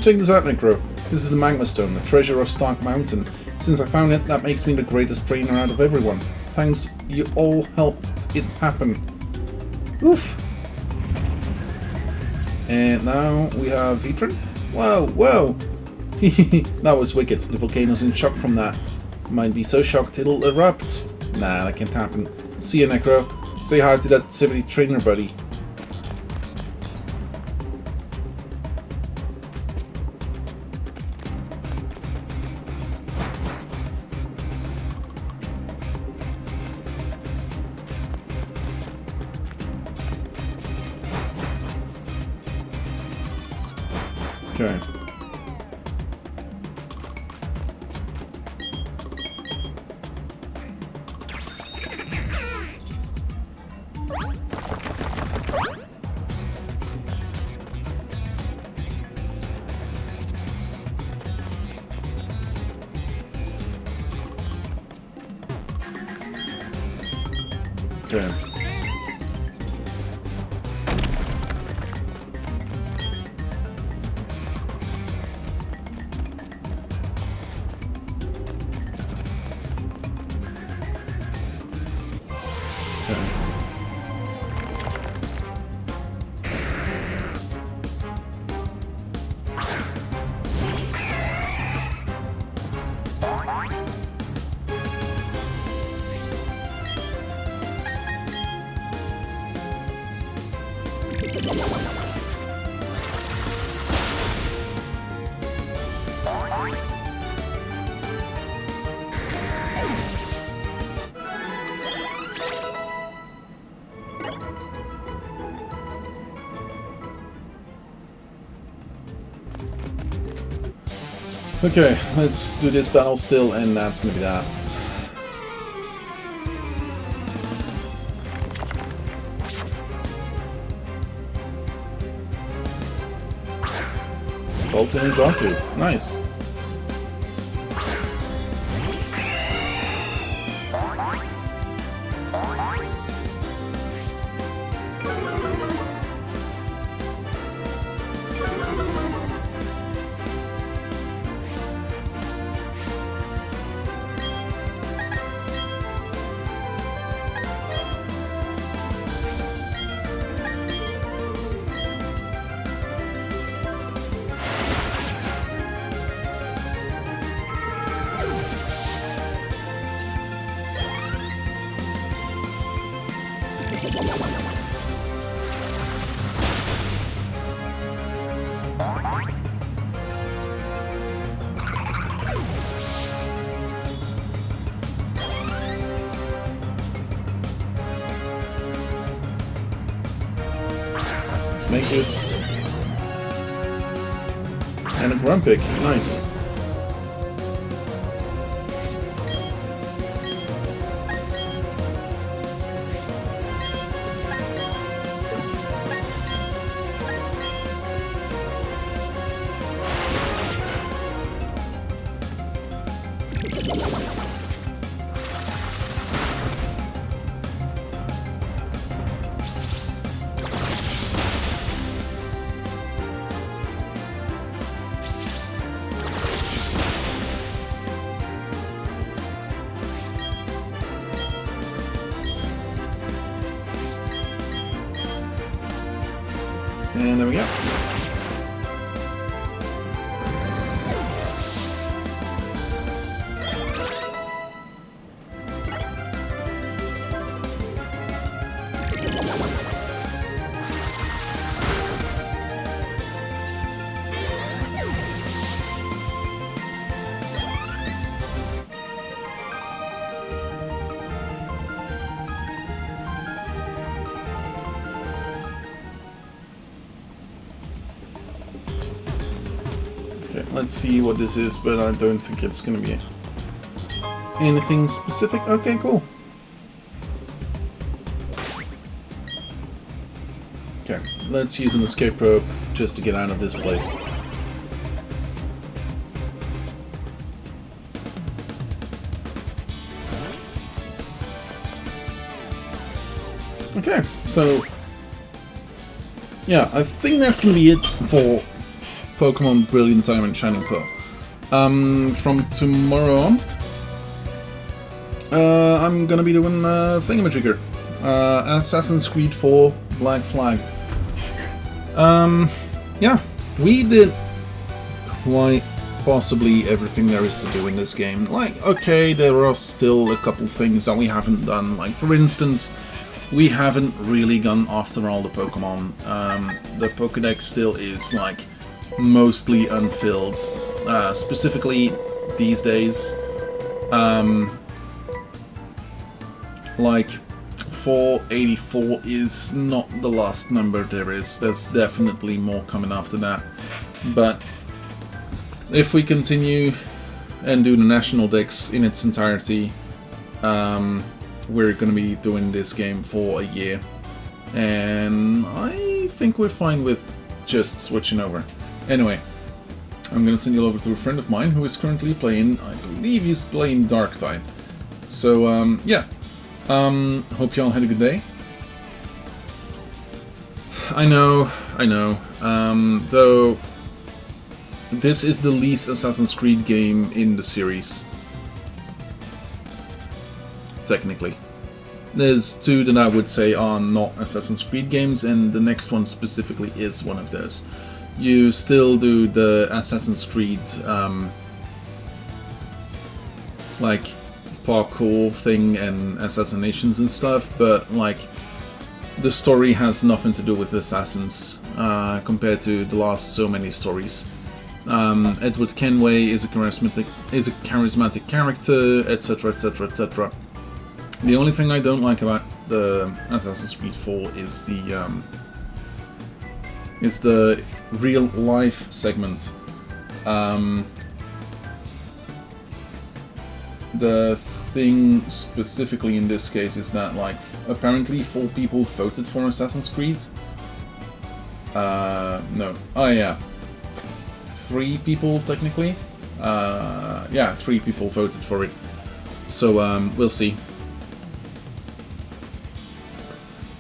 Check this out, Necro. This is the Magma Stone, the treasure of Stark Mountain. Since I found it, that makes me the greatest trainer out of everyone. Thanks, you all helped it happen. Oof. And now we have Heatran. Whoa, whoa! That was wicked. The volcano's in shock from that. Might be so shocked it'll erupt. Nah, that can't happen. See you, Necro. Say hi to that 70 trainer buddy. Okay. Okay. Okay, let's do this battle still, and that's gonna be that. Bolton is onto. Nice. Let's make this. And a Grumpig. Nice. And there we go. Let's see what this is, but I don't think it's gonna be anything specific. Okay, cool. Okay, let's use an escape rope just to get out of this place. Okay, so yeah, I think that's gonna be it for Pokemon Brilliant Diamond Shining Pearl. From tomorrow on, I'm gonna be doing Thingamajigger. Assassin's Creed 4 Black Flag. Yeah, we did quite possibly everything there is to do in this game. Like, okay, there are still a couple things that we haven't done. Like, for instance, we haven't really gone after all the Pokemon. The Pokédex still is, like, mostly unfilled, specifically these days. Like 484 is not the last number there is. There's definitely more coming after that. But if we continue and do the National Dex in its entirety, we're going to be doing this game for a year, and I think we're fine with just switching over. Anyway, I'm gonna send you over to a friend of mine who is currently playing, I believe he's playing Darktide. So, yeah. Hope y'all had a good day. I know. Though, this is the least Assassin's Creed game in the series. Technically. There's two that I would say are not Assassin's Creed games, and the next one specifically is one of those. You still do the Assassin's Creed, like, parkour thing and assassinations and stuff, but, like, the story has nothing to do with assassins, compared to the last so many stories. Edward Kenway is a charismatic character, etc, etc, etc. The only thing I don't like about the Assassin's Creed 4 is the real life segment. the thing specifically in this case is that, like, apparently 4 people voted for Assassin's Creed. No. Oh, yeah. 3 people, technically. Yeah, 3 people voted for it. So, we'll see.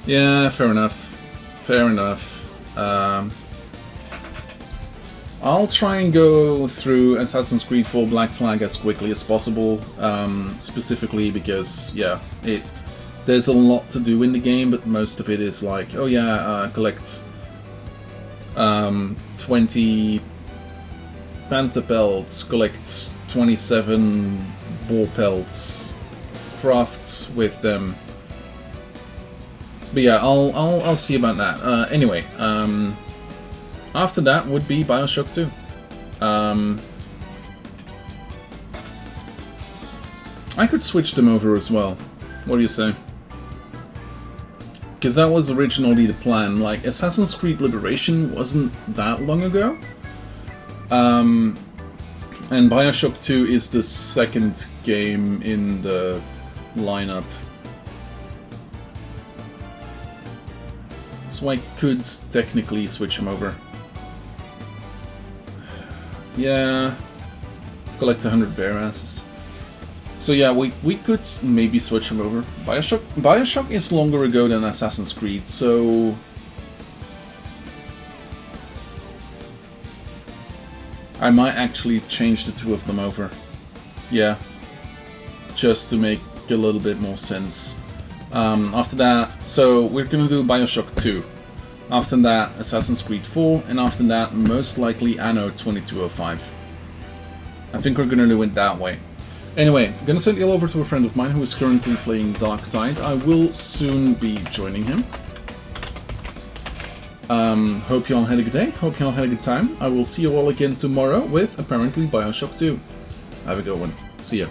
Yeah, fair enough. Fair enough. I'll try and go through Assassin's Creed 4 Black Flag as quickly as possible, specifically because, yeah, there's a lot to do in the game, but most of it is like, oh yeah, collect 20 Panther pelts, collect 27 boar pelts, craft with them. But yeah, I'll see about that. Anyway, after that would be BioShock 2. I could switch them over as well. What do you say? Because that was originally the plan. Like, Assassin's Creed Liberation wasn't that long ago. And BioShock 2 is the second game in the lineup. So I could technically switch them over. Yeah, collect 100 bear asses. So yeah, we could maybe switch them over. BioShock is longer ago than Assassin's Creed, so I might actually change the 2 of them over. Yeah, just to make a little bit more sense. After that, so we're gonna do BioShock 2. After that, Assassin's Creed 4, and after that, most likely Anno 2205. I think we're gonna do it that way. Anyway, I'm gonna send it over to a friend of mine who is currently playing Dark Tide. I will soon be joining him. Hope you all had a good day, hope you all had a good time. I will see you all again tomorrow with, apparently, BioShock 2. Have a good one. See ya.